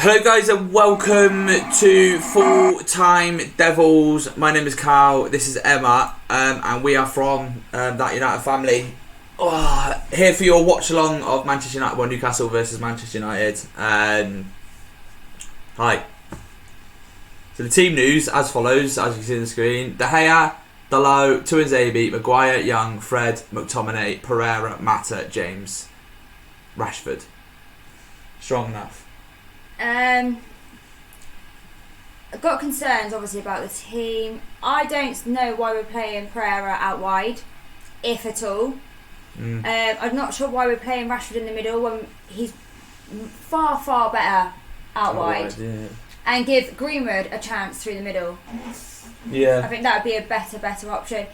Hello guys and welcome to Full Time Devils. My name is Karl, this is Emma, and we are from that United family. Here for your watch along of Manchester United, well, Newcastle versus Manchester United. Hi. So the team news as follows, as you can see on the screen: De Gea, Dalot, Tuanzebe, Maguire, Young, Fred, McTominay, Pereira, Mata, James, Rashford. Strong enough. I've got concerns obviously about the team. I don't know why we're playing Pereira out wide, if at all. I'm not sure why we're playing Rashford in the middle when he's far better out wide. Yeah. And give Greenwood a chance through the middle. Yeah. I think that would be a better option.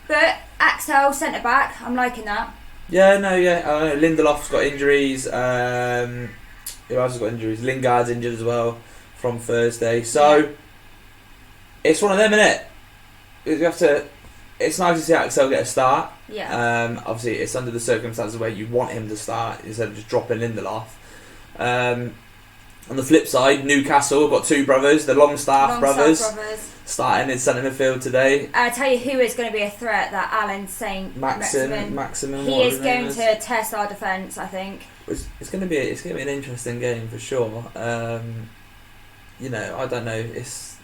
But Axel, centre back, I'm liking that. Yeah, Lindelof's got injuries. Who else has got injuries? Lingard's injured as well from Thursday. So it's one of them, innit? You have to. It's nice to see Axel get a start. Yeah. Obviously, it's under the circumstances where you want him to start instead of just dropping Lindelof. On the flip side, Newcastle have got two brothers, the Longstaff brothers, starting in centre midfield today. I tell you who is going to be a threat. That Alan Saint Maximin. He is going to test our defence, I think. It's going to be an interesting game for sure. I don't know. It's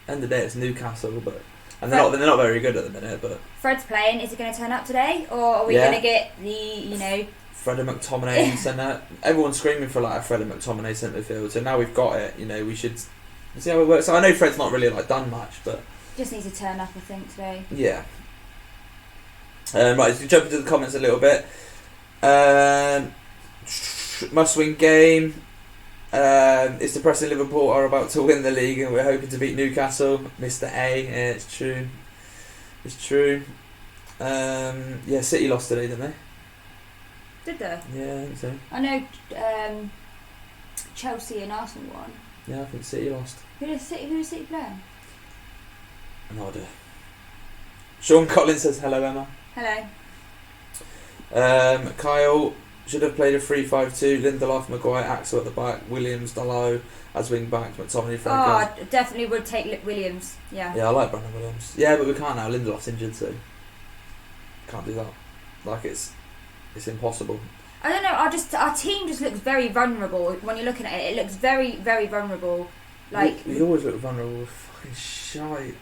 end of the day, it's Newcastle, but they're not very good at the minute. But Fred's playing. Is he going to turn up today, or are we going to get the Fred and McTominay in centre? Everyone's screaming for like a Fred and McTominay centre midfield. So now we've got it. We should see how it works. So I know Fred's not really done much, but just needs to turn up, I think, today. Yeah. Right, so jump into the comments a little bit. Must-win game. It's depressing. Liverpool are about to win the league, and we're hoping to beat Newcastle. Mr. A. Yeah, it's true. City lost today, didn't they? Did they? Yeah, I think so. I know Chelsea and Arsenal won. Yeah, I think City lost. Who is City playing? No idea. Sean Collins says hello, Emma. Hello. Kyle should have played a 3-5-2. Lindelof, Maguire, Axel at the back, Williams, Dalot as wing backs, McTominay, Fred. I definitely would take Williams. Yeah. Yeah, I like Brandon Williams. Yeah, but we can't now. Lindelof's injured, so can't do that. It's impossible. I don't know. Our team just looks very vulnerable when you're looking at it. It looks very vulnerable. We always look vulnerable. We're fucking shite.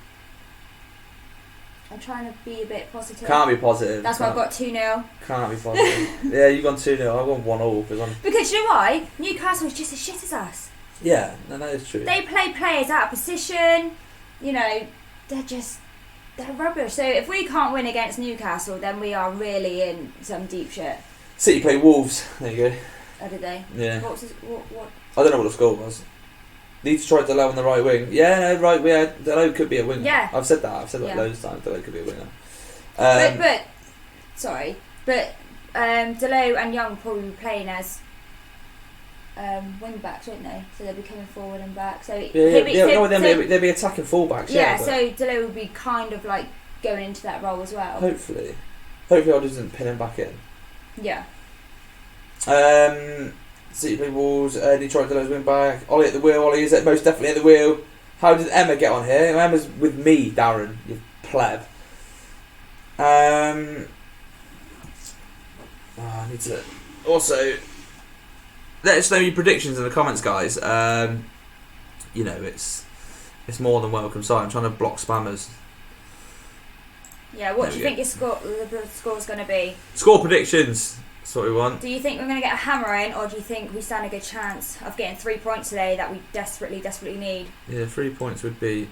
I'm trying to be a bit positive. Can't be positive. That's why I've got 2-0. Can't be positive. Yeah, you've gone 2-0. I've gone 1-1. Because you know why? Newcastle's just as shit as us. Yeah, no, that is true. They play players out of position. They're rubbish. So if we can't win against Newcastle, then we are really in some deep shit. City play Wolves. There you go. Oh, did they? Yeah. What? I don't know what the score was. Need to try Dalot on the right wing. Yeah, right. Dalot could be a winger. Yeah. I've said that loads of times. Dalot could be a winger. But Dalot and Young probably be playing as wing backs, won't they? So they'll be coming forward and back. So they'll be attacking fullbacks. Yeah. So Dalot will be kind of like going into that role as well. Hopefully, I doesn't pin him back in. Yeah. City play Wolves. Detroit Dalot's wing back. Ollie at the wheel. Ollie is most definitely at the wheel. How did Emma get on here? Emma's with me, Darren. You pleb. I need to also let us know your predictions in the comments, guys. It's more than welcome. Sorry, I'm trying to block spammers. Yeah. What do you think the score's going to be? Score predictions. That's what we want. Do you think we're going to get a hammer in, or do you think we stand a good chance of getting 3 points today that we desperately need? Yeah, 3 points would be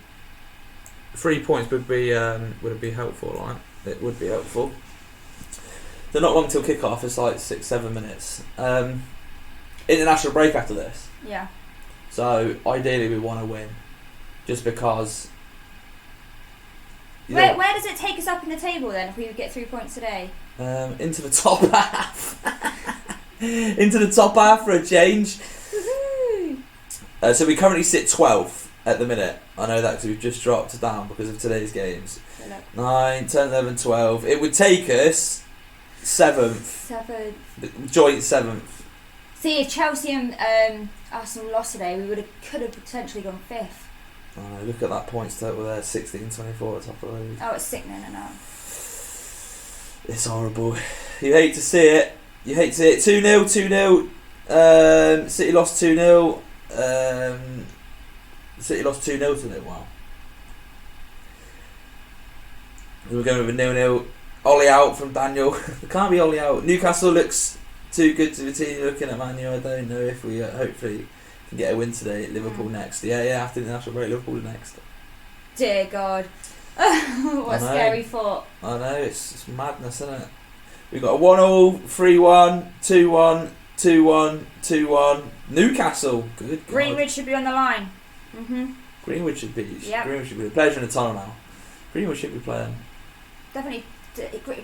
helpful, right? It would be helpful. They're not long till kick-off. It's like 6-7 minutes. International break after this. Yeah. So ideally we want to win, just because. Where does it take us up in the table then if we get 3 points today? Into the top half. Into the top half for a change. So we currently sit 12th at the minute. I know that because we've just dropped down because of today's games. 9, 10, 11, 12. It would take us 7th. Joint 7th See, if Chelsea and Arsenal lost today, could have potentially gone 5th. Oh, look at that points total there, 16-24 at top of the league. Oh, it's sickening, I know. It's horrible. You hate to see it. 2-0. City lost 2-0. City lost 2-0 to Wow. We're going with a 0-0. Ollie out from Daniel. It can't be Ollie out. Newcastle looks too good to the team. Looking at Man U, I don't know if we hopefully can get a win today. Liverpool next. Yeah, after the international break, Liverpool next. Dear God. What a scary thought. I know, it's madness, isn't it? We've got a 1-0, 3-1, 2-1, 2-1, 2-1. Newcastle. Good God. Greenwood should be on the line. Greenwood should be. Yep. Greenwood should be. The players are in the tunnel now. Greenwood should be playing. Definitely.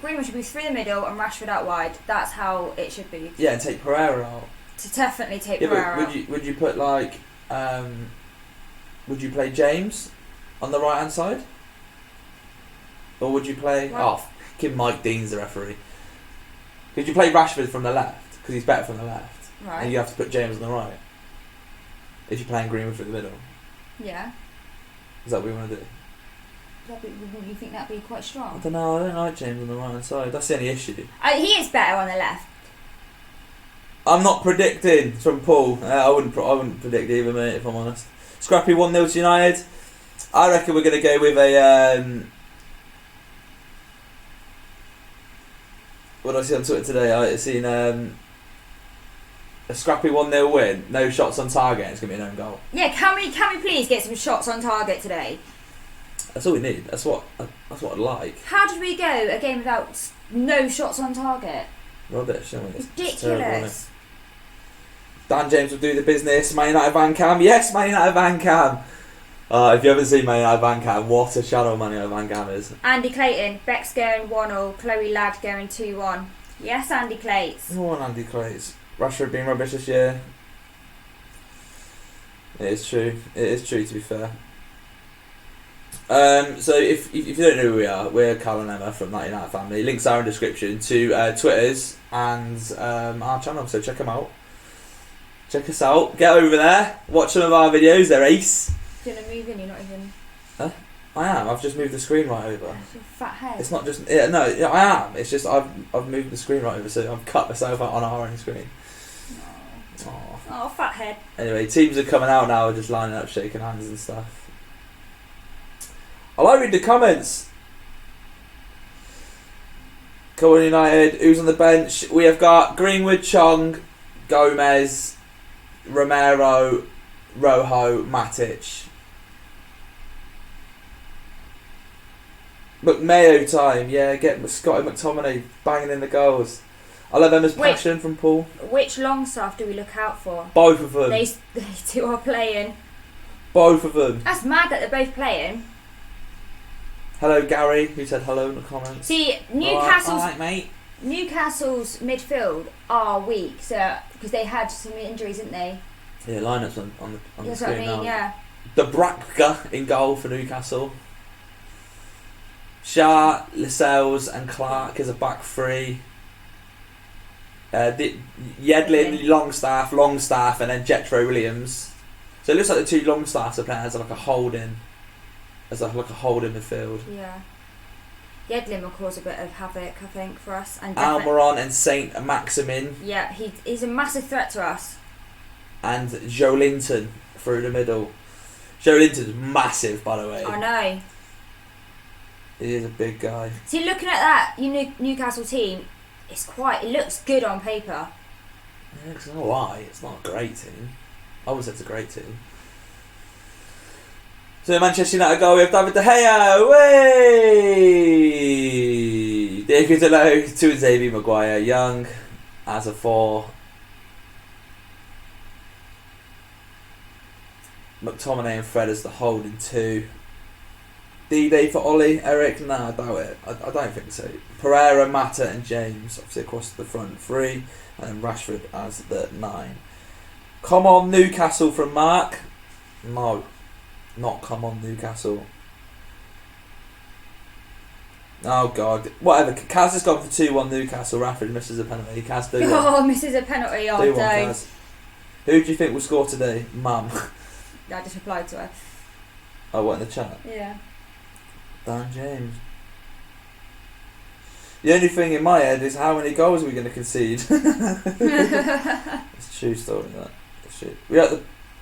Greenwood should be through the middle and Rashford out wide. That's how it should be. Yeah, and take Pereira out. To definitely take Pereira out. Would you put like would you play James on the right hand side? Or would you play give Mike Dean's the referee. Could you play Rashford from the left? Because he's better from the left. Right. And you have to put James on the right. If you're playing Greenwood through the middle. Yeah. Is that what we want to do? Wouldn't you think that'd be quite strong? I don't know, I don't like James on the right hand side. That's the only issue. He is better on the left. I'm not predicting from Paul. I wouldn't predict either, mate, if I'm honest. Scrappy 1-0 to United. I reckon we're going to go with a... what did I see on Twitter today? I seen a scrappy 1-0 win. No shots on target. It's going to be an own goal. Yeah, can we please get some shots on target today? That's all we need. That's what I'd like. How did we go a game without no shots on target? Rubbish, isn't it? Ridiculous. Terrible, Dan James will do the business. Man United Fancam. Yes, Man United Fancam. If you haven't seen Man United Fancam, what a channel Man United Fancam is. Andy Clayton. Beck's going 1-0. Chloe Ladd going 2-1. Yes, Andy Clates. Come on, Andy Clates. Rashford being rubbish this year. It is true. It is true, to be fair. So if you don't know who we are, we're Karl and Emma from that United Family. Links are in the description to Twitters and our channel, so check them out. Check us out. Get over there. Watch some of our videos. They're ace. You're going to move in, you're not even... Huh? I am. I've just moved the screen right over. Your fat head. It's not just... Yeah, no, I am. It's just I've moved the screen right over, so I've cut myself out on our own screen. Oh, fat head. Anyway, teams are coming out now, just lining up, shaking hands and stuff. I like reading the comments. Come on, United. Who's on the bench? We have got Greenwood, Chong, Gomez, Romero, Rojo, Matic. McMayo time. Yeah, get Scotty McTominay banging in the goals. I love Emma's passion from Paul. Which long staff do we look out for? Both of them. They two are playing. Both of them. That's mad that they're both playing. Hello, Gary, who said hello in the comments. See, Newcastle's alright, mate. Newcastle's midfield are weak, so because they had some injuries, didn't they? Yeah, lineups on the That's screen what I mean, now. yeah. The Bratka in goal for Newcastle. Shah, Lascelles and Clark is a back three. Yedlin, Longstaff, and then Jetro Williams. So it looks like the two Longstaffs are playing as like a holding, midfield. Yeah. Yedlin will cause a bit of havoc, I think, for us. And Almiron and Saint Maximin. Yeah, he's a massive threat to us. And Joe Linton through the middle. Joe Linton's massive, by the way. I know. He is a big guy. See, looking at that Newcastle team, it looks good on paper. Yeah, because I know why. It's not a great team. I would say it's a great team. So Manchester United goal, we have David De Gea, way! David Deleu, 2 Xavier Maguire, Young as a 4. McTominay and Fred as the holding 2. D-Day for Ollie, Eric, nah, I doubt it. I don't think so. Pereira, Mata and James, obviously across the front 3, and then Rashford as the 9. Come on Newcastle from Mark. No. Not come on Newcastle. Oh God, whatever. Kaz has gone for 2-1 Newcastle. Rafford misses a penalty. Kaz, do one. Oh, misses a penalty. Oh, Do one, don't. Kaz. Who do you think will score today? Mum. I just replied to her. Oh, what, in the chat? Yeah. Dan James. The only thing in my head is how many goals are we going to concede? It's a true story, that. It's true.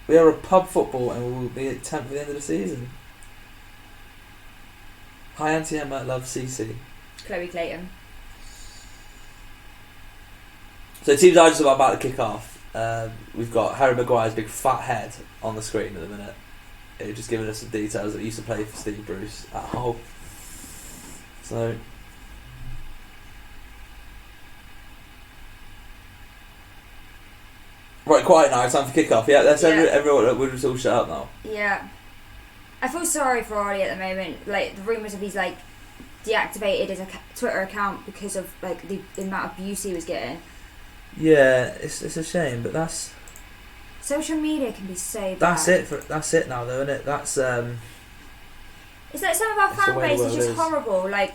We are a pub football and we will be at 10th at the end of the season. Hi Auntie Emma, love CC. Chloe Clayton. So teams are just about to kick off. We've got Harry Maguire's big fat head on the screen at the minute. Just giving us some details that he used to play for Steve Bruce at Hull. So right, quiet now, it's time for kick-off. Yeah, that's everyone we're just all shut up now. Yeah. I feel sorry for Ollie at the moment. Like, the rumours of he's, like, deactivated his Twitter account because of, like, the amount of abuse he was getting. Yeah, it's a shame, but that's... Social media can be so bad. That's it now, though, isn't it? That's It's like some of our fan base is just horrible. Like,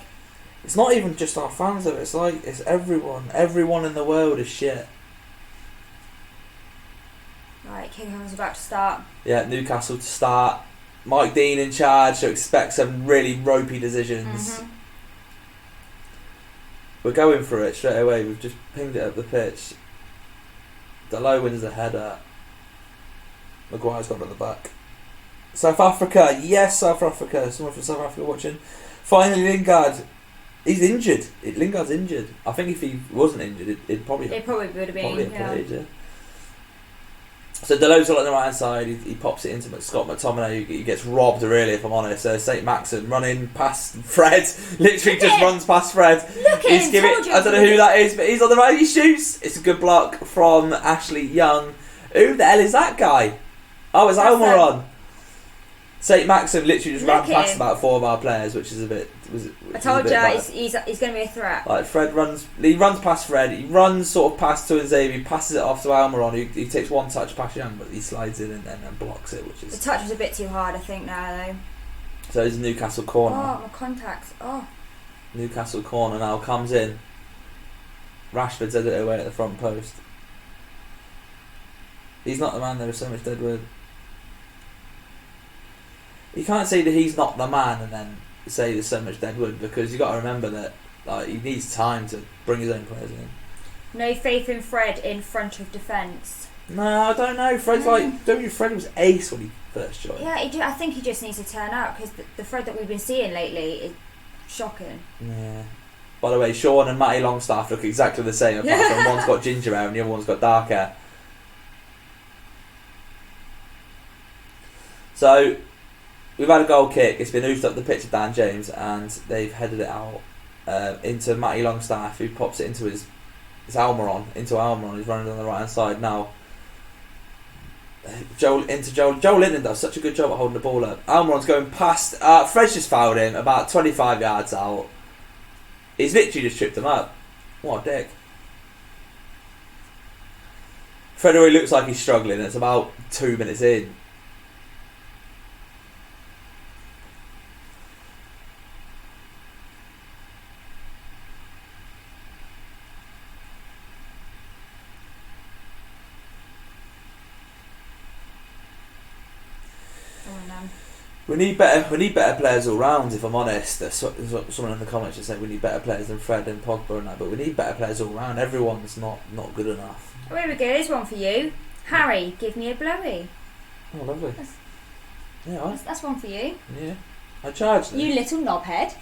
it's not even just our fans though. It's like it's everyone. Everyone in the world is shit. Right, kickoff's about to start. Yeah, Newcastle to start. Mike Dean in charge, so expect some really ropey decisions. Mm-hmm. We're going for it straight away. We've just pinged it up the pitch. Delo wins the header. Maguire's got it at the back. South Africa, yes, South Africa. Someone from South Africa watching. Finally, Lingard. He's injured. Lingard's injured. I think if he wasn't injured, it probably would have been. Played, yeah. So Delo's on the right hand side. He pops it into Scott McTominay. He gets robbed, really, if I'm honest. St. Maxim running past Fred. Literally just runs past Fred. Look at him. I don't know who that is, but he's on the right. He shoots. It's a good block from Ashley Young. Who the hell is that guy? Oh, it's Almiron. St. Maxim literally just ran past about 4 of our players, which is a bit... I told you, he's going to be a threat. Like, Fred runs past Fred, he runs sort of past to Nzebe, passes it off to Almiron, he takes one touch past Young, but he slides in and then blocks it, which is... The touch was a bit too hard, I think, now, though. So it's a Newcastle corner. Oh, my contacts, Newcastle corner now comes in. Rashford's headed it away at the front post. He's not the man, there is so much deadwood. You can't say that he's not the man and then say there's so much deadwood, because you got to remember that he needs time to bring his own players in. No faith in Fred in front of defence. No, I don't know. Fred's Fred was ace when he first joined. Yeah, I think he just needs to turn up, because the Fred that we've been seeing lately is shocking. Yeah. By the way, Sean and Matty Longstaff look exactly the same, apart from one's got ginger hair and the other one's got dark hair. So we've had a goal kick. It's been hoofed up the pitch of Dan James, and they've headed it out into Matty Longstaff, who pops it into his Almiron. He's running on the right hand side now. Joel Linton does such a good job at holding the ball up. Almiron's going past. Fred's just fouled him about 25 yards out. He's literally just tripped him up. What a dick. Fred already looks like he's struggling. It's about 2 minutes in. We need better players all round, if I'm honest. Someone in the comments just said we need better players than Fred and Pogba and that, but we need better players all round. Everyone's not good enough. Oh, here we go, here's one for you. Harry, give me a blowy. Oh, lovely. That's one for you. Yeah. I charge though. You little knobhead.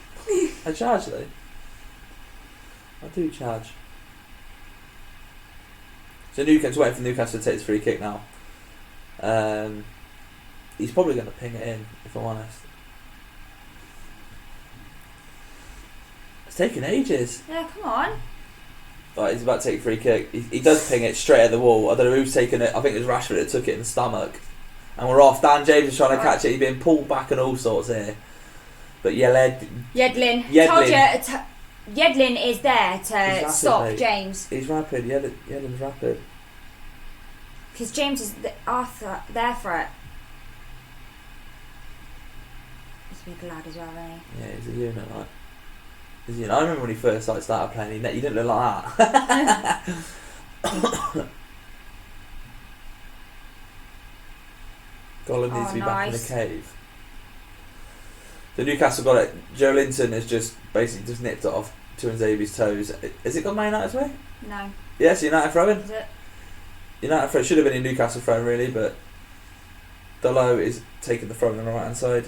I charge though. I do charge. So Newcastle waiting for Newcastle to take his free kick now. He's probably going to ping it in, if I'm honest. It's taking ages. Yeah, come on. Right, he's about to take a free kick. He does ping it straight at the wall. I don't know who's taking it. I think it was Rashford that took it in the stomach. And we're off. Dan James is trying to catch it. He's being pulled back and all sorts here. But Yedlin. Told you, Yedlin is there to rapid, stop mate. James. He's rapid. Yedlin's rapid. Because James is their threat. He's a big lad as well, isn't he? Yeah, he's a unit, right? You know, I remember when he first started playing, he didn't look like that. Golan needs to be back in the cave. So Newcastle got it. Joe Linton has just basically just nipped it off Tuanzebe's toes. Has it gone Man United's way? No. Yes, United throw-in. Is it? United throw should have been in Newcastle throw really, but Delo is taking the throw on the right hand side.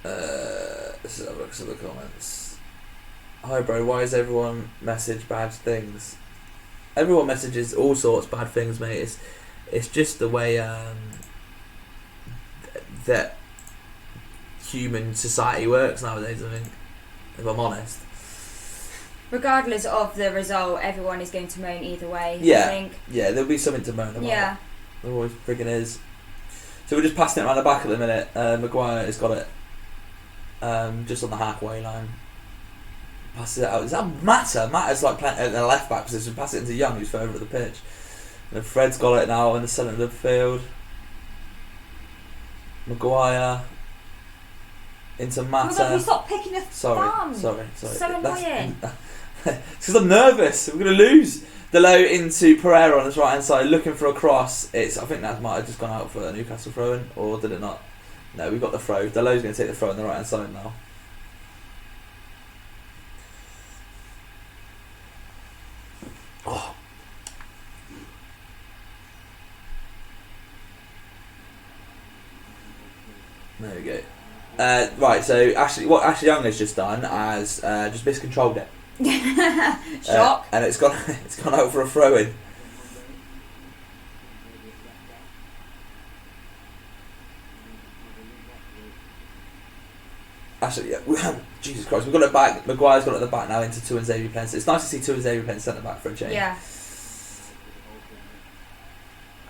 Let's have a look at some of the comments. Hi bro, why is everyone message bad things? Everyone messages all sorts of bad things, mate. It's just the way that human society works nowadays, I think, if I'm honest. Regardless of the result, everyone is going to moan either way, Yeah. I think. Yeah, there'll be something to moan about. Yeah. There always friggin' is. So we're just passing it around the back at the minute. Maguire has got it just on the halfway line. Passes it out. Is that Mata? Mata's like playing at the left back position. Pass it into Young, who's further at the pitch. And Fred's got it now in the centre of the field. Maguire into Mata. Oh my God, we stop picking a thumb. Sorry. So annoying. It's because I'm nervous. We're going to lose. Delo into Pereira on his right hand side, looking for a cross. I think that might have just gone out for a Newcastle throw-in, or did it not? No, we got the throw. Delo's going to take the throw on the right hand side now. Oh. There we go. Right, so what Ashley Young has just done has just miscontrolled it. Shock. And it's gone out for a throw-in. Actually, yeah, Jesus Christ, we've got it back. Maguire's got it at the back now into Tuanzebe playing. So it's nice to see Tuanzebe playing centre back for a change. Yeah.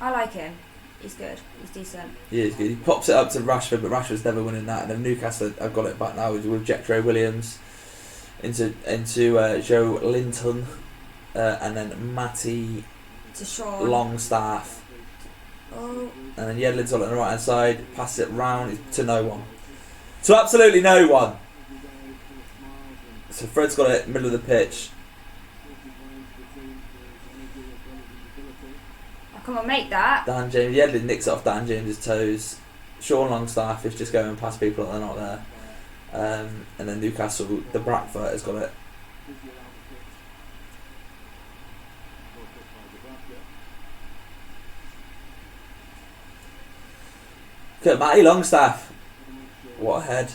I like him. He's good. He's decent. He is good. He pops it up to Rashford, but Rashford's never winning that. And then Newcastle have got it back now with Jetro Williams into Joe Linton, and then Matty To Sean. Longstaff. Oh. And then Yedlin's on the right hand side, passes it round to no one. To absolutely no one. So Fred's got it middle of the pitch. Oh, come on, make that. Dan James, Yedlin nicks it off Dan James's toes. Sean Longstaff is just going past people that are not there. And then Newcastle, the Brackfoot has got it. Look at Matty Longstaff. What a head.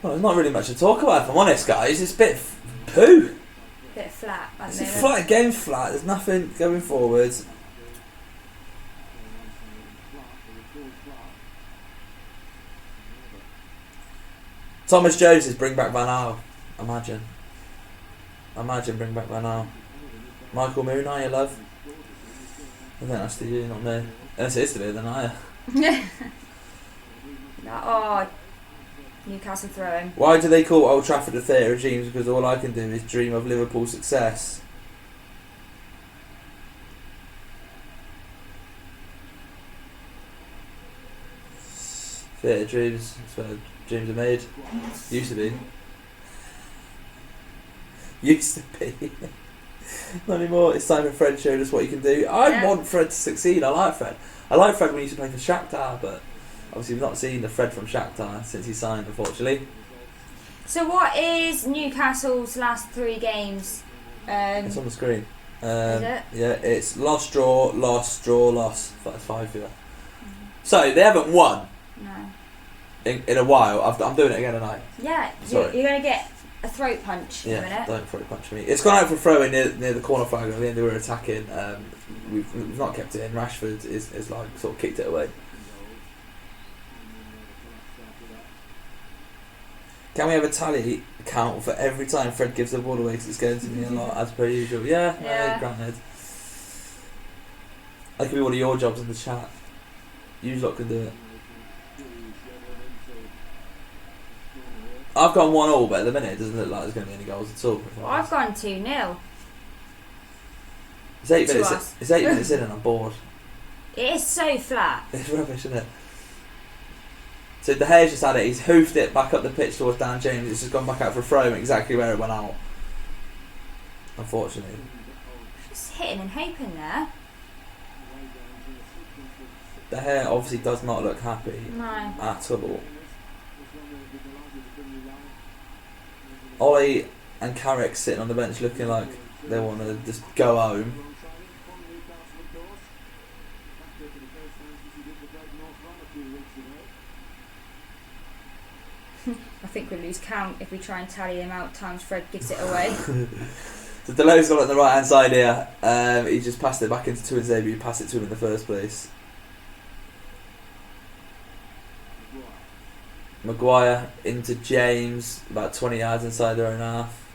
Well, there's not really much to talk about, if I'm honest, guys. It's a bit poo. Bit flat. It's a flat game, flat. There's nothing going forwards. Thomas Jones is bring back Van Gaal. Imagine bring back Van Gaal. Michael Moon, are you, love? I think that's to you, not me. Unless it is to me, then are you? Oh, Newcastle throwing. Why do they call Old Trafford the theatre of dreams? Because all I can do is dream of Liverpool success. Theatre of dreams, that's where dreams are made. Used to be. Used to be. Not anymore. It's time for Fred showed us what he can do. I want Fred to succeed. I like Fred. I like Fred when he used to play for Shakhtar, but obviously we've not seen the Fred from Shakhtar since he signed, unfortunately. So what is Newcastle's last 3 games? It's on the screen. Is it? Yeah, it's loss, draw, loss, draw, loss. That's 5 for you. So they haven't won No. in a while. I'm doing it again tonight. Yeah, Sorry. you're going to get a throat punch in a minute. Don't throw a punch me. It's gone out for throwing near the corner flag at the end of we're attacking. We've not kept it in. Rashford is like sort of kicked it away. Can we have a tally count for every time Fred gives the ball away? Because it's going to me a lot, as per usual. Yeah. Granted. That could be one of your jobs in the chat. You lot can do it. I've gone 1-1, but at the minute it doesn't look like there's going to be any goals at all. Well, I've gone 2-0. It's 8 to minutes. us. It's 8 minutes in, and I'm bored. It is so flat. It's rubbish, isn't it? So De Gea's just had it. He's hoofed it back up the pitch towards Dan James. It's just gone back out for a throw, exactly where it went out. Unfortunately. Just hitting and hoping there. De Gea obviously does not look happy No. at all. Ollie and Carrick sitting on the bench looking like they want to just go home. I think we'll lose count if we try and tally them out times Fred gives it away. So Delo's got it on the right hand side here. He just passed it back into Tuanzebe, who passed it to him in the first place. Maguire into James, about 20 yards inside their own half.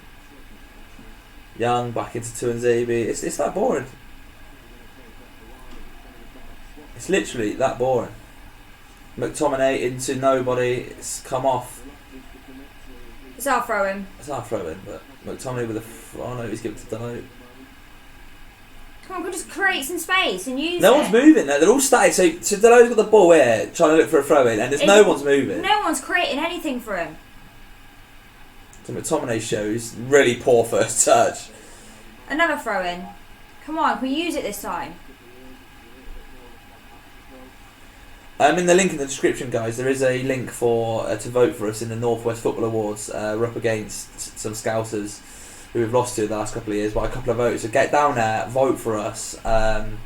Young back into Tuanzebe. It's that boring. It's literally that boring. McTominay into nobody. It's come off. It's our throw in. It's our throw in, but McTominay with a. Oh no, he's given it to Delo. Come on, we'll just create some space and use it. No one's moving there. They're all static. So Delo's got the ball here, trying to look for a throw in, and there's no one's moving. No one's creating anything for him. So McTominay shows really poor first touch. Another throw in. Come on, can we use it this time? In the link in the description, guys, there is a link for to vote for us in the Northwest Football Awards. We're up against some Scousers who we've lost to the last couple of years by a couple of votes. So get down there, vote for us. And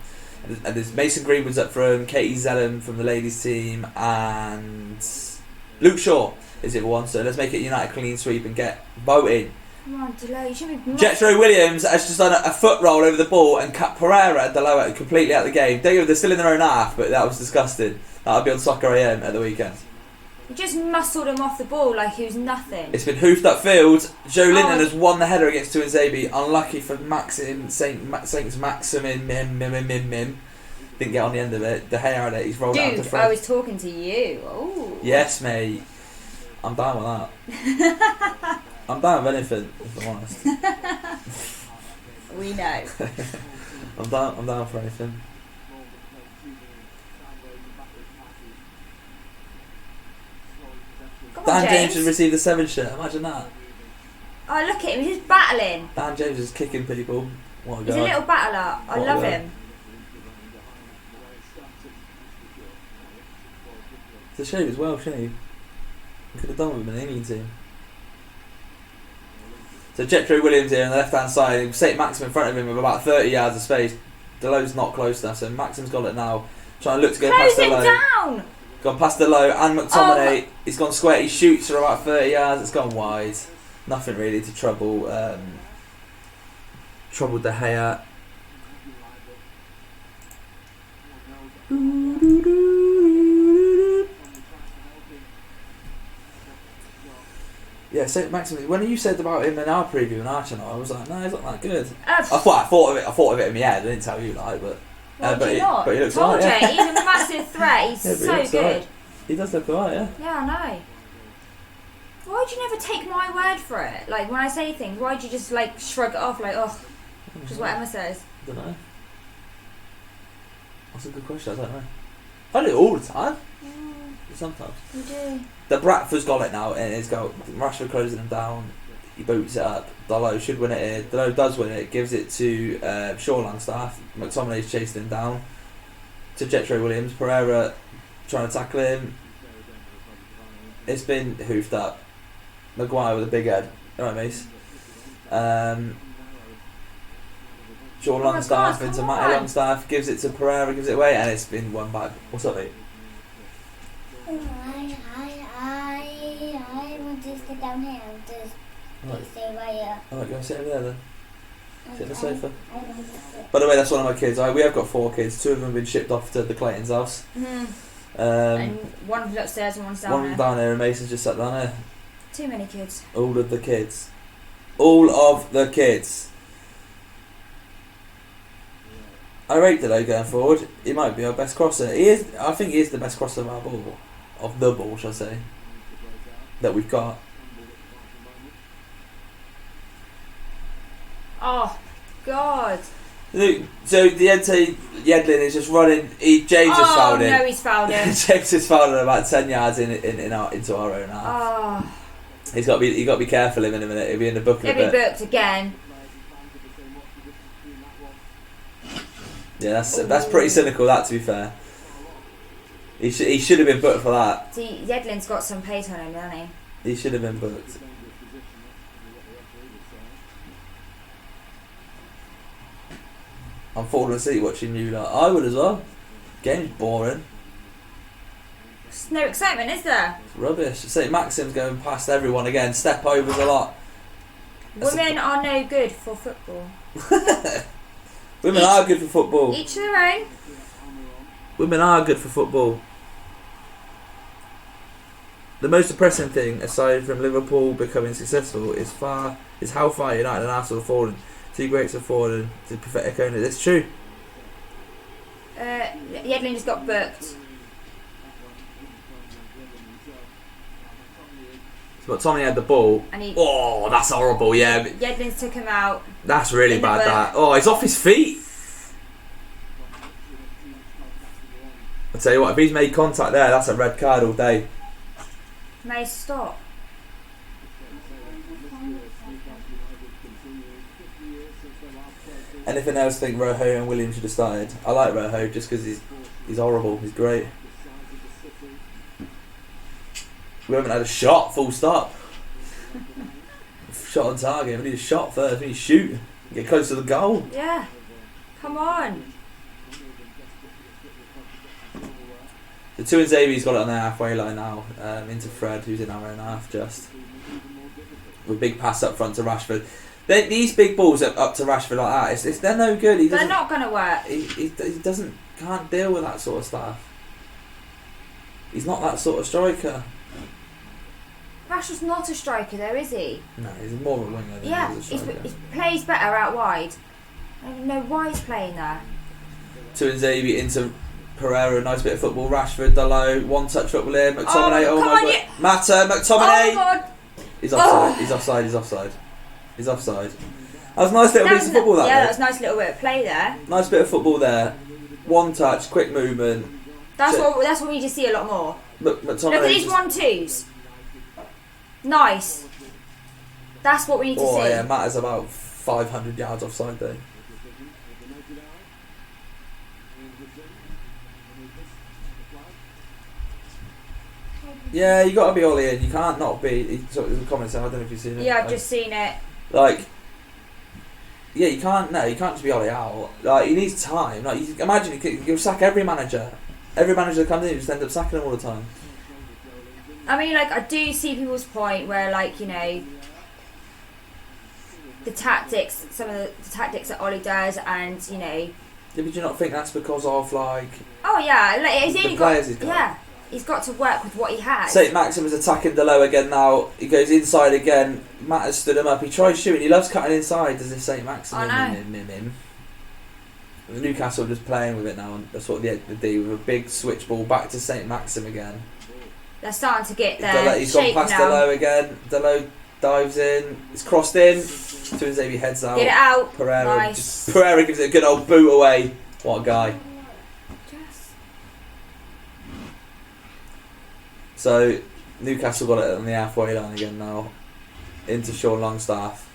there's Mason Greenwood's up from Katie Zellum from the ladies team, and Luke Shaw is it one. So let's make it United clean sweep and get voting. Come on, Delo, you should be... Jethro Williams has just done a foot roll over the ball and cut Pereira and Delo completely out of the game. They're still in their own half, but that was disgusting. That'll be on Soccer AM at the weekend. He just muscled him off the ball like he was nothing. It's been hoofed upfield. Joe Linton has won the header against Tuanzebe. Unlucky for Saints Maximin Mim. Didn't get on the end of it. De Gea had it. He's rolled out to Dude, front. I was talking to you. Ooh. Yes, mate. I'm down with that. I'm down with anything, if I'm honest. We know. I'm down for anything. Come on, Dan James James has received the 7 shirt. Imagine that. Oh, look at him. He's just battling. Dan James is kicking people. What a He's guy. a little battler. I What a love guy. him. It's a shame as well, shouldn't he? We could have done with him in the England team. So Jethro Williams here on the left hand side. St Maxim in front of him with about 30 yards of space. Delo's not close enough, so Maxim's got it now. Trying to look to go past Close him Delo. down! Gone past Delo and McTominay. He's gone square. He shoots for about 30 yards. It's gone wide. Nothing really to trouble De Gea. Yeah, St Maximin. When you said about him in our preview in Arsenal, I was like, no, he's not that good. I thought of it in my head. I didn't tell you, like, but. Why but do you not? But he looks Told alright. you, he's a massive threat. He's Yeah, but he so looks good. alright. He does look alright, yeah. Yeah, I know. Why'd you never take my word for it? Like, when I say things, why'd you just, like, shrug it off, like, oh, which is what Emma says? I don't know. That's a good question, I don't know. I do it all the time. Sometimes. You do. The Bradford's got it now, and it's got Rashford closing him down. He boots it up. Delo should win it here. Delo does win it. Gives it to Shaw Longstaff. McTominay's chasing him down. To Jethro Williams. Pereira trying to tackle him. It's been hoofed up. Maguire with a big head. Alright, Mace. Shaw Longstaff into Matty Longstaff. Gives it to Pereira. Gives it away, and it's been won by. What's up, mate? I want to sit down here and just stay right here. Alright, you want to sit over there then? Sit on the sofa. I want to sit. By the way, that's one of my kids. We have got 4 kids. 2 of them have been shipped off to the Clayton's house. And one of them upstairs and one's down One there. down there, and Mason's just sat down there. Too many kids. All of the kids. All of the kids. I rate Delo going forward. He might be our best crosser. He is. I think he is the best crosser of our ball. Of the ball, shall I say. That we've got. God. Look, so the Yedlin is just running. James has fouled him. Oh no, he's fouled him. James has fouled him about 10 yards into our own half. Oh. He's got to be careful him in a minute. He'll be in the book in a He'll bit. be booked again. Yeah, that's pretty cynical. That, to be fair, he should have been booked for that. See, Yedlin's got some pace on him, hasn't he? He should have been booked. I'm falling asleep watching you. Like, I would as well. Game's boring. There's no excitement, is there? It's rubbish. St. Maxim's going past everyone again. Step overs a lot. Women are no good for football. Women are good for football. Each their own. Women are good for football. The most depressing thing, aside from Liverpool becoming successful, is how far United and Arsenal have fallen. Two greats have fallen to pathetic owners. It's true. Yedlin just got booked. But Tommy had the ball. And oh, that's horrible. Yeah, Yedlin's took him out. That's really bad. That. Oh, he's off his feet. I tell you what, if he's made contact there, that's a red card all day. May stop. Anything else? Think Rojo and Williams should have started. I like Rojo just because he's horrible. He's great. We haven't had a shot. Full stop. Shot on target. We need a shot first. We need to shoot. Get close to the goal. Yeah. Come on. The 2 and Xavier's got it on their halfway line now. Into Fred, who's in our own half just. With a big pass up front to Rashford. These big balls up to Rashford like that, they're no good. They're not going to work. He can't deal with that sort of stuff. He's not that sort of striker. Rashford's not a striker though, is he? No, he's more of a winger than yeah, he's a striker. he plays better out wide. I don't know why he's playing there. 2 and Xavier into Pereira, nice bit of football. Rashford, Dalot, one touch football here. McTominay, oh my god. Mata, McTominay. Oh god. He's offside, he's offside, he's offside. He's offside. That was a nice little piece of football that was a nice little bit of play there. Nice bit of football there. One touch, quick movement. That's what we need to see a lot more. McTominay. Look at these 1-2s. Nice. That's what we need to see. Oh yeah, Matt is about 500 yards offside though. Yeah, you got to be all in. You can't not be. He took the comments out. I don't know if you've seen it. Yeah, I've just seen it. Like, yeah, you can't. No, you can't just be Ollie out. Like, he needs time. Like, imagine you'll sack every manager. Every manager that comes in, you just end up sacking them all the time. I mean, like, I do see people's point where, like, you know, the tactics, some of the tactics that Ollie does, and you know. Yeah, but do you not think that's because of like? Oh yeah, like he's only players he's got. Yeah, he's got to work with what he has. St. Maxim is attacking Dalot again now. He goes inside again. Matt has stood him up. He tries shooting. He loves cutting inside. Does this St. Maxim? I know. Newcastle just playing with it now, and that's what they do with a big switch ball back to St. Maxim again. They're starting to get their He's shape gone past now. Dalot again. Dalot dives in. It's crossed in. 2 and Xavier heads out. Get it out. Pereira Pereira gives it a good old boot away. What a guy. Yes. So Newcastle got it on the halfway line again now. Into Sean Longstaff.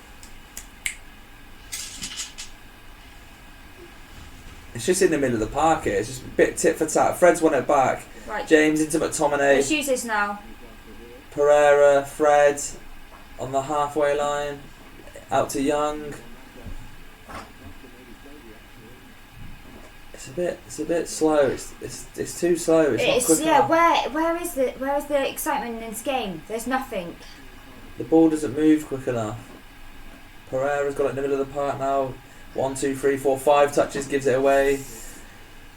It's just in the middle of the park here. It's just a bit tit for tat. Fred's won it back. Right. James into McTominay. Let's use this now. Pereira, Fred on the halfway line. Out to Young. It's a bit slow. It's too slow. It's not quick enough. Where is the excitement in this game? There's nothing. The ball doesn't move quick enough. Pereira's got it in the middle of the park now. 1, 2, 3, 4, 5 touches, gives it away,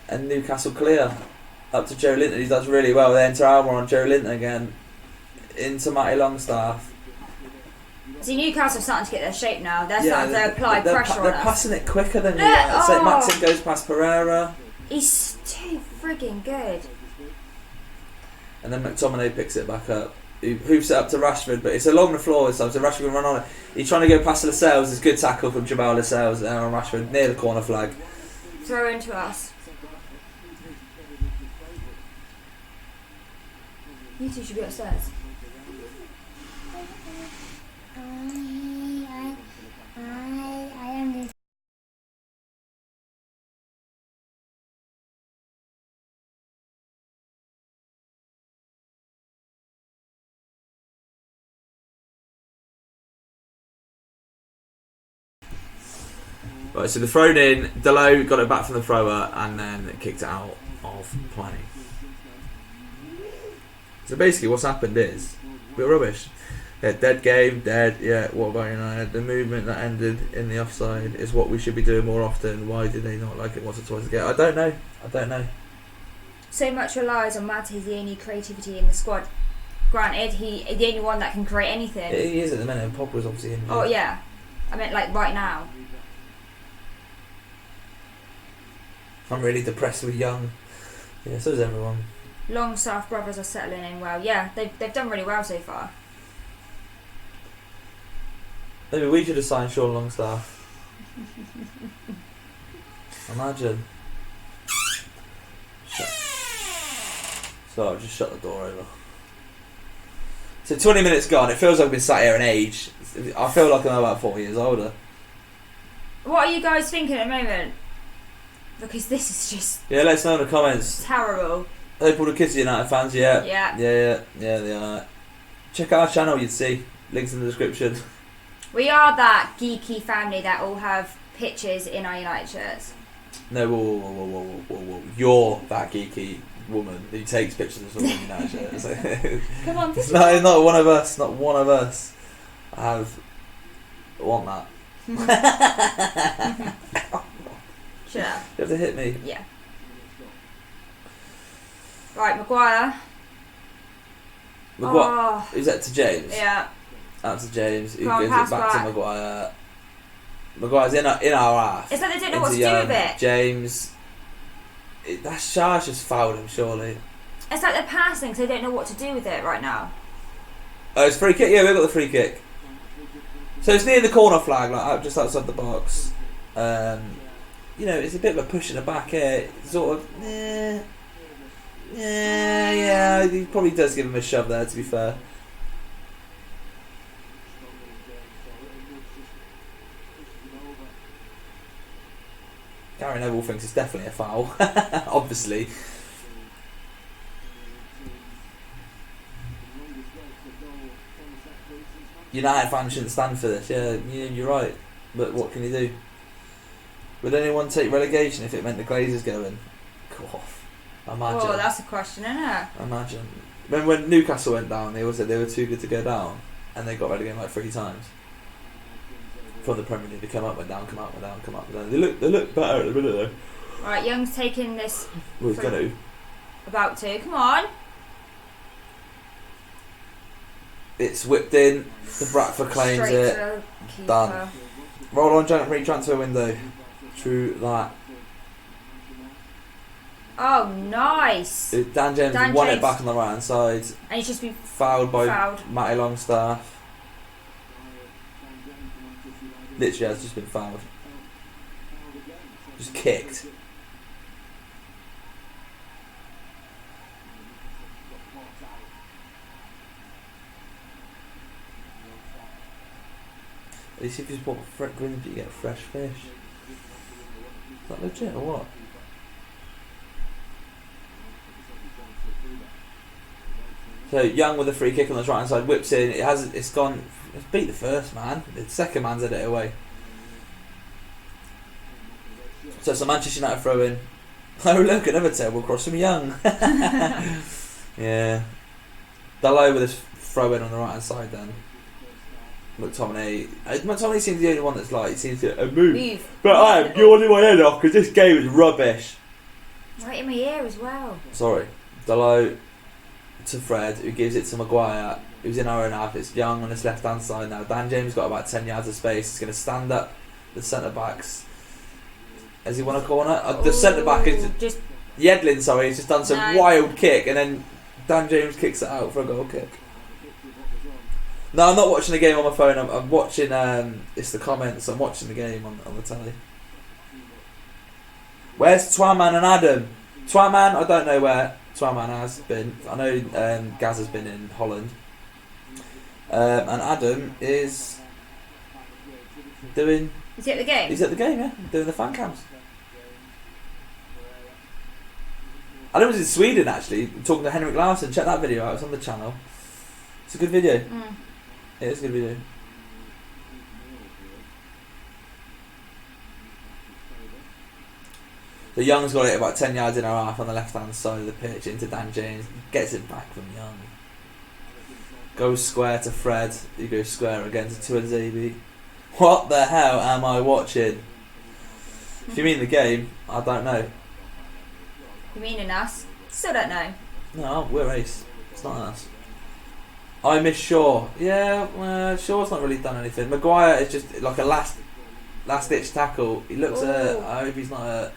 and Newcastle clear. Up to Joe Linton, he does really well. They enter Almer on Joe Linton again. Into Matty Longstaff. See, Newcastle starting to get their shape now. They're starting to apply pressure on us. They're passing it quicker than you. St. Maxim goes past Pereira. He's too frigging good. And then McTominay picks it back up. who hoofs it up to Rashford, but it's along the floor this time, so Rashford can run on it. He's trying to go past Lascelles. It's a good tackle from Jamal Lascelles there on Rashford near the corner flag. Throw into us. You two should be upstairs. I am the Right, so the thrown in, Delo got it back from the thrower and then kicked it out of play. So basically what's happened is, we're rubbish. Yeah, dead game, dead, yeah, what about United? The movement that ended in the offside is what we should be doing more often. Why did they not like it once or twice again? I don't know. So much relies on Matt as the only creativity in the squad. Granted, he's the only one that can create anything. He is at the minute, and Pogba's obviously in. Oh yeah, I meant like right now. I'm really depressed with Young. Yeah, so is everyone. Longstaff brothers are settling in well. Yeah, they've done really well so far. Maybe we should have signed Sean Longstaff. Imagine. So I'll just shut the door over. So 20 minutes gone. It feels like I've been sat here an age. I feel like I'm about 4 years older. What are you guys thinking at the moment? Because this is just Yeah, let us know in the comments. terrible. Hope all the kids are United fans, yeah. Yeah. Yeah, they are. Check out our channel, you'd see. Links in the description. We are that geeky family that all have pictures in our United shirts. No, whoa. You're that geeky woman who takes pictures of someone in United shirts. Come on, It's not one of us. Not one of us. I want that. Shut up. You have to hit me. Yeah. Right, Maguire. Oh, Is that to James? yeah. Out to James. Who Go on, gives pass it back back. to Maguire. Maguire's in our half. It's like they don't know what to Into do Young. with it. James. That Shah's just fouled him, surely. It's like they're passing, so they don't know what to do with it right now. Oh, it's free kick. Yeah, we got the free kick. So it's near the corner flag, like just outside the box. You know, it's a bit of a push in the back here. Sort of. Yeah. He probably does give him a shove there. To be fair. Gary Neville thinks it's definitely a foul. Obviously. United fans shouldn't stand for this. Yeah, you're right. But what can you do? Would anyone take relegation if it meant the Glazers going? God, imagine. Oh, that's a question, isn't it? Imagine. When Newcastle went down, they all said they were too good to go down, and they got relegated like 3 times. From the Premier League, they come up, went down, come up, went down, come up, went down. They look better at the minute though. Right, Young's taking this. Well, he's going to. About to. Come on. It's whipped in. The Bradford claims Straight it. to the keeper. Done. Roll on transfer window. True that. Oh, nice. Dan James won it back on the right hand side. And he's just been Fouled by Matty Longstaff. Literally has just been fouled. Just kicked. At least if you just want Grimsby, you get fresh fish. Is that legit or what? So Young with a free kick on the right hand side, whips in. It's gone. It's beat the first man. The second man's had it away. So it's a Manchester United throw in. Oh look, another terrible cross from Young. Yeah. Dalot with his throw in on the right hand side then. McTominay seems the only one that's like, he seems to move. But I am yawning my head off because this game is rubbish. Right in my ear as well. Sorry. Dalot to Fred, who gives it to Maguire, who's in our own half. It's Young on his left hand side now. Dan James got about 10 yards of space. He's going to stand up the centre backs. Has he won a corner? The centre back is just Yedlin. Sorry, he's just done some wild kick, and then Dan James kicks it out for a goal kick. No, I'm not watching the game on my phone. I'm watching. It's the comments. I'm watching the game on the telly. Where's Twaman and Adam? Twaman, I don't know where Twaman has been. I know Gaz has been in Holland. And Adam is doing. Is he at the game? He's at the game, yeah. Doing the fan cams. Adam was in Sweden actually, talking to Henrik Larsson. Check that video out. It's on the channel. It's a good video. It is a good video. So Young's got it about 10 yards in our half on the left hand side of the pitch into Dan James. Gets it back from Young. Goes square to Fred. He goes square again to Tuanzebe. What the hell am I watching? If you mean the game, I don't know. You meaning us? Still don't know. No, we're ace. It's not us. I miss Shaw. Yeah, Shaw's not really done anything. Maguire is just like a last ditch tackle. He looks hurt. I hope he's not hurt.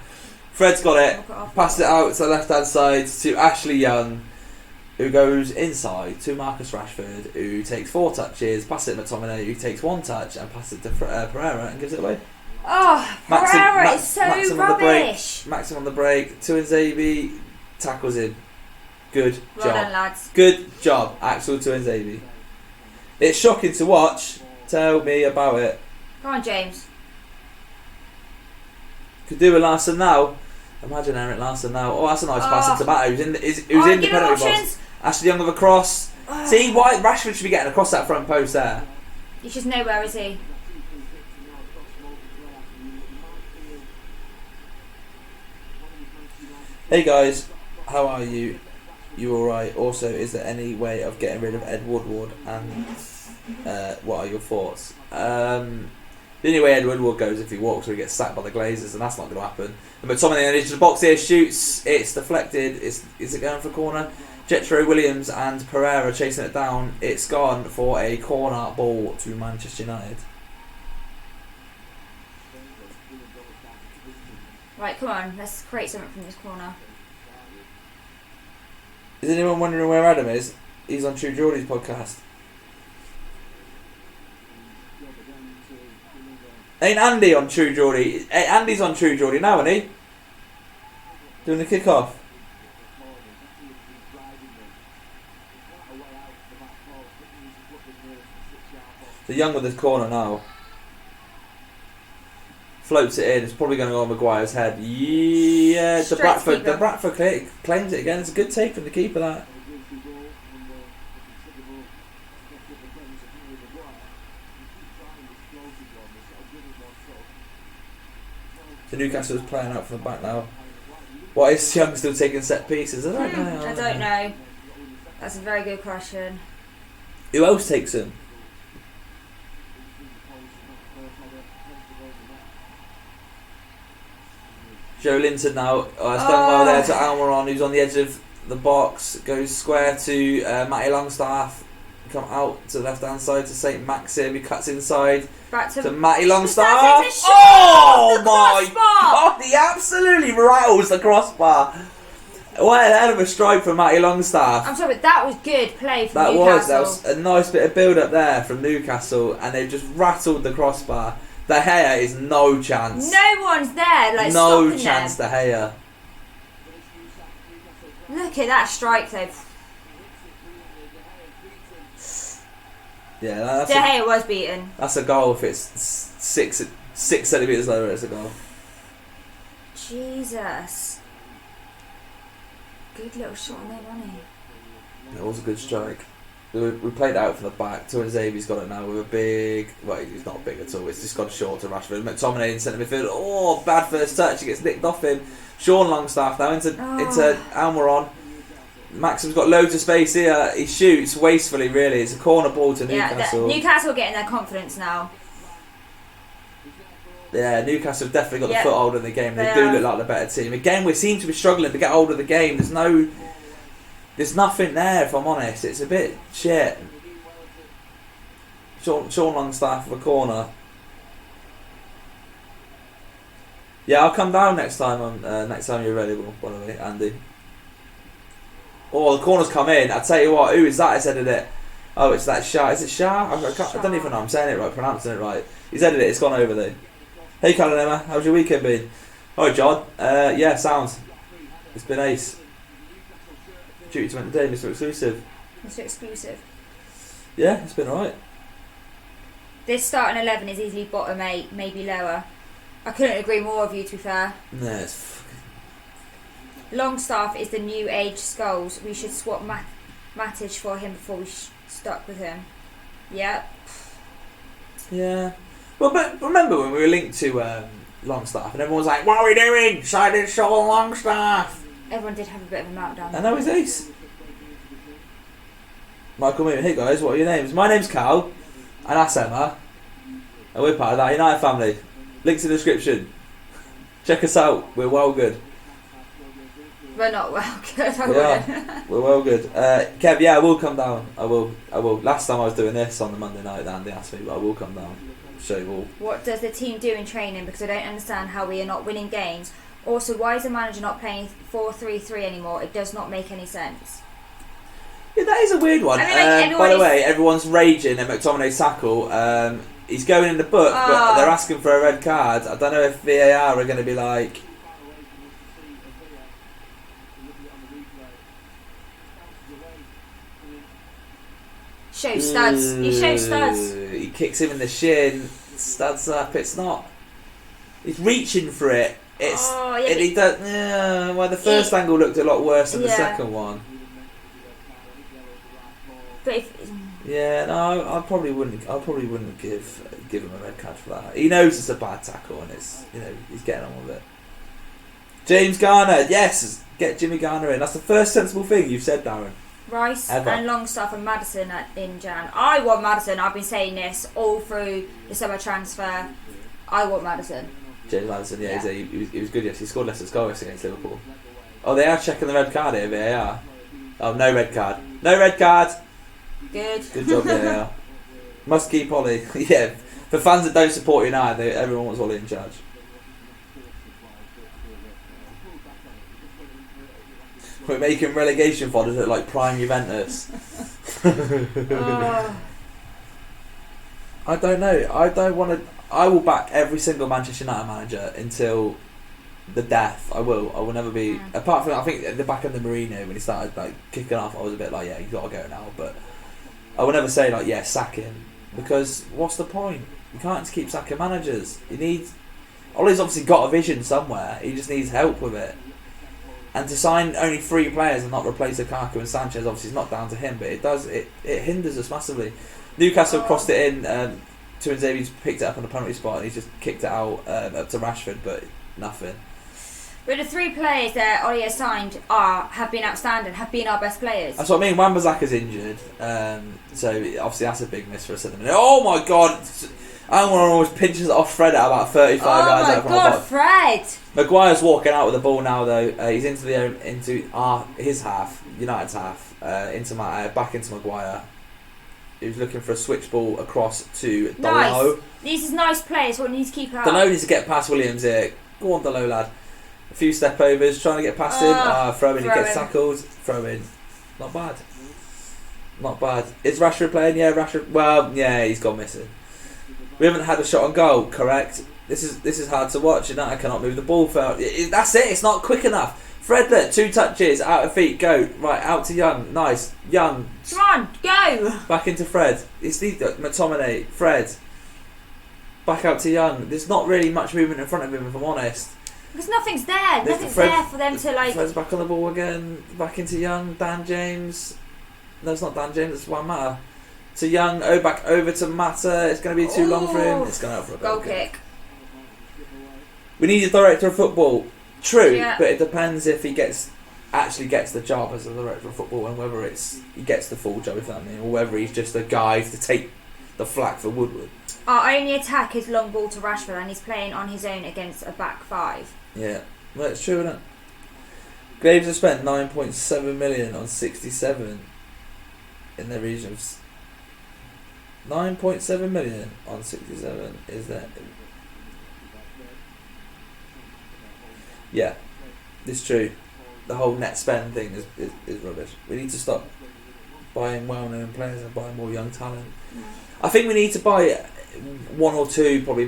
Fred's got it. Passed it out to the left hand side to Ashley Young, who goes inside to Marcus Rashford, who takes 4 touches. Passes it to McTominay, who takes 1 touch and passes it to Pereira and gives it away. Oh, Pereira is so rubbish. Maxim on the break. Tuanzebe tackles him. Good job. Well done, lads. Good job, Axel Tuanzebe. It's shocking to watch. Tell me about it. Come on, James. Could do with Larsson now. Imagine Eric Larsson now. Oh, that's a nice pass into Bato. Who's in the penalty box. Ashley Young with a cross. See, why Rashford should be getting across that front post there. He's just nowhere, is he? Hey guys, how are you? You alright? Also, is there any way of getting rid of Ed Woodward? And what are your thoughts? The only way Ed Woodward goes if he walks or he gets sacked by the Glazers, and that's not going to happen. But McTominay into the box here, shoots, it's deflected, is it going for a corner? Jetro Williams and Pereira chasing it down, it's gone for a corner ball to Manchester United. Right, come on, let's create something from this corner. Is anyone wondering where Adam is? He's on True Geordie's podcast. Ain't Andy on True Geordie? Hey, Andy's on True Geordie now, isn't he? Doing the kick-off. So Young with this corner now. Floats it in. It's probably going to go on Maguire's head. Yeah, the Bradford claims it again. It's a good take from the keeper, that. So Newcastle's playing out from the back now. Why is Young still taking set pieces? I don't know. I don't know. That's a very good question. Who else takes them? Joe Linton now. It's done well there to Almiron, who's on the edge of the box. Goes square to Matty Longstaff. Come out to the left hand side to St Maxim. He cuts inside to Matty Longstaff. Oh my god! He absolutely rattles the crossbar. What a hell of a strike from Matty Longstaff. I'm sorry, but that was good play from Newcastle. That was a nice bit of build up there from Newcastle, and they've just rattled the crossbar. De Gea is no chance. No one's there, like no stopping chance. them. De Gea. Look at that strike, though. Yeah, that's De Gea was beaten. That's a goal. If it's 6 centimetres lower, it's a goal. Jesus. Good little shot on there, wasn't he? It was a good strike. We played it out from the back. Tuanzebe's got it now with a big... Well, he's not big at all. It's just gone short to Rashford. McTominay in centre midfield. Oh, bad first touch. He gets nicked off him. Sean Longstaff now into Almiron. Maxim's got loads of space here. He shoots wastefully, really. It's a corner ball to Newcastle. Newcastle getting their confidence now. Yeah, Newcastle have definitely got the foothold in the game. They do look like the better team. Again, we seem to be struggling to get hold of the game. There's nothing there, if I'm honest. It's a bit shit. Sean Longstaff for a corner. Yeah, I'll come down next time. Next time you're available, by the way, Andy. Oh, the corner's come in. I tell you what, who is that? Has headed it. Oh, it's that Shah. Is it Shah? I don't even know I'm saying it right, pronouncing it right. He's edited it, it's gone over though. Hey Karl and Emma, how's your weekend been? Oh John, yeah, sounds. It's been ace. Duty to entertain, Mr. Exclusive. Mr. Exclusive. Yeah, it's been alright. This starting 11 is easily bottom 8, maybe lower. I couldn't agree more with you, to be fair. No, it's Longstaff is the new age Skulls. We should swap Matic for him before we stuck with him. Yep. yeah. Well, but remember when we were linked to Longstaff and everyone was like, "What are we doing? Sided Shovel Longstaff." Everyone did have a bit of a meltdown. I know he's ace. Michael Moon, hey guys, what are your names? My name's Karl, and that's Emma, and we're part of that United family. Links in the description. Check us out. We're well good. We're not well good. We're well good. Kev, yeah, I will come down. I will. Last time I was doing this on the Monday night, Andy asked me, but I will come down. Show you all. What does the team do in training? Because I don't understand how we are not winning games. Also, why is the manager not playing 4-3-3 anymore? It does not make any sense. Yeah, that is a weird one. I mean, by the way, everyone's raging at McTominay's tackle. He's going in the book, but they're asking for a red card. I don't know if VAR are going to be like... Show studs. You show studs. He kicks him in the shin. Studs up. It's not... He's reaching for it. It's... he does... well, the first angle looked a lot worse than the second one. But if... Yeah, no, I probably wouldn't give him a red card for that. He knows it's a bad tackle and it's, he's getting on with it. James Garner, yes, get Jimmy Garner in. That's the first sensible thing you've said, Darren. Rice Ever. and Longstaff and Maddison in Jan. I want Maddison. I've been saying this all through the summer transfer. I want Maddison. James Maddison, yeah. He was good. Yes, he scored Leicester's goal against Liverpool. Oh, they are checking the red card here. VAR. Oh, no red card. No red card. Good job there. Must keep Ollie. Yeah, for fans that don't support United, everyone wants Ollie in charge. We're making relegation fodder look like prime Juventus. I don't know. I don't want to. I will back every single Manchester United manager until the death. I will. I will never be. Apart from, I think at the back of the Mourinho when he started like kicking off, I was a bit like, yeah, you got to go now. But I will never say like, yeah, sack him, because what's the point? You can't just keep sacking managers. You need. Ollie's obviously got a vision somewhere. He just needs help with it. And to sign only 3 players and not replace Lukaku and Sanchez, obviously, is not down to him, but it does. It hinders us massively. Newcastle crossed it in. Tuanzebe's picked it up on the penalty spot and he's just kicked it out up to Rashford, but nothing. But the 3 players that Ollie has signed have been outstanding, have been our best players. That's what I mean. Wan-Bissaka's injured, so obviously that's a big miss for us at the minute. Oh my god! Almiron almost pinches it off Fred at about 35 yards out from the ball. Fred! Maguire's walking out with the ball now though. He's into his half, United's half, back into Maguire. He was looking for a switch ball across to Delo. Nice. These are nice players. What needs to keep out? Delo needs to get past Williams here. Go on, Delo lad. A few step overs, trying to get past him. Throw in, he gets tackled. Throw in. Not bad. Not bad. Is Rashford playing? Yeah, Rashford. Well, yeah, he's gone missing. We haven't had a shot on goal. Correct. This is hard to watch. United cannot move the ball. That's it. It's not quick enough. Fred, look, 2 touches, out of feet, go. Right, out to Young. Nice. Young. Come on, go. Back into Fred. It's the McTominay. Fred. Back out to Young. There's not really much movement in front of him, if I'm honest. Because nothing's there. Nothing's there for them to like... Fred's back on the ball again. Back into Young. Dan James. No, it's not Dan James. It's Juan Mata. To Young. Back over to Mata. It's going to be too long for him. It's going out for a goal kick. We need a director of football. True, yeah. But it depends if he actually gets the job as a director of football and whether he gets the full job, if that means, or whether he's just a guy to take the flak for Woodward. Our only attack is long ball to Rashford, and he's playing on his own against a back 5. Yeah, well, it's true, isn't it? Graves have spent 9.7 million on 67 in their regions. 9.7 million on 67 is that? Yeah, it's true. The whole net spend thing is rubbish. We need to stop buying well-known players and buying more young talent. I think we need to buy one or two probably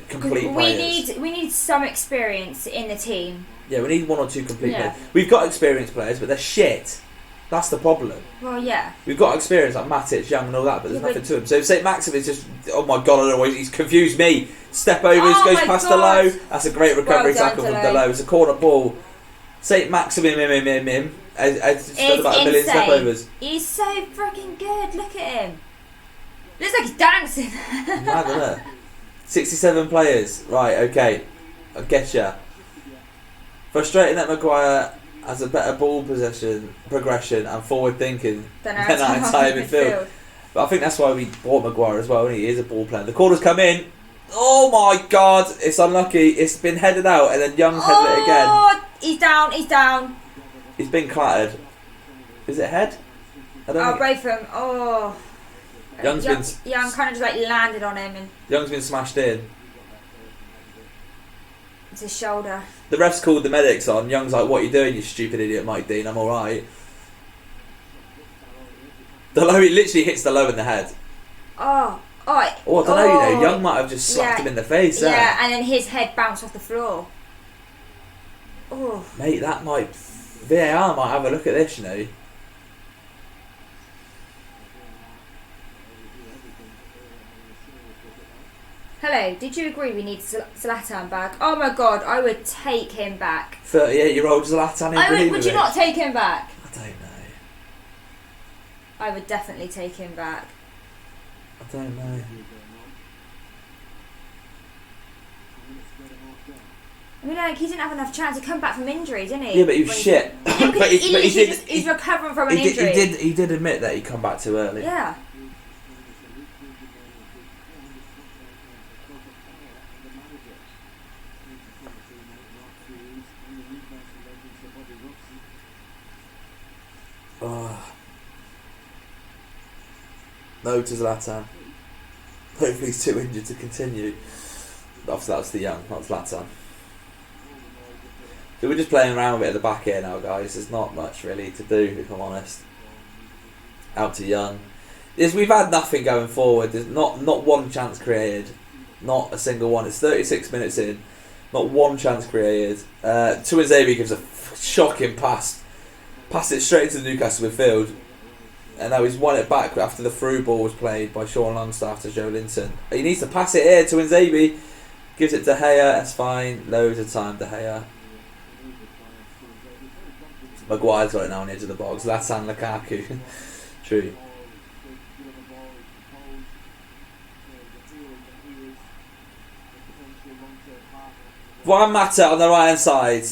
complete players. We need some experience in the team. Yeah, we need one or two complete players. We've got experienced players, but they're shit. That's the problem. Well, yeah. We've got experience like Matic, Young and all that, but there's nothing to him. So if St. Maxim is just, oh my god, I don't know, he's confused me. Step overs, goes past Delo. That's a great recovery tackle from Delo. It's a corner ball. St. Maxim, has done about 1 million step overs. He's so freaking good. Look at him. Looks like he's dancing. Mad, isn't it? 67 players. Right, okay. I get ya. Frustrating that Maguire has a better ball possession, progression and forward thinking than our entire midfield. But I think that's why we bought Maguire as well. He is a ball player. The corner's come in. Oh my god, it's unlucky. It's been headed out and then Young's headed it again. He's down, he's down. He's been clattered. Is it head? I don't know. Both of them. Oh. Young kind of just like landed on him and Young's been smashed in. It's his shoulder. The ref's called the medics on. Young's like, what are you doing, you stupid idiot, Mike Dean? I'm alright. He literally hits the low in the head. I don't know, Young might have just slapped him in the face. Yeah, and then his head bounced off the floor. Oh. Mate, VAR might have a look at this, you know. Hello, did you agree we need Zlatan back? Oh my god, I would take him back. 38-year-old Zlatan. Would you not take him back? I don't know. I would definitely take him back. I don't know. I mean, he didn't have enough chance to come back from injury, didn't he? Yeah, but he was shit. But he's recovering from an injury. He did admit that he come back too early. Yeah. No to Zlatan. Hopefully he's too injured to continue. Obviously that's the Young, not Zlatan. So we're just playing around with it at the back here now, guys. There's not much really to do, if I'm honest. Out to Young. We've had nothing going forward. There's not one chance created. Not a single one. It's 36 minutes in. Not one chance created. Tuanzebe gives a shocking pass. Passed it straight into the Newcastle midfield. And now he's won it back after the through ball was played by Sean Longstaff to Joe Linton. He needs to pass it here to Tuanzebe. Gives it to Gea. That's fine. Loads of time to Gea. Maguire's got it now on the edge of the box. Zlatan, Lukaku. True. Juan Mata on the right hand side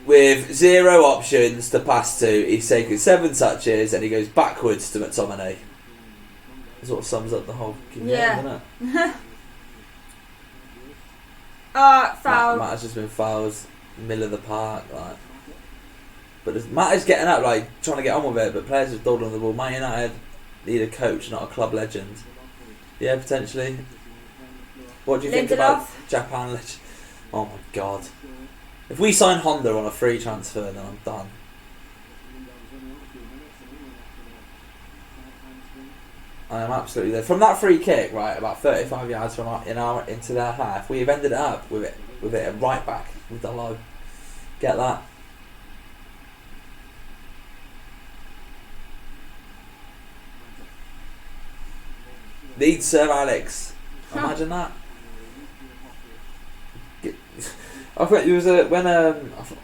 with 0 options to pass to. He's taken 7 touches and he goes backwards to McTominay. That's what sums up the whole game, doesn't it? Foul. Matt has just been fouled middle of the park, like. But Matt is getting up, like trying to get on with it, but players are dawdling on the ball. Man United need a coach, not a club legend. Yeah, potentially. What do you think about Japan legend? Oh my god. If we sign Honda on a free transfer, then I'm done. I am absolutely there. From that free kick, right, about 35 yards into their half, we have ended up with it right back with the low. Get that? Lead Sir Alex. Imagine that. I think there was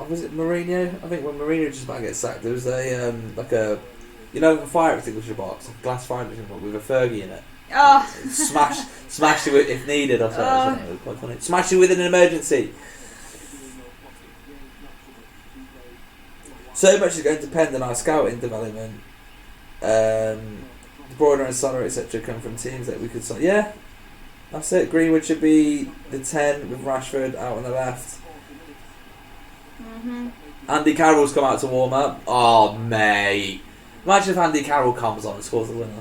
was it Mourinho? I think when Mourinho just about to get sacked, there was a a fire extinguisher box, a glass fire extinguisher box with a Fergie in it. Oh. Smashed it if needed or something. It was quite funny. Smashed it with an emergency. So much is going to depend on our scouting development. De Bruyne and Salah, etc., come from teams that we could sign. Yeah, that's it. Greenwood should be the 10 with Rashford out on the left. Mm-hmm. Andy Carroll's come out to warm up. Oh, mate. Imagine if Andy Carroll comes on and scores the winner.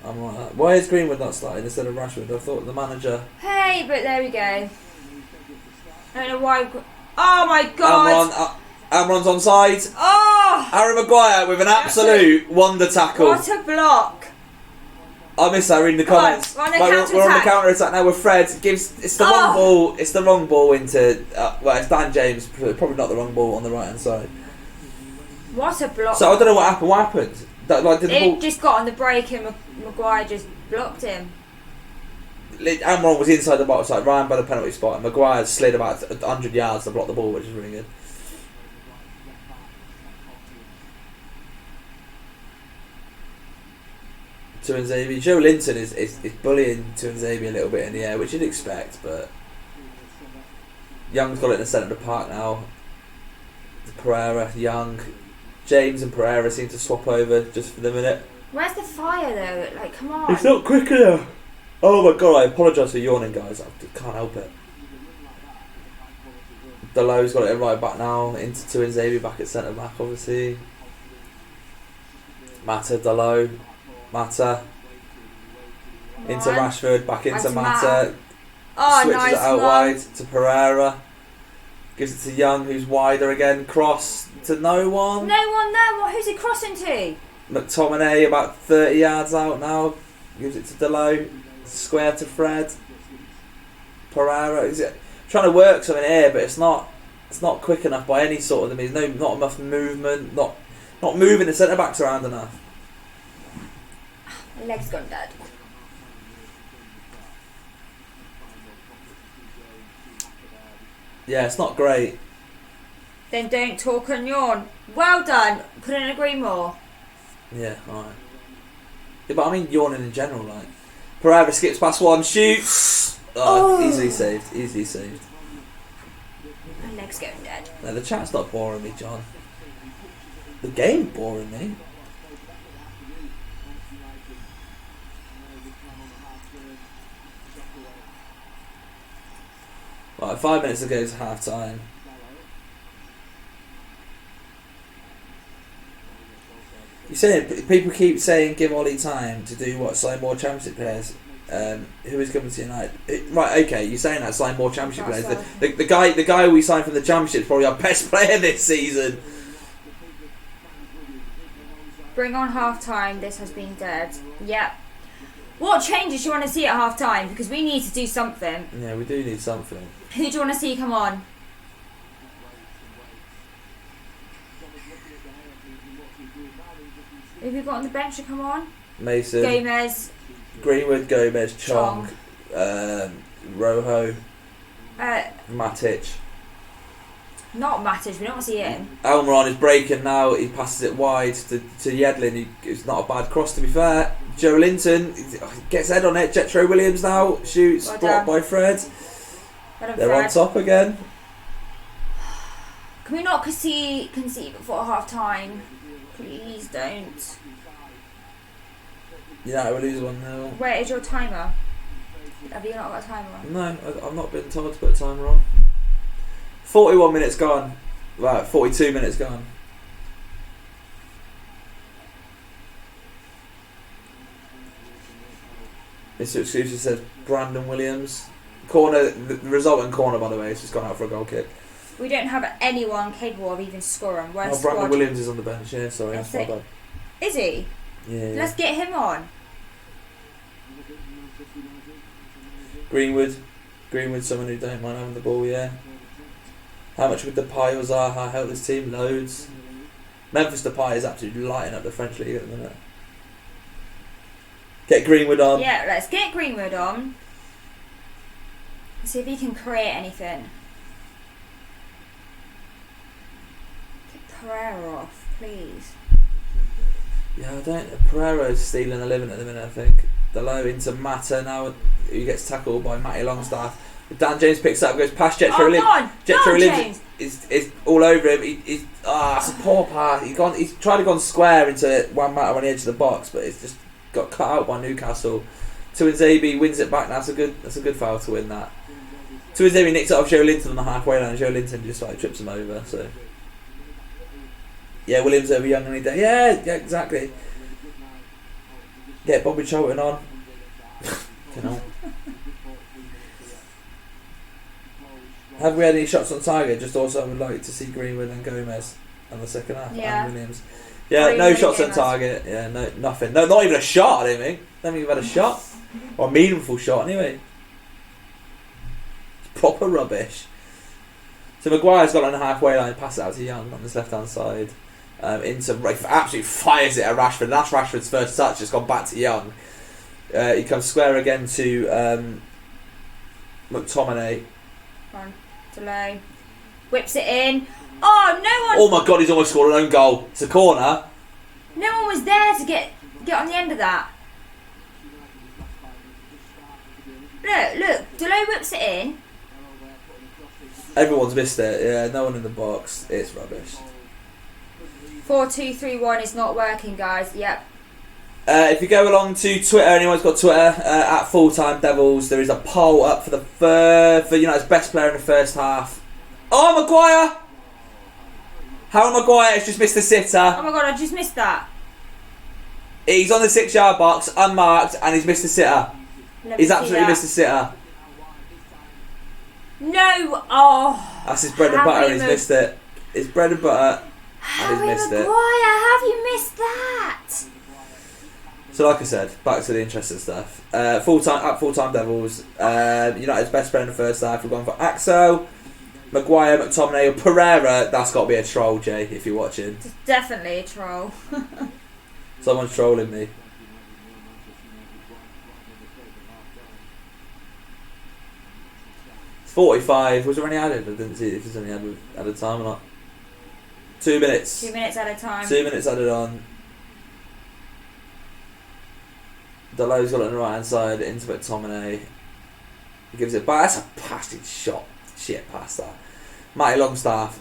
I'm right. Why is Greenwood not starting instead of Rashford? I thought the manager... Hey, but there we go. I don't know why... Oh, my God. Amron's on side. Oh! Harry Maguire with an absolute wonder tackle. What a block! I miss that reading the comments. We're on the We're on the counter-attack. counter attack now with Fred. It's the wrong ball. It's the wrong ball into. Well, it's Dan James. Probably not the wrong ball on the right hand side. What a block! So I don't know what happened. What happened? Did the ball just got on the break and Maguire just blocked him. Amron was inside the box, like Ryan by the penalty spot, and Maguire slid about 100 yards to block the ball, which is really good. Tuanzebe. Joe Linton is bullying Tuanzebe a little bit in the air, which you'd expect, but Young's got it in the centre of the park now. Pereira, Young, James and Pereira seem to swap over just for the minute. Where's the fire though? Like, come on. It's not quick enough. Oh my god, I apologise for yawning, guys. I can't help it. Delow's got it right back now into Tuanzebe back at centre back, obviously. Mata, Delow. Mata into Rashford, back into Mata. Switches nice it out one. wide to Pereira. Gives it to Young, who's wider again. Cross to no one. No one there. Who's he crossing to? McTominay about 30 yards out now. Gives it to Delow. Square to Fred. Pereira. He's trying to work something here, but it's not quick enough by any sort of them. There's not enough movement. Not moving the centre backs around enough. My leg's gone dead. Yeah, it's not great. Then don't talk and yawn. Well done. Couldn't agree more. Yeah, alright. Yeah, but I mean yawning in general, like. Pereira skips past one, shoots. Oh. Easily saved. My leg's going dead. No, the chat's not boring me, John. The game boring me. Right, 5 minutes to go to half time. You saying people keep saying give Ollie time to do what, sign more Championship players. Who is coming to United? Right, okay, you're saying that, sign more Championship players. The guy we signed from the Championship is probably our best player this season. Bring on half time. This has been dead. Yep. What changes do you want to see at half time? Because we need to do something. Yeah, we do need something. Who do you want to see come on? Who have you got on the bench to come on? Mason. Gomez. Greenwood, Gomez, Chong. Rojo. Matic. Not Matic, we don't want to see him. Almiron is breaking now. He passes it wide to Yedlin. It's not a bad cross, to be fair. Joe Linton gets head on it. Jetro Williams now shoots. Well blocked by Fred. They're Fred. On top again. Can we not concede before half time? Please don't. Yeah, we'll lose 1-0. Where is your timer? Have you not got a timer on? No, I've not been told to put a timer on. 41 minutes gone. Right, 42 minutes gone. Mr. Exclusive says Brandon Williams. Corner, the resultant corner, by the way, has just gone out for a goal kick. We don't have anyone capable of even scoring. Where's Brandon Williams is on the bench, yeah, sorry. That's my bad. Is he? Yeah. Let's get him on. Greenwood, someone who don't mind having the ball, yeah. How much would Depay or Zaha help this team? Loads. Memphis Depay is absolutely lighting up the French league at the minute. Get Greenwood on. Yeah, let's get Greenwood on. See if he can create anything. Get Pereira off, please. Yeah, I don't. Pereira's stealing a living at the minute, I think. Delow into Mata now, who gets tackled by Matty Longstaff. Dan James picks up, goes past Jetro Williams. Jetro Williams is all over him. It's a poor pass. He's tried to go square into one Mata on the edge of the box, but it's just got cut out by Newcastle. Tuanzebe wins it back. That's a good foul to win that. Tuanzebe nicks it off Joe Linton on the halfway line, and Joe Linton just trips him over. So yeah, Williams over Young any day. Yeah, exactly. Get Bobby Charlton on. You know. Have we had any shots on target? Just also, I would like to see Greenwood and Gomez. in the second half. Yeah. And Williams. Yeah, Really, no really shots on good, target. Yeah, no, nothing. No, not even a shot, I don't think. I don't think we've had a shot. Or a meaningful shot, anyway. It's proper rubbish. So Maguire's got on the halfway line, pass it out to Young on this left-hand side. Absolutely fires it at Rashford. That's Rashford's first touch. It's gone back to Young. He comes square again to McTominay. One, delay. Whips it in. Oh, no one. Oh my God, he's almost scored an own goal. It's a corner. No one was there to get on the end of that. Look. Delay whips it in. Everyone's missed it. Yeah, no one in the box. It's rubbish. 4-2-3-1 is not working, guys. Yep. If you go along to Twitter, anyone's got Twitter, at FullTimeDEVILS, there is a poll up for United's best player in the first half. Oh, Maguire! Harry Maguire has just missed the sitter. Oh my God, I just missed that. He's on the 6-yard box, unmarked, and he's missed the sitter. He's absolutely missed the sitter. No! Oh. That's his bread and butter, and he's missed it. It's bread and butter, and he's missed it. Maguire, how have you missed that? So, like I said, back to the interesting stuff. FullTimeDEVILS, United's best player in the first half. We're going for Axel, Maguire, McTominay, or Pereira. That's got to be a troll, Jay, if you're watching. It's definitely a troll. Someone's trolling me. It's 45. Was there any added? I didn't see if there's any added time or not. 2 minutes. 2 minutes at a time. 2 minutes added on. Delo's got it on the right hand side into McTominay. He gives it back. That's a bastard shot. Shit pass that. Matty Longstaff,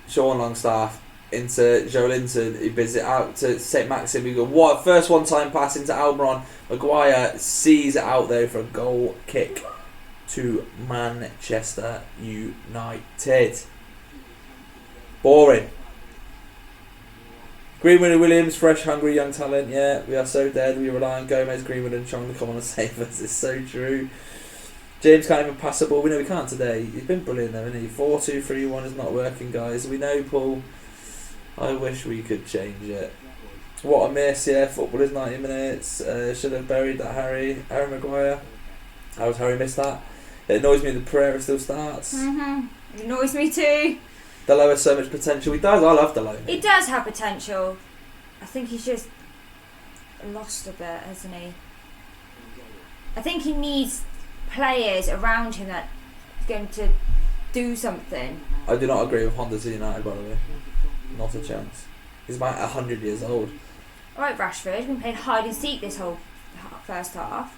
Sean Longstaff into Joe Linton. He bids it out to St. Maxim. We go first one-time pass into Almiron. Maguire sees it out there for a goal kick to Manchester United. Boring. Greenwood and Williams, fresh, hungry, young talent. Yeah, we are so dead. We rely on Gomez, Greenwood, and Chong to come on and save us. It's so true. James can't even pass the ball. We know we can't today. He's been brilliant though, isn't he? 4-2-3-1 is not working, guys. We know, Paul. I wish we could change it. What a miss, yeah. Football is 90 minutes. Should have buried that Harry Maguire. How has Harry missed that? It annoys me that Pereira still starts. It annoys me too. Delo has so much potential. He does. I love Delo. He does have potential. I think he's just lost a bit, hasn't he? I think he needs players around him that are going to do something. I do not agree with Honda to United, by the way. Not a chance. He's about 100 years old. Alright, Rashford, we've been playing hide and seek this whole first half.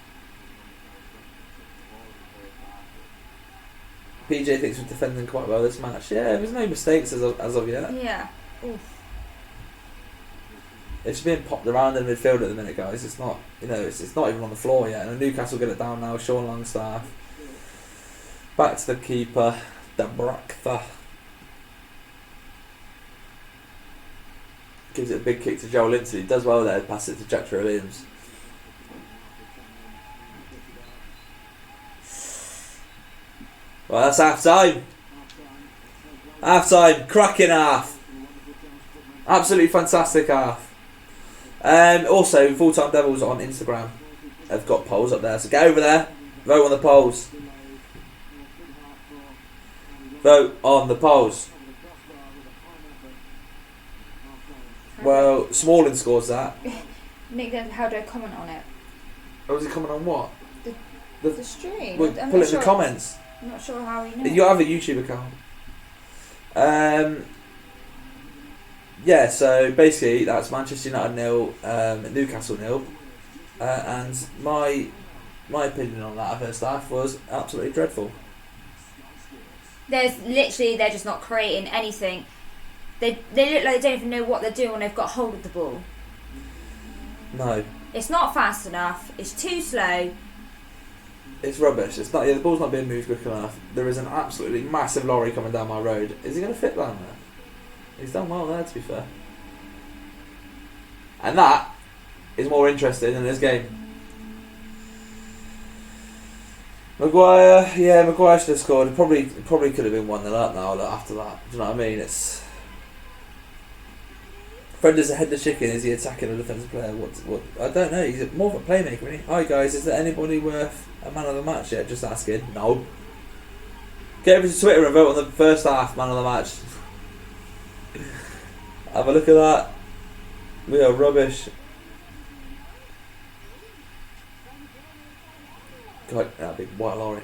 PJ thinks we're defending quite well this match. Yeah, there's no mistakes as of yet. Yeah. Oof. It's being popped around in the midfield at the minute, guys. It's not, it's not even on the floor yet. And Newcastle get it down now. Sean Longstaff. Back to the keeper, the Braktha. Gives it a big kick to Joel Linton. He does well there. Pass it to Jack Williams. Well, that's half time. Half time. Cracking half. Absolutely fantastic half. Also, FullTimeDEVILS on Instagram have got polls up there. So get over there. Vote on the polls. Vote on the polls. Well, Smalling scores that. Nick, then how do I comment on it? Or was he comment on what? The stream. Well, I'm put not it in sure. the comments. I'm not sure how he knows. You have a YouTube account. Yeah, so basically that's Manchester United 0, Newcastle 0, and my opinion on that first half was absolutely dreadful. They're just not creating anything. They look like they don't even know what they're doing when they've got hold of the ball. No. It's not fast enough. It's too slow. It's rubbish. It's not. Yeah, the ball's not being moved quick enough. There is an absolutely massive lorry coming down my road. Is he going to fit down there? He's done well there, to be fair. And that is more interesting than this game. Maguire should have scored. It probably could have been 1-0 up now after that. Do you know what I mean? Fred is a headless chicken. Is he attacking a defensive player? What? I don't know. He's more of a playmaker, isn't he? Hi guys, is there anybody worth a man of the match yet? Just asking. No. Get over to Twitter and vote on the first half man of the match. Have a look at that. We are rubbish. God, that big white lorry.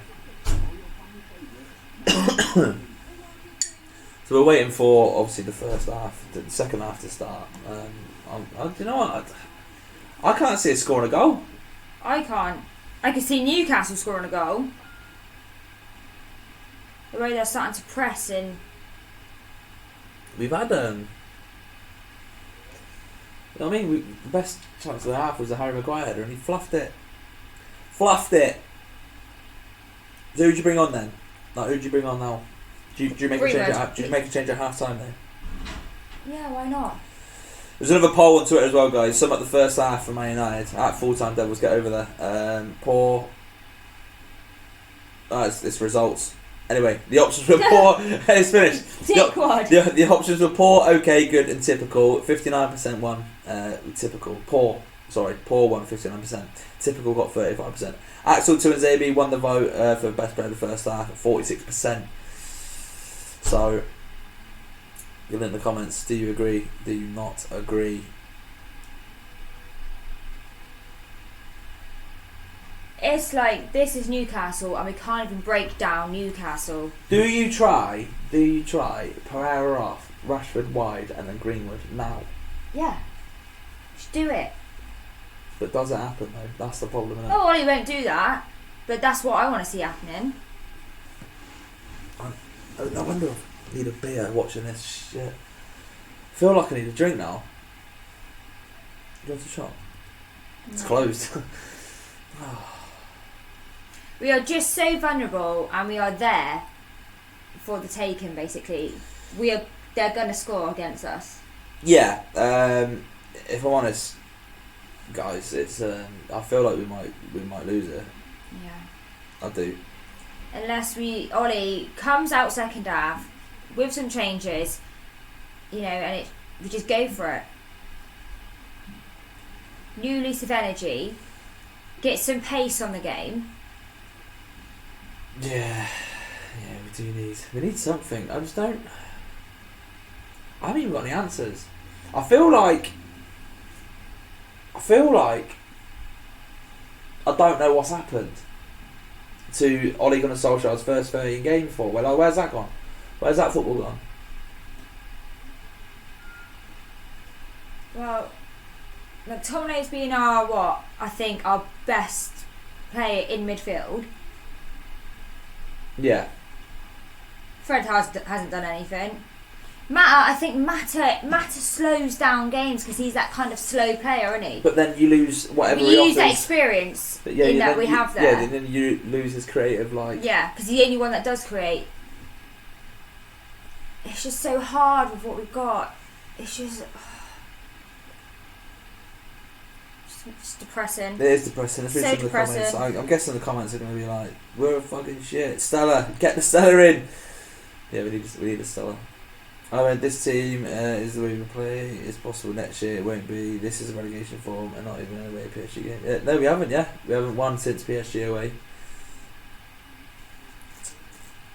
So we're waiting for obviously the first half, the second half to start. You know what? I can't see us scoring a goal. I can't. I can see Newcastle scoring a goal. The way they're starting to press in. We've had you know what I mean? The best chance of the half was the Harry Maguire header, and he fluffed it. Fluffed it. So who'd you bring on then? Like, who'd you bring on now? Do you make a change at half time then? Yeah, why not? There's another poll on Twitter as well, guys. Sum up the first half for Man United at FullTimeDEVILS. Get over there. Poor. It's results. Anyway, the options were poor. It's finished. The options were poor, okay, good, and typical. 59% won. Typical. Poor. Sorry, poor won 59%. Typical got 35%. Axel Tuanzebe won the vote for best player of the first half at 46%. So, give it in the comments. Do you agree? Do you not agree? It's like, this is Newcastle and we can't even break down Newcastle. Do you try Pereira off, Rashford wide, and then Greenwood now? Yeah. Just do it. But does it happen though? That's the problem, isn't it? Oh, well, he won't do that. But that's what I want to see happening. I wonder if I need a beer watching this shit. I feel like I need a drink now. You want a shot? It's closed. We are just so vulnerable and we are there for the taking, basically. They're going to score against us. Yeah, if I'm honest, guys, it's I feel like we might lose it. Yeah. I do. Unless Ollie comes out second half with some changes, and we just go for it. New lease of energy, get some pace on the game. Yeah, we do need something. I haven't even got any answers. I feel like I don't know what's happened to Ole Gunnar Solskjaer's first 13 games for. Well, where's that gone? Where's that football gone? Well, McTominay's been our best player in midfield. Yeah. Fred hasn't done anything. Mata slows down games because he's that kind of slow player, isn't he? But then you lose whatever we he use offers. that experience We have there. Yeah, and then you lose his creative, Yeah, because he's the only one that does create. It's just so hard with what we've got. It's just depressing. It is depressing. So depressing. I'm guessing the comments are going to be like, "We're a fucking shit." Stella, get the Stella in. Yeah, we need a Stella. I mean, this team is the way we play. It's possible next year it won't be. This is a relegation form and not even a away PSG game. No, we haven't. Yeah, we haven't won since PSG away.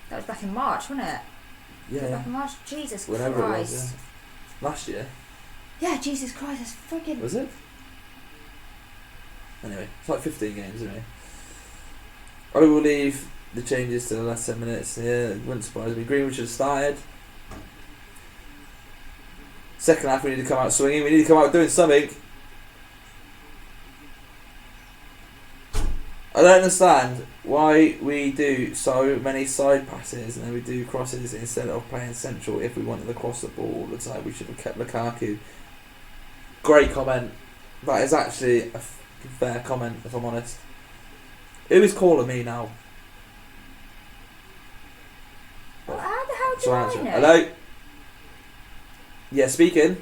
That was back in March, wasn't it? Yeah. Back in March. Jesus Whenever Christ. it was. Yeah. Last year. Yeah, Jesus Christ, that's freaking. Was it? Anyway, it's like 15 games, isn't it? I will leave the changes to the last 10 minutes. Yeah, it wouldn't surprise me. Greenwood should have started. Second half, we need to come out swinging. We need to come out doing something. I don't understand why we do so many side passes and then we do crosses instead of playing central. If we wanted to cross the ball all the time, we should have kept Lukaku. Great comment. That is actually a fair comment, if I'm honest. Who is calling me now? Well, how the hell do I know? Hello? Yeah, speaking.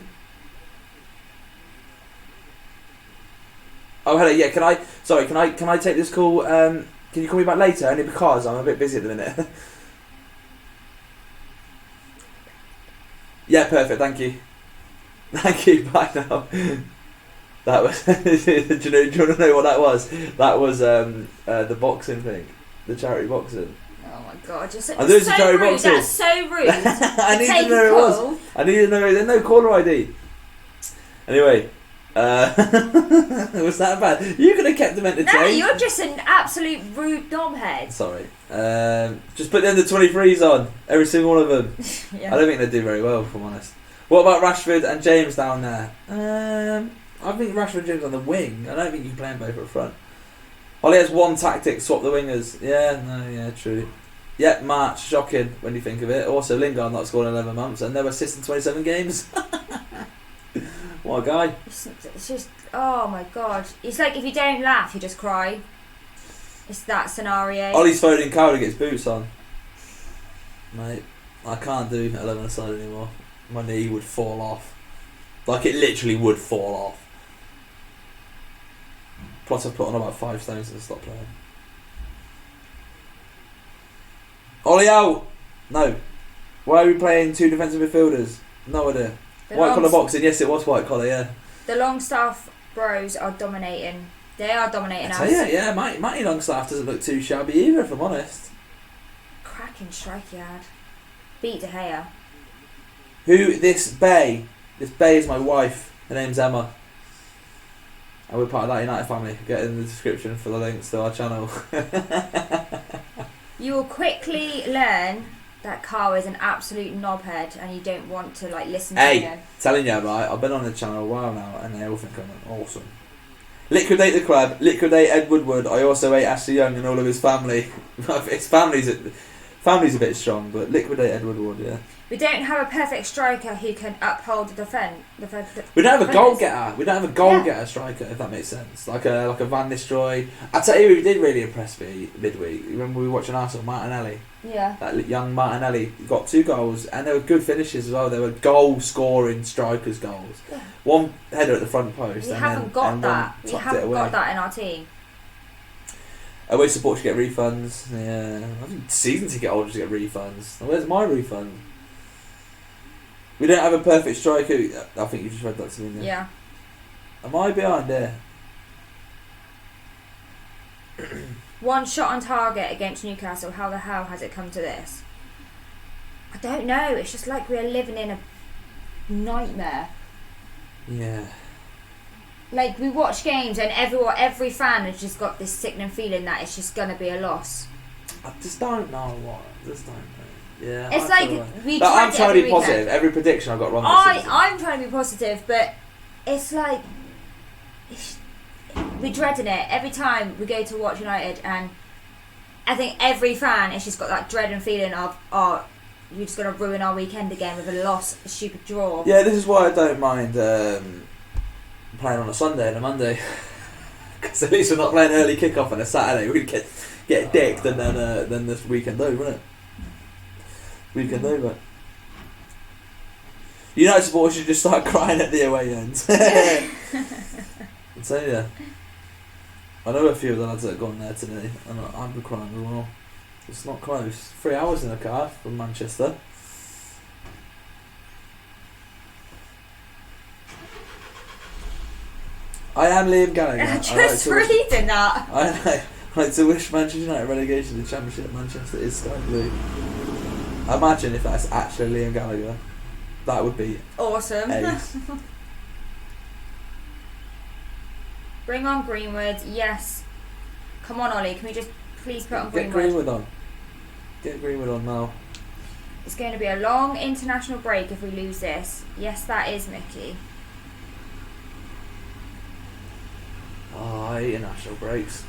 Oh, hello. Yeah, can I take this call? Can you call me back later? Only because I'm a bit busy at the minute. Yeah, perfect. Thank you. Thank you. Bye now. That was. do you want to know what that was? That was the boxing thing, the charity boxing. Oh my god, you're so, I'm doing some charity rude. boxing. That's so rude. I need to know who it was. I need to know. There's no caller ID. Anyway, was that bad? You could have kept them entertained. No, you're just an absolute rude knobhead. Sorry. Just put the under 23s on. Every single one of them. Yeah. I don't think they do very well, if I'm honest. What about Rashford and James down there? I think Rashford and James on the wing. I don't think you can play them both up front. Ollie has one tactic, swap the wingers. Yeah, true. Yeah, March, shocking when you think of it. Also, Lingard not scored in 11 months and no assist in 27 games. What a guy. It's just, oh my god. It's like if you don't laugh, you just cry. It's that scenario. Ollie's phoning Carl to get his boots on. Mate, I can't do 11 aside anymore. My knee would fall off. Like it literally would fall off. Plus I've put on about 5 stones and stopped playing. Ollie out! No. Why are we playing 2 defensive midfielders? No idea. White collar boxing, yes it was white collar, yeah. The Longstaff bros are dominating. They are dominating us. Yeah, Matty Longstaff doesn't look too shabby either, if I'm honest. Cracking strike he had. Beat De Gea. Who, this Bay is my wife. Her name's Emma. And we're part of that United family. Get in the description for the links to our channel. You will quickly learn that Karl is an absolute knobhead and you don't want to listen to him. Telling you, right, I've been on the channel a while now and they all think I'm awesome. Liquidate the club, liquidate Ed Woodward. I also hate Ashley Young and all of his family. His family's a bit strong, but liquidate Ed Woodward, yeah. We don't have a perfect striker who can uphold the defence. We don't have a goal getter. We don't have a goal getter striker, if that makes sense. Like a Van Nistelrooy. I tell you who did really impress me midweek. Remember we were watching Arsenal, Martinelli. Yeah. That young Martinelli got 2 goals, and they were good finishes as well. They were goal-scoring strikers' goals. Yeah. One header at the front post. We haven't got that. We haven't got that in our team. Away support should get refunds. Yeah, I think season ticket holders get refunds. Where's my refund? We don't have a perfect striker. I think you just read that to me. Yeah. Am I behind there? One shot on target against Newcastle. How the hell has it come to this? I don't know. It's just like we're living in a nightmare. Yeah. Like we watch games and every fan has just got this sickening feeling that it's just gonna be a loss. I just don't know what. Yeah. It's like we. I'm trying to be positive. Every prediction I got wrong. I'm trying to be positive, but it's like we're dreading it every time we go to watch United, and I think every fan has just got that dreading feeling of you're just gonna ruin our weekend again with a loss, a stupid draw. Yeah, this is why I don't mind playing on a Sunday and a Monday, because at least we're not playing early kick-off on a Saturday. We'd get dicked and then this weekend over, isn't it? Weekend over. United supporters should just start crying at the away end. I tell you, I know a few of the lads that have gone there today, and I've been crying as well. It's not close. 3 hours in a car from Manchester. I am Liam Gallagher. Just reading that. I like to wish Manchester United relegation to the Championship. Manchester is sky blue. Imagine if that's actually Liam Gallagher. That would be awesome. Ace. Bring on Greenwood, yes. Come on, Ollie, can we just please put on Greenwood? Get Greenwood on. Get Greenwood on now. It's going to be a long international break if we lose this. Yes, that is Mickey. Oh, I hate international breaks.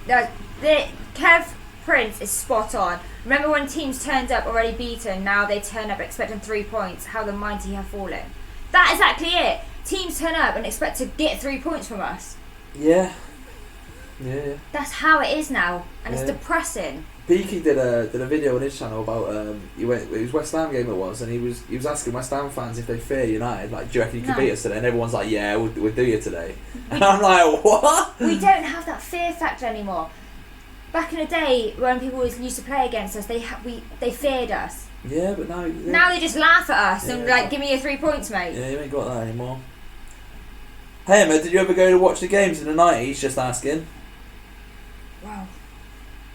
Kev Prince is spot on. Remember when teams turned up already beaten, now they turn up expecting 3 points, how the mighty have fallen. That's exactly it. Teams turn up and expect to get 3 points from us. Yeah. That's how it is now, and it's depressing. Beaky did a video on his channel about it was West Ham game it was, and he was asking West Ham fans if they fear United, like, do you reckon you could beat us today? And everyone's like, yeah, we'll do you today. And I'm like, what? We don't have that fear factor anymore. Back in the day when people used to play against us, they feared us. Yeah, but now... Now they just laugh at us and Yeah. like, give me your 3 points, mate. Yeah, you ain't got that anymore. Hey Emma, did you ever go to watch the games in the 90s? Just asking. Wow.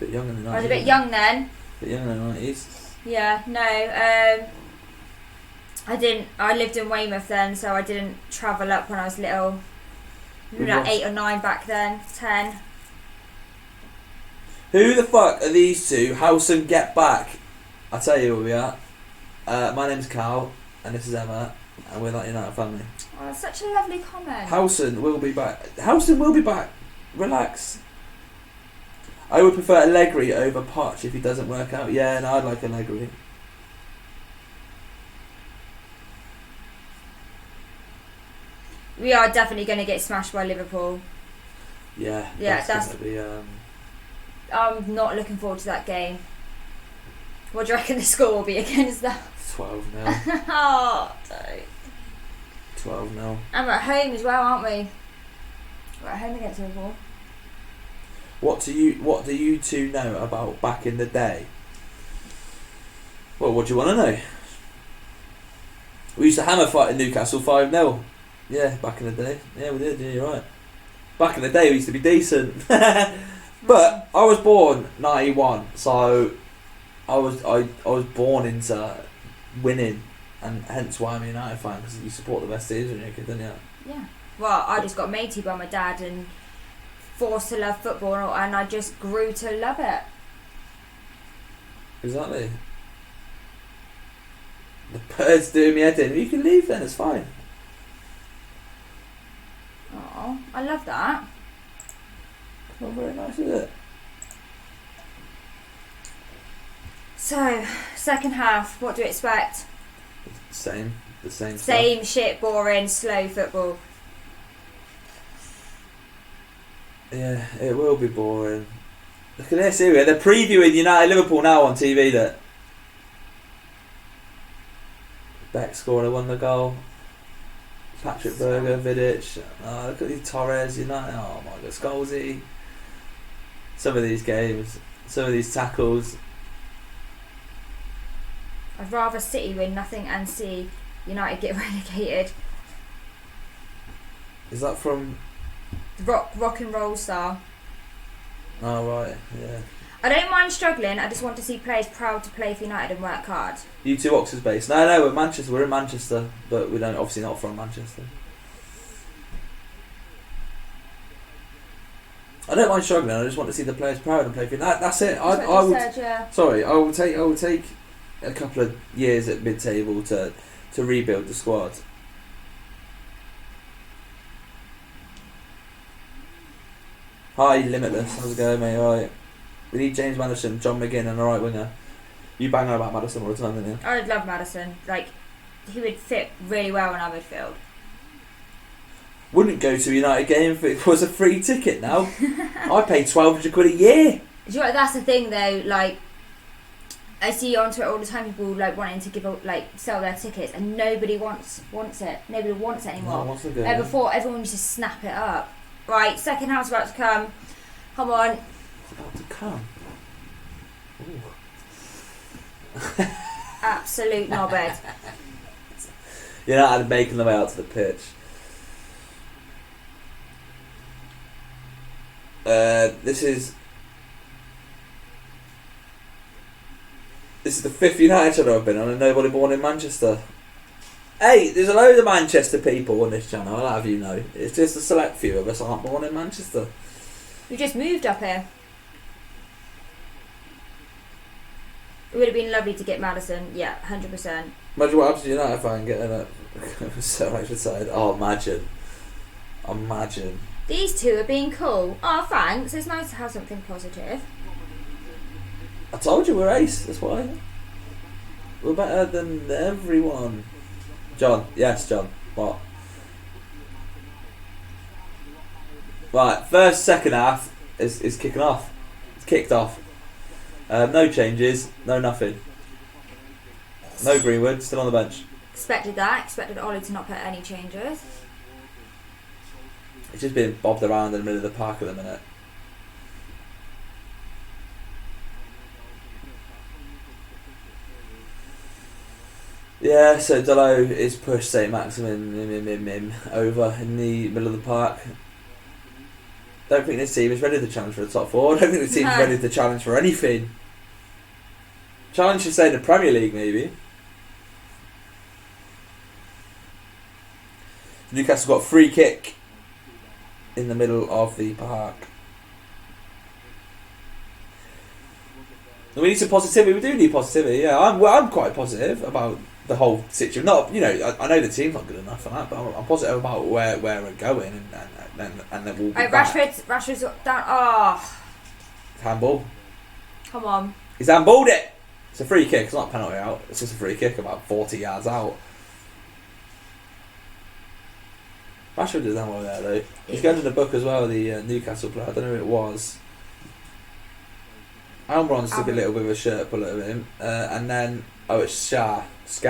Bit young in the 90s. I was a bit young then. Bit young in the 90s. Yeah, no. I didn't. I lived in Weymouth then, so I didn't travel up when I was little. Maybe like 8 or 9 back then. 10. Who the fuck are these two? House and Get Back. I'll tell you where we are. My name's Karl, and this is Emma, and we're that United family. Oh, that's such a lovely comment. Howson will be back. Howson will be back. Relax. I would prefer Allegri over Poch if he doesn't work out. Yeah, no, I'd like Allegri. We are definitely going to get smashed by Liverpool. Yeah, Yeah, that's going to be... I'm not looking forward to that game. What do you reckon the score will be against that? 12-0. Oh, don't. 12-0. And we're at home as well, aren't we? We're at home against Liverpool. What do you two know about back in the day? Well, what do you want to know? We used to hammer fight in Newcastle 5-0. Yeah, back in the day. Yeah, we did. Yeah, you're right. Back in the day, we used to be decent. But I was born 91, so I was born into winning, and hence why I'm a United fan, because you support the best teams when you're a kid, don't you? Yeah. Well, I just got made to by my dad and forced to love football, and I just grew to love it. Exactly. The bird's doing me head in. You can leave then, it's fine. Oh, I love that. Not very nice, is it? So, second half, what do you expect? The same stuff. Same shit, boring, slow football. Yeah, it will be boring. Look at this, here they're previewing United Liverpool now on TV. That Beck scored, won the goal. Patrick Berger, Vidic. Oh, look at these Torres, United. Oh my God, Scholesy. Some of these games, some of these tackles. I'd rather City win nothing and see United get relegated. Is that from? Rock and roll star. Oh right, yeah. I don't mind struggling. I just want to see players proud to play for United and work hard. You two Oxford based? No, we're Manchester. We're in Manchester, but we don't. Obviously not from Manchester. I don't mind struggling. I just want to see the players proud and play for United. That's it. I would. Said, yeah. Sorry, I will take a couple of years at mid-table to rebuild the squad. Hi, Limitless. How's it going, mate? Alright. We need James Maddison, John McGinn, and a right winger. You bang on about Maddison all the time, don't you? I would love Maddison. Like, he would fit really well in our midfield. Wouldn't go to a United game if it was a free ticket now. I pay £1,200 a year. Do you know what, that's the thing though, like, I see on Twitter all the time people like wanting to give up, like, sell their tickets, and nobody wants it. Nobody wants it anymore. No one wants to go. Before, everyone used to snap it up. Right, second half's about to come. Come on. It's about to come. Ooh. Absolute knobhead. United making their way out to the pitch. This is the fifth United channel I've been on, and nobody born in Manchester. Hey, there's a load of Manchester people on this channel, I'll have you know. It's just a select few of us aren't born in Manchester. We just moved up here. It would have been lovely to get Maddison. Yeah, 100%. Imagine what happens to United fan getting it. So excited. Oh, imagine. These two are being cool. Oh, thanks. It's nice to have something positive. I told you we're ace, that's why. We're better than everyone. John, yes, John. What? Right, second half is kicking off. It's kicked off. No changes, no nothing. No Greenwood, still on the bench. Expected that. Expected Ollie to not put any changes. It's just being bobbed around in the middle of the park at the minute. Yeah, so Delo is pushed St Maximin over in the middle of the park. Don't think this team is ready to challenge for the top four. I don't think this team is ready to challenge for anything. Challenge to stay in the Premier League, maybe. Newcastle got a free kick in the middle of the park. We need some positivity. We do need positivity. Yeah, I'm quite positive about the whole situation. Not, I know the team's not good enough for that, but I'm positive about where we're going and that we'll be back. Rashford's down. Oh, handball. Come on. He's handballed it. It's a free kick. It's not a penalty out. It's just a free kick about 40 yards out. Rashford did that well there though. He's going in the book as well. The Newcastle player. I don't know who it was. Almiron's took a little bit of a shirt pull at him, and then it's Shah. Just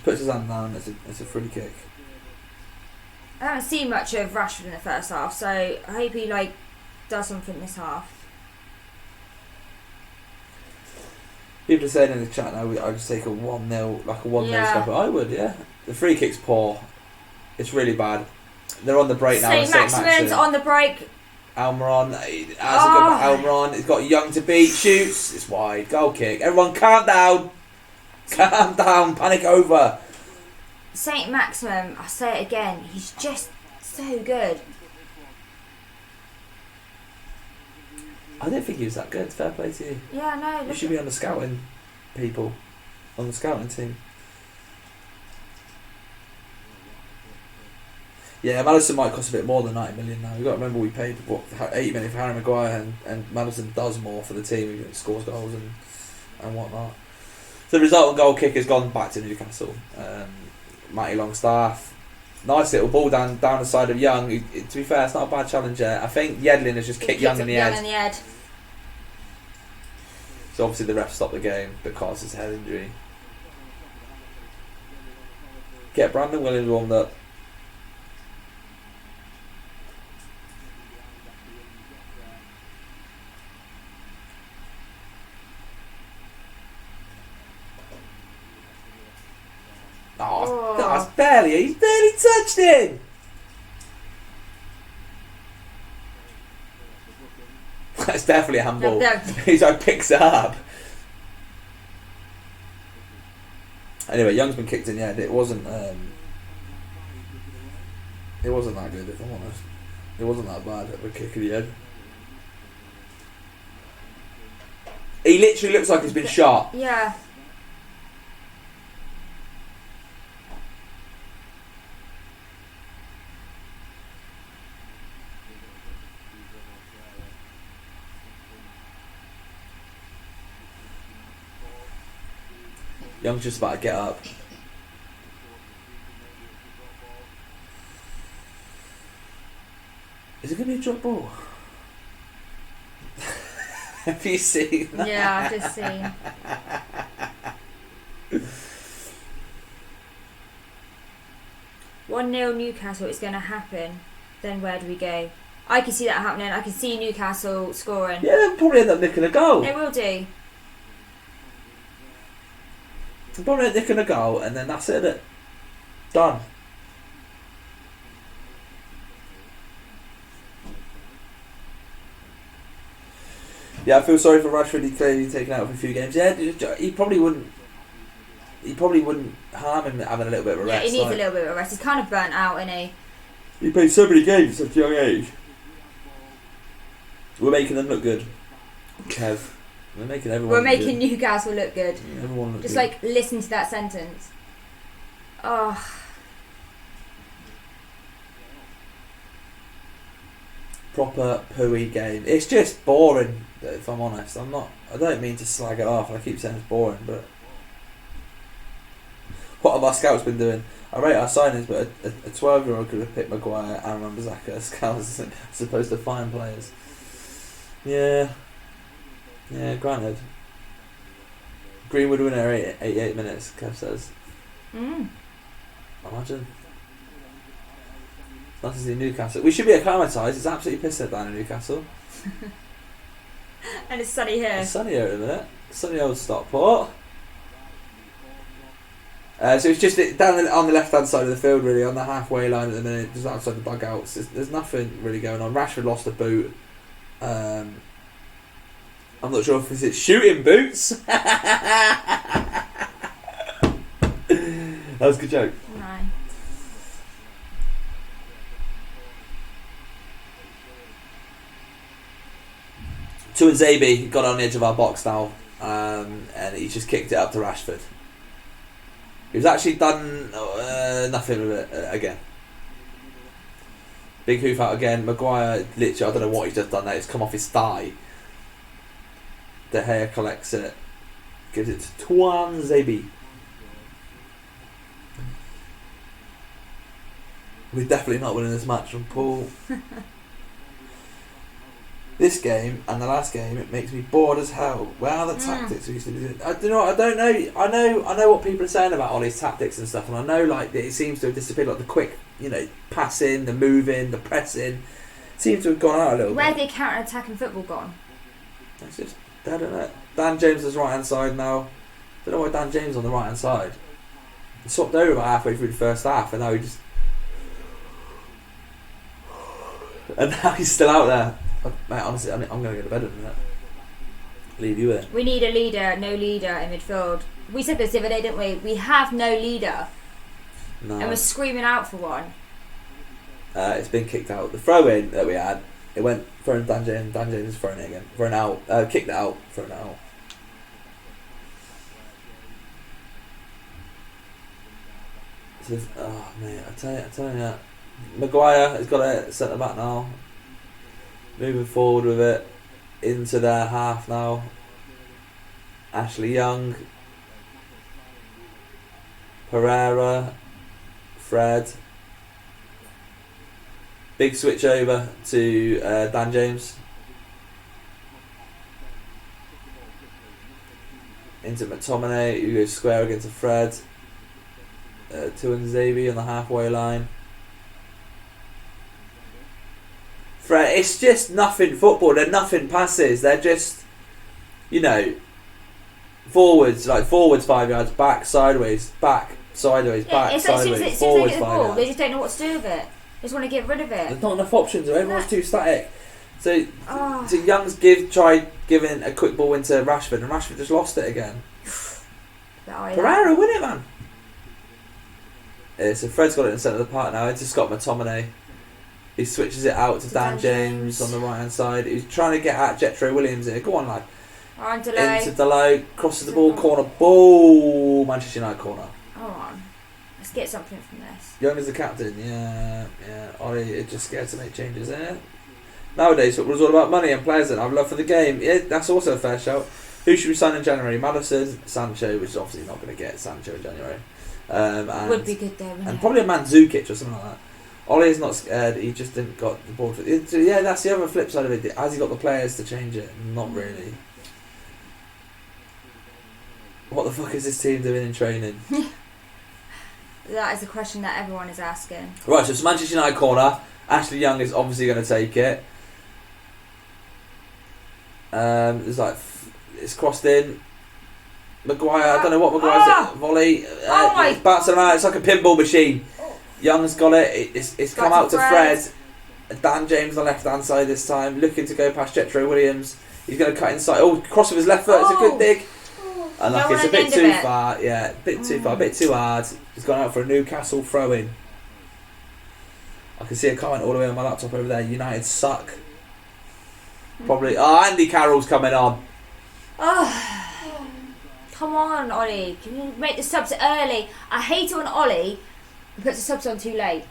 puts his hand down. It's a free kick. I haven't seen much of Rashford in the first half, so I hope he does something this half. People are saying in the chat now, I'd just take a 1-0, like a 1-0 stuff. I would, yeah. The free kick's poor. It's really bad. They're on the break now. St Maximin's on the break. Almiron has Almiron. He's got Young to beat. Shoots. It's wide. Goal kick. Everyone, calm down. Calm down. Panic over. St Maximin. I say it again. He's just so good. I don't think he was that good. Fair play to you. Yeah, no. You should be on the scouting people, on the scouting team. Yeah, Maddison might cost a bit more than 90 million now. You've got to remember we paid 80 million for Harry Maguire, and Maddison does more for the team. He scores goals and whatnot. So the resultant goal kick has gone back to Newcastle. Matty Longstaff, nice little ball down the side of Young. To be fair, it's not a bad challenge there. I think Yedlin has just kicked Young in the head. So obviously the ref stopped the game because it's a head injury. Get Brandon Williams warmed up. Oh, he's barely touched him. That's definitely a handball. He's picks it up. Anyway, Young's been kicked in the head. It wasn't that good, if I'm honest. It wasn't that bad of a kick in the head. He literally looks like he's been shot. Yeah. Young's just about to get up. Is it going to be a drop ball? Have you seen that? Yeah, I've just seen. 1-0 Newcastle, it's going to happen. Then where do we go? I can see that happening. I can see Newcastle scoring. Yeah, they'll probably end up nicking a goal. They will do. They'll probably end up nicking a goal, and then that's it. Done. Yeah, I feel sorry for Rashford. He's clearly taken out for a few games. Yeah, he probably wouldn't harm him having a little bit of a rest. Yeah, he needs a little bit of a rest. He's kind of burnt out, isn't he? He played so many games at a young age. We're making them look good, Kev. We're making everyone. We're making Newcastle look good. Yeah, everyone look just good. like listen to that sentence. Oh. Proper pooey game. It's just boring. If I'm honest, I don't mean to slag it off. I keep saying it's boring, but what have our scouts been doing? I rate our signings, but a 12-year-old could have picked Maguire and Rambazaka. Scouts are supposed to find players. Yeah, granted. Greenwood winner 88 minutes, Kev says. Imagine. Nice to see Newcastle. We should be acclimatised. It's absolutely pissing down in Newcastle. And it's sunny here. It's sunny here at the minute. Sunny old Stockport. So it's just down on the left hand side of the field, really, on the halfway line at the minute, just outside the dugouts. There's nothing really going on. Rashford lost a boot. I'm not sure if it's shooting boots. That was a good joke. No. Tuanzebe got on the edge of our box now, and he's just kicked it up to Rashford. He's actually done nothing with it again. Big hoof out again. Maguire, literally, I don't know what he's just done there. It's come off his thigh. De Gea collects it. Gives it to Tuanzebe. We're definitely not winning this match from Paul. This game and the last game, it makes me bored as hell. Where are the tactics we used to be doing? I don't know. I know what people are saying about Ollie's tactics and stuff, and I know like that it seems to have disappeared. Like the quick, passing, the moving, the pressing, seems to have gone out a little Where's bit. the counter-attacking football gone? It's just dead, isn't it? Dan James is right hand side now. Don't know why Dan James on the right hand side. He swapped over about halfway through the first half, and now he just. And now he's still out there. Mate, honestly, I'm going to go to bed in a minute. Leave you in. We need a leader, no leader in midfield. We said this the other day, didn't we? We have no leader. No. And we're screaming out for one. It's been kicked out. The throw-in that we had, it went thrown Dan James. Dan James is throwing it again. Thrown out. Kicked it out. Thrown it out. Oh, mate, I tell you. Maguire has got it centre back now. Moving forward with it into their half now. Ashley Young, Pereira, Fred. Big switch over to Dan James. Into McTominay, who goes square against Fred. Tuanzebe on the halfway line. Fred, it's just nothing football. They're nothing passes. They're just, forwards 5 yards, back sideways, back sideways, back sideways, as soon as forwards they get the 5 ball, yards. they just don't know what to do with it. They just want to get rid of it. There's not enough options. Everyone's too static. So Young's tried giving a quick ball into Rashford, and Rashford just lost it again. Pereira, win it, man. So Fred's got it in the centre of the park now. Into Scott McTominay. He switches it out to Dan James on the right hand side. He's trying to get at Jetro Williams here. Go on, lad. Into Delay, crosses the ball, corner, ball, Manchester United corner. Hold on. Let's get something from this. Young is the captain, yeah. Ollie is just scared to make changes, isn't it? Nowadays, football's all about money and players and have love for the game. Yeah, that's also a fair shout. Who should we sign in January? Madison, Sancho, which is obviously not going to get Sancho in January. And, would be good though, wouldn't and it? probably a Mandzukic or something like that. Ollie's not scared, he just didn't got the ball. Yeah, that's the other flip side of it. Has he got the players to change it? Not really. What the fuck is this team doing in training? That is the question that everyone is asking. Right, so it's Manchester United corner. Ashley Young is obviously going to take it. It's crossed in. Maguire, I don't know what Maguire's volley. It's bouncing around. It's like a pinball machine. Young's got it. It's come out to Fred. Dan James on the left hand side this time, looking to go past Jetro Williams. He's going to cut inside. Oh, cross with his left foot. It's a good dig. And like it's a bit too far. Yeah, a bit too far, a bit too hard. He's gone out for a Newcastle throw in. I can see a comment all the way on my laptop over there. United suck. Probably. Oh, Andy Carroll's coming on. Oh, come on, Ollie. Can you make the subs early? I hate it when Ollie puts the subs on too late.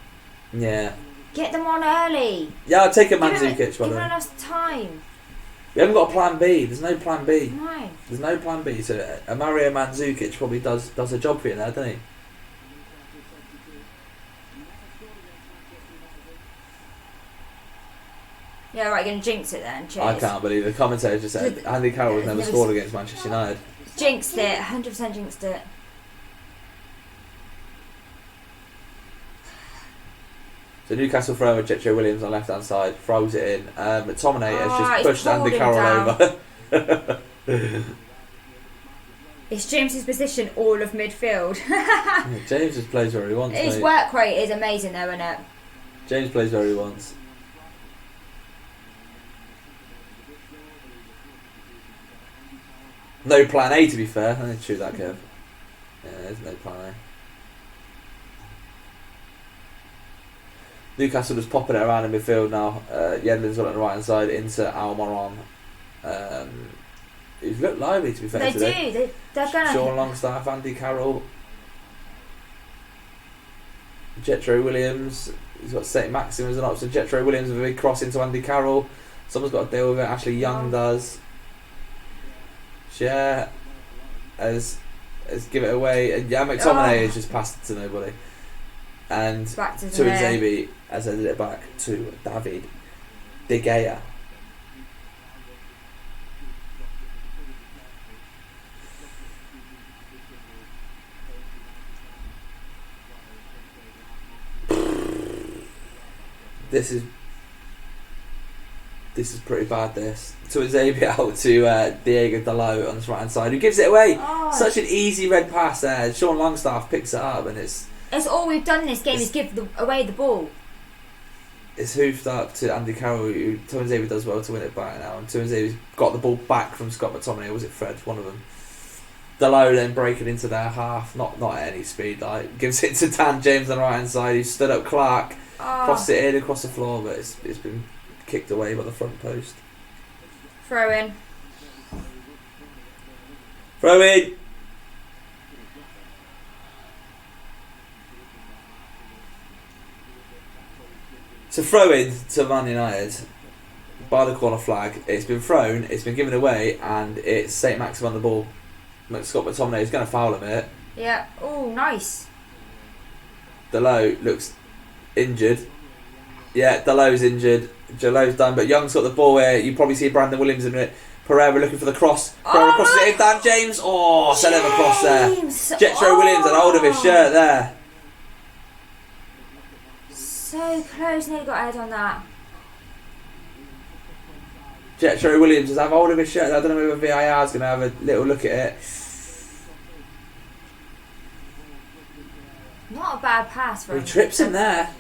Yeah. Get them on early. Yeah, I'll take a Mandzukic. Give them enough time. We haven't got a plan B. There's no plan B. No. There's no plan B. So a Mario Mandzukic probably does a job for you there, doesn't he? Yeah, right, you're going to jinx it then. Cheers. I can't believe the commentator just said Andy Carroll has never scored against Manchester United. Jinxed it. 100% jinxed it. So Newcastle throw with Jetro Williams on the left hand side, throws it in. McTominay has just he's pushed Andy pulled him Carroll over. It's James's position, all of midfield. Yeah, James just plays where he wants. His mate. work rate is amazing, though, isn't it? James plays where he wants. No plan A, to be fair. I need to shoot that curve. Yeah, there's no plan A. Newcastle just popping it around in midfield now. Yedlin's got it on the right hand side into Almiron. He's looked lively, to be fair. They today. do. They're going Sean to... Longstaff, Andy Carroll, Jetro Williams. He's got St. Maxim as an option. Jetro Williams with a big cross into Andy Carroll. Someone's got to deal with it. Ashley Young does. Share as give it away. And yeah, McTominay has just passed it to nobody. And Back to Nzabi has ended it back to David De Gea. This is pretty bad. This to Nzabi out to Diego Dalot on his right hand side, who gives it away. Oh. Such an easy red pass there. Sean Longstaff picks it up, and it's all we've done in this game is give away the ball. It's hoofed up to Andy Carroll, who Nzabi does well to win it back now, and Nzabi's got the ball back from Scott McTominay, or was it Fred? One of them. Dalot then breaking into their half, not at any speed, like gives it to Dan James on the right hand side, who stood up Clark, crossed it in across the floor, but it's been kicked away by the front post. Throw in. Throw in! So throw in to Man United by the corner flag. It's been thrown, it's been given away, and it's St. Maxim on the ball. Scott McTominay is going to foul him it. Yeah. Oh, nice. Dalot looks injured. Yeah, Dalot's injured. Jalot's done, but Young's got the ball here. You probably see Brandon Williams in it. Pereira looking for the cross. Pereira crosses it in. Dan James. Oh, set him across there. Jetro Williams had hold of his shirt there. So close, nearly got head on that. Jetro Williams has had hold of his shirt. I don't know whether VIR is going to have a little look at it. Not a bad pass for him. He trips him there.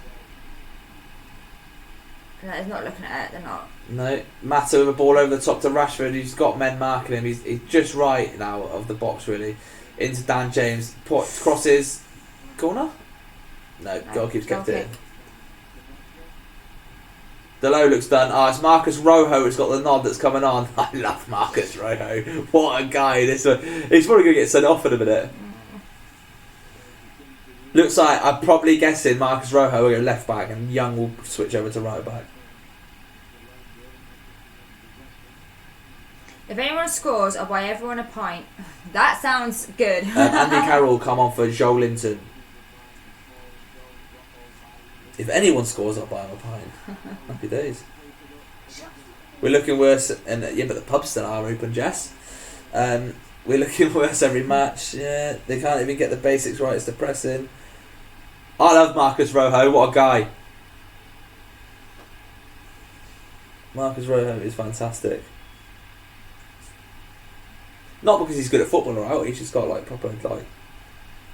No, he's not looking at it, they're not. No, Mata with a ball over the top to Rashford, who's got men marking him. He's just right now of the box, really. Into Dan James. Crosses. Corner? No, goalkeeper's kept it in. Dalot looks done. It's Marcus Rojo who's got the nod that's coming on. I love Marcus Rojo. What a guy. He's probably going to get sent off in a minute. Looks like, I'm probably guessing Marcus Rojo will go left back and Young will switch over to right back. If anyone scores, I'll buy everyone a pint. That sounds good. Andy Carroll will come on for Joe Linton. If anyone scores, I'll buy him a pint. Happy days. We're looking worse, and yeah, but the pubs still are open, Jess. We're looking worse every match. Yeah, they can't even get the basics right. It's depressing. I love Marcus Rojo. What a guy. Marcus Rojo is fantastic. Not because he's good at football or out. He's just got like proper like.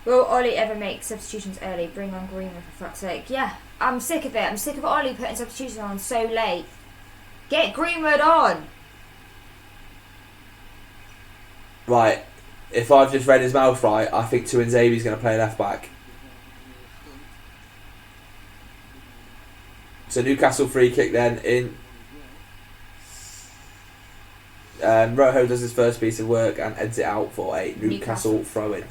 Will Ollie ever make substitutions early? Bring on Greenwood for fuck's sake. Yeah, I'm sick of it. I'm sick of Ollie putting substitutions on so late. Get Greenwood on. Right, if I've just read his mouth right, I think Nzabi's going to play left back. So Newcastle free kick then in. Rojo does his first piece of work and heads it out for a Newcastle throw in.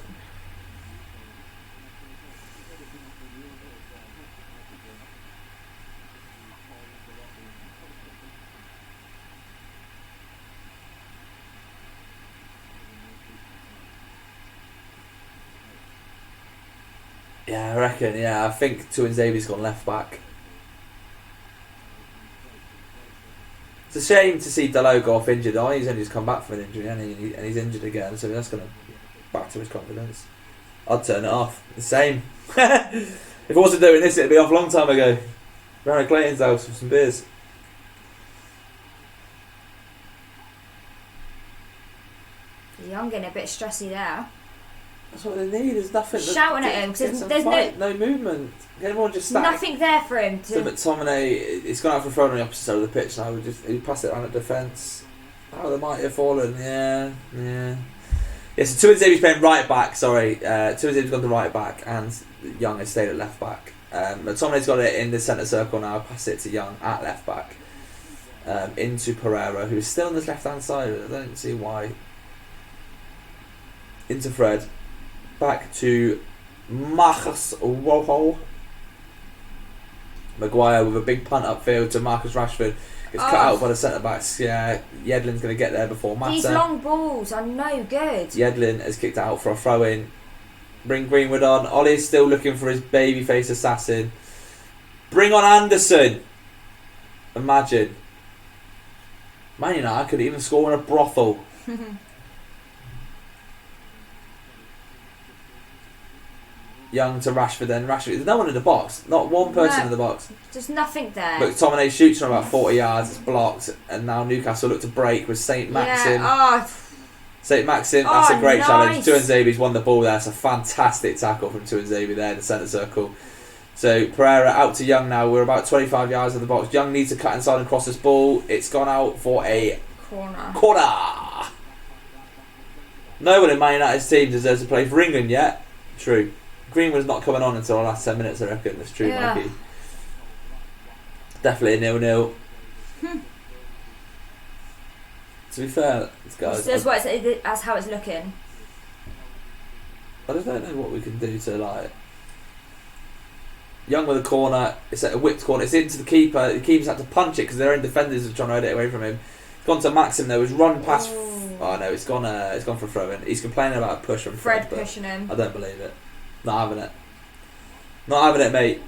Yeah, I reckon. Yeah, I think Nzabi's gone left back. It's a shame to see Dalot go off injured. Oh, he's only just come back from an injury, and he's injured again, so that's going to back to his confidence. I'd turn it off. The same. If I wasn't doing this, it'd be off a long time ago. Round at Clayton's house with some beers. Young I'm getting a bit stressy there. That's what they need. There's nothing. Shouting at him because there's no movement. Everyone just static. Nothing there for him. So McTominay, it's gone out for a throw on the opposite side of the pitch now. He passed it around at defence. Oh, they might have fallen. Yeah. Yeah, so Tuanzebe's playing right back. Sorry, Tuanzebe's gone to right back, and Young has stayed at left back. McTominay's got it in the centre circle now. Pass it to Young at left back. Into Pereira, who's still on this left hand side. I don't see why. Into Fred. Back to Marcus Rojo. Maguire with a big punt upfield to Marcus Rashford. Gets cut out by the centre backs. Yeah, Yedlin's going to get there before Mata. These long balls are no good. Yedlin has kicked out for a throw in. Bring Greenwood on. Ollie's still looking for his babyface assassin. Bring on Anderson. Imagine. Man United could even score in a brothel. Young to Rashford then. Rashford. There's no one in the box. Not one person in the box. Just nothing there. McTominay shoots from about 40 yards. It's blocked. And now Newcastle look to break with St. Maxim. Yeah. St. Maxim, that's a great challenge. Nice. Tuanzebe's won the ball there. It's a fantastic tackle from Tuanzebe there in the centre circle. So Pereira out to Young now. We're about 25 yards of the box. Young needs to cut inside and cross this ball. It's gone out for a corner. No one in Man United's team deserves to play for England yet. True. Greenwood's not coming on until the last 10 minutes, I reckon. That's true, Mikey. Definitely a 0-0. To be fair, guys, that's how it's looking. I just don't know what we can do to like. Young with a corner. It's at a whipped corner. It's into the keeper. The keeper's had to punch it because their own defenders are trying to head it away from him. It's gone to Maxim though. It's run past. Oh no! It's gone for a throw in. He's complaining about a push from Fred pushing him. I don't believe it. Not having it. Not having it, mate.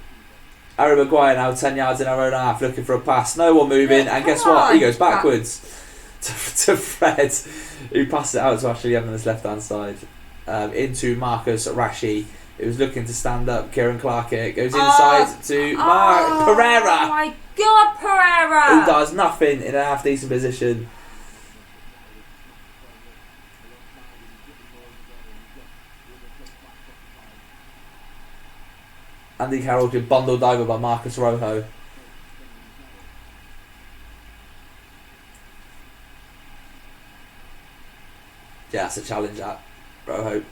Harry Maguire now 10 yards in our own half, looking for a pass. No one moving, and guess what? He goes backwards to Fred, who passed it out to Ashley Young on his left hand side, into Marcus Rashi, who's looking to stand up. Kieran Clark it goes inside to Pereira. Oh my God, Pereira! Who does nothing in a half decent position. Andy Carroll been bundled over by Marcus Rojo. Yeah, that's a challenge, that. Rojo.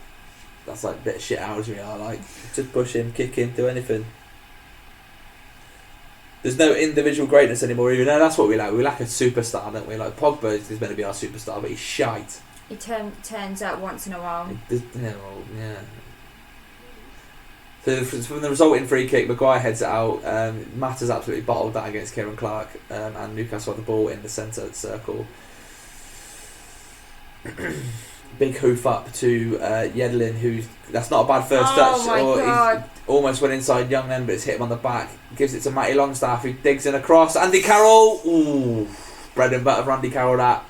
That's like a bit of shit out of me, I like. Just push him, kick him, do anything. There's no individual greatness anymore either. No, that's what we lack. We lack a superstar, don't we? Like, Pogba is meant to be our superstar, but he's shite. He turns up once in a while. Yeah. So from the resulting free kick, Maguire heads it out. Mata's absolutely bottled that against Kieran Clark, and Newcastle have the ball in the centre circle. Big hoof up to Yedlin, that's not a bad first touch. God. He almost went inside Young then, but it's hit him on the back. Gives it to Matty Longstaff, who digs in across. Andy Carroll, ooh, bread and butter for Andy Carroll that.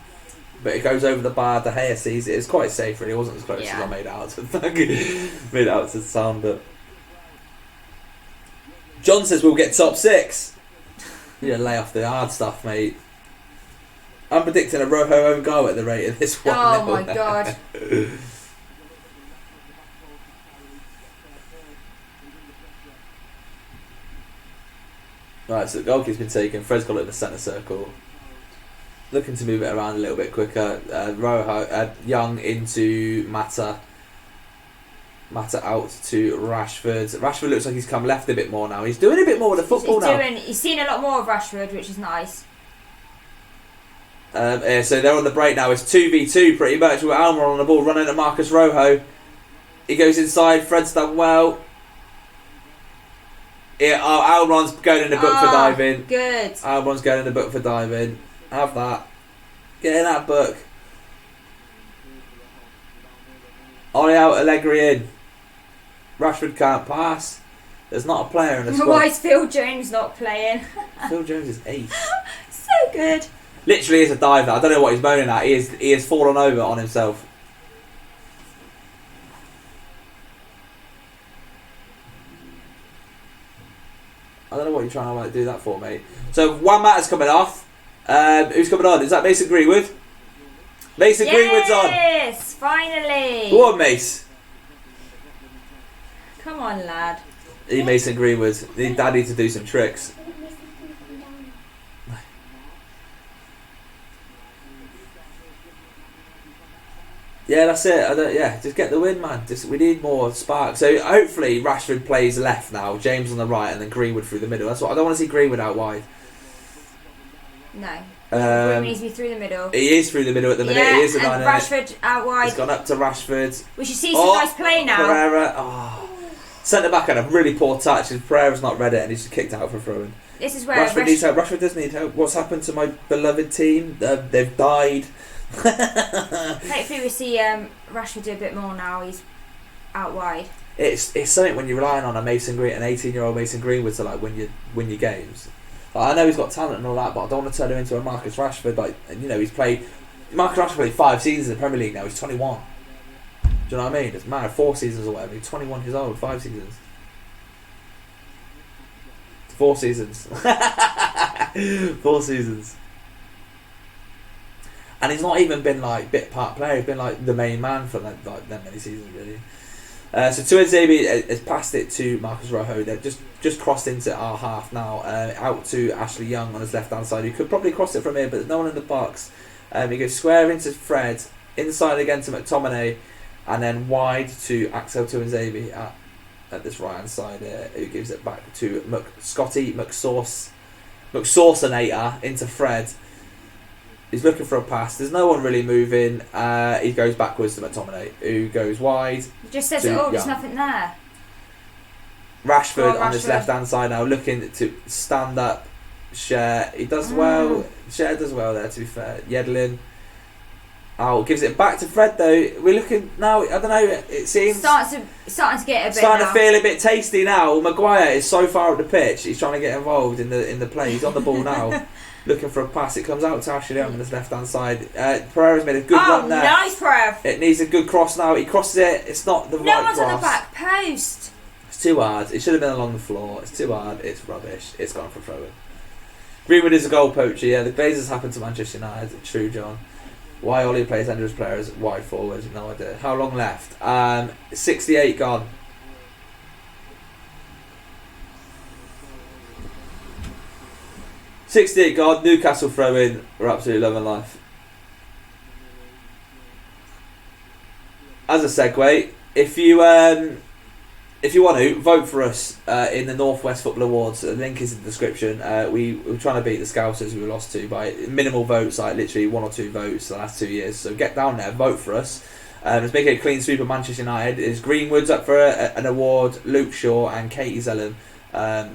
But it goes over the bar. De Gea sees it. It's quite safe, really. It wasn't as close as I made out to sound, but. John says we'll get top 6. You know, lay off the hard stuff, mate. I'm predicting a Rojo own goal at the rate of this one. Oh my God. Right, so the goal kick's been taken. Fred's got it in the centre circle. Looking to move it around a little bit quicker. Rojo, Young into Mata. Mata out to Rashford. Rashford looks like he's come left a bit more now. He's doing a bit more with the football now. He's seen a lot more of Rashford, which is nice. So they're on the break now. It's 2v2 pretty much with Almer on the ball, running at Marcus Rojo. He goes inside. Fred's done well. Almiron's going in the book for diving. Good. Almiron's going in the book for diving. Have that. Get in that book. Ollie out, Allegri in. Rashford can't pass. There's not a player in the squad. Why is Phil Jones not playing? Phil Jones is ace. So good. Literally is a diver. I don't know what he's moaning at. He has fallen over on himself. I don't know what you're trying to do that for, mate. So Juan Mata's coming off. Who's coming on? Is that Mason Greenwood? Mason Greenwood's on. Yes. finally. Go on, Mace. Come on, lad. Mason Greenwood. Daddy to do some tricks. Yeah, that's it. Just get the win, man. We need more spark. So hopefully Rashford plays left now, James on the right, and then Greenwood through the middle. That's what I don't want to see Greenwood out wide. No. Greenwood needs to be through the middle. He is through the middle at the minute. Yeah, He is the and Rashford out wide. He's gone up to Rashford. We should see some nice play now. Pereira. Centre back had a really poor touch. Pereira's not read it, and he's just kicked out for throwing. This is where Rashford needs help. Rashford does need help. What's happened to my beloved team? They've died. Hopefully we see Rashford do a bit more now. He's out wide. It's something when you're relying on an 18-year-old Mason Greenwood to like win your games. Like, I know he's got talent and all that, but I don't want to turn him into a Marcus Rashford. Marcus Rashford played 5 seasons in the Premier League now. He's 21. Do you know what I mean? It's mad. 4 seasons or whatever. He's 21 years old. 5 seasons. 4 seasons. 4 seasons. And he's not even been like bit part player. He's been like the main man for that many seasons really. So Tuanzebe has passed it to Marcus Rojo. They've just crossed into our half now. Out to Ashley Young on his left hand side. He could probably cross it from here, but there's no one in the box. He goes square into Fred, inside again to McTominay, and then wide to Axel Tuanzebe at this right hand side here, who gives it back to McSaucenator into Fred. He's looking for a pass. There's no one really moving. He goes backwards to McTominay, who goes wide. He just says, there's nothing there. Rashford on his left hand side now, looking to stand up. Share. He does well. Share does well there, to be fair. Yedlin. Gives it back to Fred though. We're looking now. I don't know. It seems starting to get a bit. Starting to feel a bit tasty now. Maguire is so far up the pitch. He's trying to get involved in the play. He's on the ball now, looking for a pass. It comes out to Ashley Young on his left hand side. Pereira's made a good run there. Nice, Pereira. It needs a good cross now. He crosses it. It's not the right cross. No one's on the back post. It's too hard. It should have been along the floor. It's too hard. It's rubbish. It's gone for throw-in. Greenwood is a goal poacher. Yeah, the Glazers happened to Manchester United. True, John. Why Ollie plays Andrew's players wide forward? No idea. How long left? 68 gone. Newcastle throw in. We're absolutely loving life. As a segue, if you want to vote for us in the Northwest Football Awards, the link is in the description. We're trying to beat the Scousers, who we lost to by minimal votes, like literally 1 or 2 votes the last 2 years. So get down there, vote for us. Let's make it a clean sweep of Manchester United. Is Greenwood's up for an award, Luke Shaw and Katie Zellum.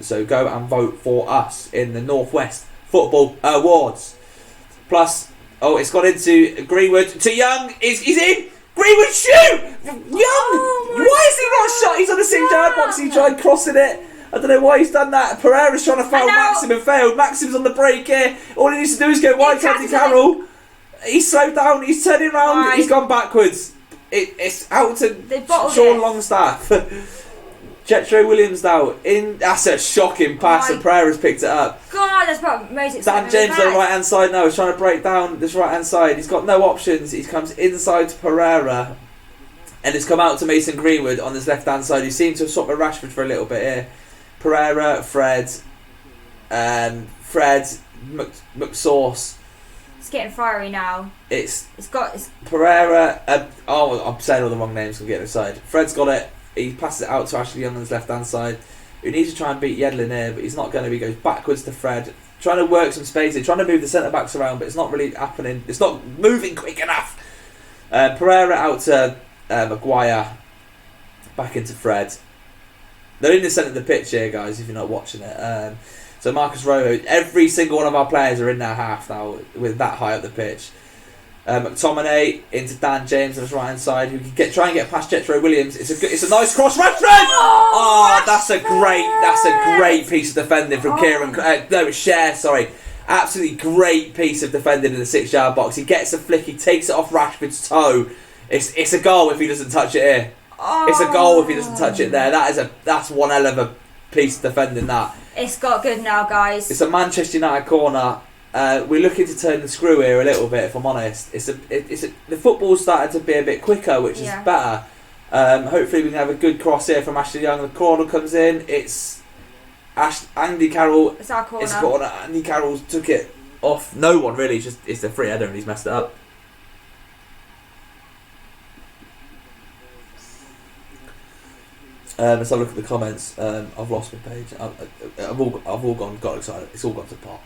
So go and vote for us in the Northwest Football Awards. Plus, it's got into Greenwood to Young. He's in. Greenwood shoot! Young! Why is he not shot? He's on the 6-yard box. He tried crossing it. I don't know why he's done that. Pereira's trying to foul Maxim and failed. Maxim's on the break here. All he needs to do is go wide to Andy Carroll. He's slowed down. He's turning around. Right. He's gone backwards. It's out to Sean Longstaff. Jetro Williams now in. That's a shocking pass, and Pereira's picked it up. God, that's probably most Dan James on the right hand side now is trying to break down this right hand side. He's got no options. He comes inside to Pereira, and it's come out to Mason Greenwood on his left hand side, who seemed to have swapped with Rashford for a little bit here. Pereira, Fred, McSauce. It's getting fiery now. It's Pereira. I'm saying all the wrong names. I'm getting aside. Fred's got it. He passes it out to Ashley Young on his left hand side, who needs to try and beat Yedlin here, but he's not going to. He goes backwards to Fred, trying to work some space here, trying to move the centre backs around, but it's not really happening. It's not moving quick enough. Pereira out to Maguire, back into Fred. They're in the centre of the pitch here, guys, if you're not watching it. So Marcus Rojo, every single one of our players are in their half now with that high up the pitch. McTominay into Dan James on his right hand side, who can try and get past Jetro Williams. It's a nice cross. Rashford! That's a great piece of defending from Kieran. Cher, sorry. Absolutely great piece of defending in the 6-yard box. He gets a flick. He takes it off Rashford's toe. It's a goal if he doesn't touch it here. It's a goal if he doesn't touch it there. That's one hell of a piece of defending that. It's got good now, guys. It's a Manchester United corner. we're looking to turn the screw here a little bit. If I'm honest, the football's started to be a bit quicker, which is better. Hopefully we can have a good cross here from Ashley Young. The corner comes in. It's Andy Carroll. It's our corner. It's corner. Andy Carroll took it off. No one really. It's a free header and he's messed it up. Let's have a look at the comments. I've lost my page. I've all got excited. It's all gone to pot.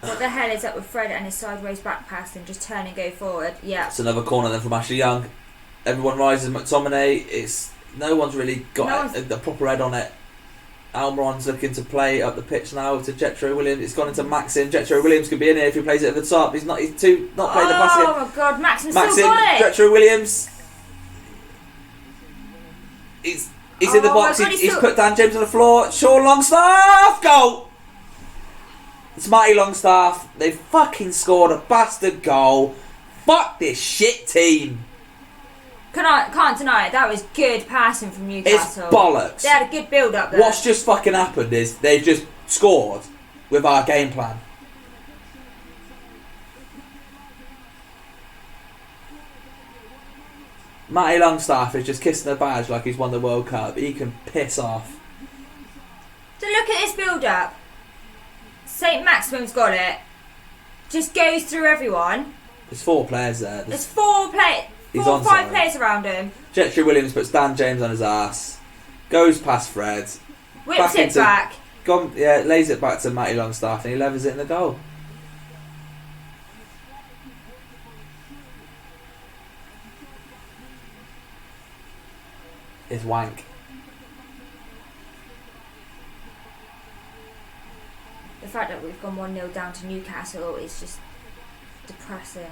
What the hell is up with Fred and his sideways back pass and just turn and go forward? Yeah. It's another corner then from Ashley Young. Everyone rises. McTominay. No one's really got a proper head on it. Almiron's looking to play up the pitch now to Jetro Williams. It's gone into Maxim. Jetro Williams could be in here if he plays it at the top. He's not playing the pass again. Oh my god, Maxim still got it. Jetro Williams. He's in the box. God, he's put Dan James on the floor. Sean Longstaff, goal. It's Matty Longstaff. They fucking scored a bastard goal. Fuck this shit team. Can't deny it. That was good passing from Newcastle. It's bollocks. They had a good build up there. What's just fucking happened is they've just scored with our game plan. Matty Longstaff is just kissing the badge like he's won the World Cup. He can piss off. So look at this build up. St. Maximum's got it. Just goes through everyone. There's 4 players there. There's 4 5 players around him. Jetro Williams puts Dan James on his ass. Goes past Fred. Whips it back. Lays it back to Matty Longstaff and he levers it in the goal. It's wank. The fact that we've gone 1-0 down to Newcastle is just depressing.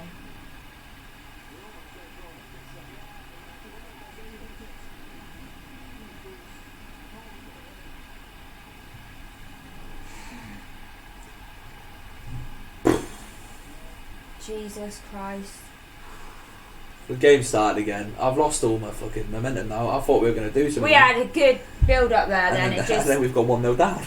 Jesus Christ. The game started again. I've lost all my fucking momentum now. I thought we were going to do something. We had a good build up there, and then we've got 1-0 down.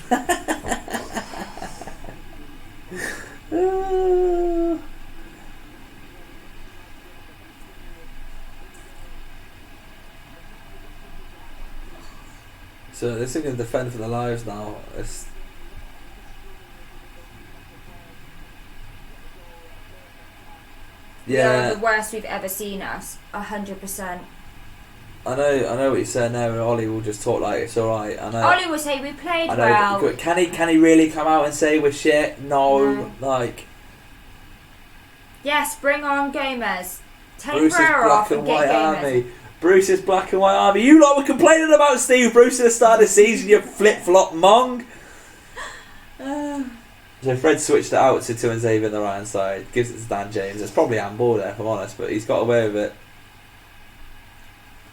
So they're still going to defend for their lives now. We are the worst we've ever seen us. 100%. I know what you're saying there. Ollie will just talk like it's alright. I know. Ollie will say we played well. Can he really come out and say we're shit? No. Yes, bring on Gomez. Take Bruce's Pereira off black and and white get Gomez. army. Bruce's black and white army. You lot were complaining about Steve Bruce at the start of the season. You flip flop mong. So Fred switched it out to Tuanzebe on the right hand side. Gives it to Dan James. It's probably handball there, if I'm honest, but he's got away with it.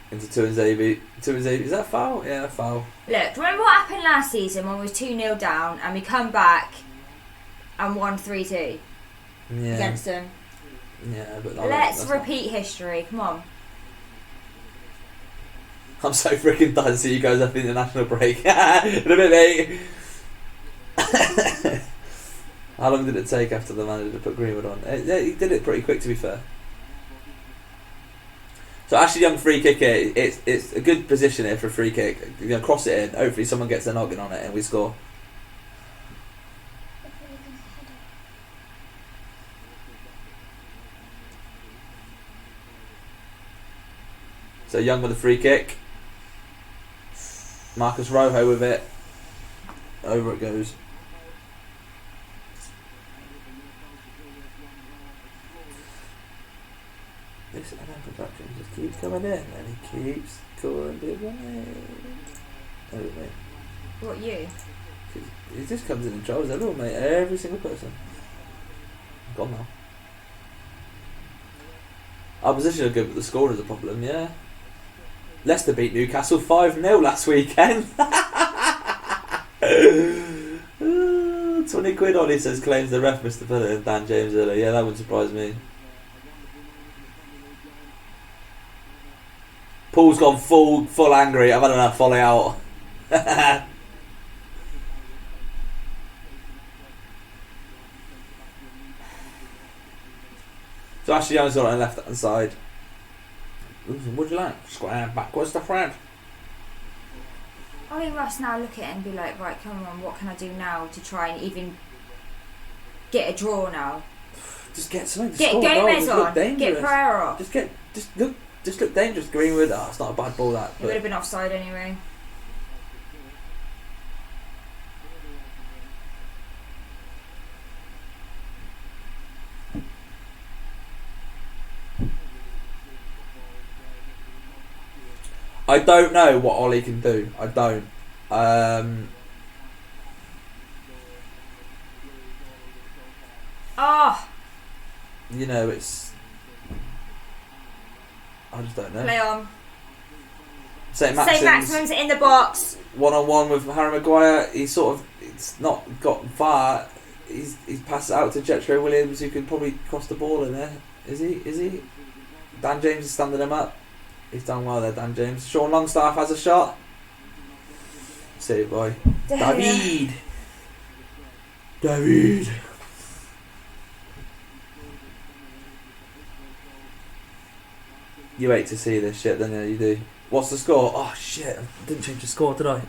Into Tuanzebe. Is that foul? Yeah, foul. Look, remember what happened last season when we were 2-0 down and we come back and won 3-2 against them? Yeah, but let's repeat history. Come on. I'm so freaking done to see you guys at the international break. In a bit, mate. How long did it take after the manager to put Greenwood on? He did it pretty quick, to be fair. So Ashley Young free kick here. It's a good position here for a free kick. You're going to cross it in. Hopefully someone gets their noggin on it and we score. So Young with a free kick. Marcus Rojo with it. Over it goes. This NM production just keeps coming in and he keeps going away. What, you? He just comes in and trolls everyone, mate. Every single person. Gone now. Our position are good, but the score is a problem, yeah. Leicester beat Newcastle 5-0 last weekend. 20 quid on, he says, claims the ref missed the penalty and Dan James earlier. Yeah, that wouldn't surprise me. Paul's gone full angry. I've had enough, volley out. So Ashley Young's got it on the left hand side. What do you like? Square backwards to Fred. I think Russ now look at it and be like, right, come on, what can I do now to try and even get a draw now? Just get something. Get Gomez on. Get Pereira off. Just look dangerous. Greenwood. Oh, it's not a bad ball that. It would have been offside anyway. I don't know what Ollie can do. I don't. You know, it's. I just don't know. Play on. St. Maximum's in the box. 1-on-1 with Harry Maguire. He's sort of. It's not got far. He's passed it out to Jetro Williams, who can probably cross the ball in there. Is he? Dan James is standing him up. He's done well there, Dan James. Sean Longstaff has a shot. See it, boy. David. You hate to see this shit, don't you? You do. What's the score? Oh shit! I didn't change the score, did I?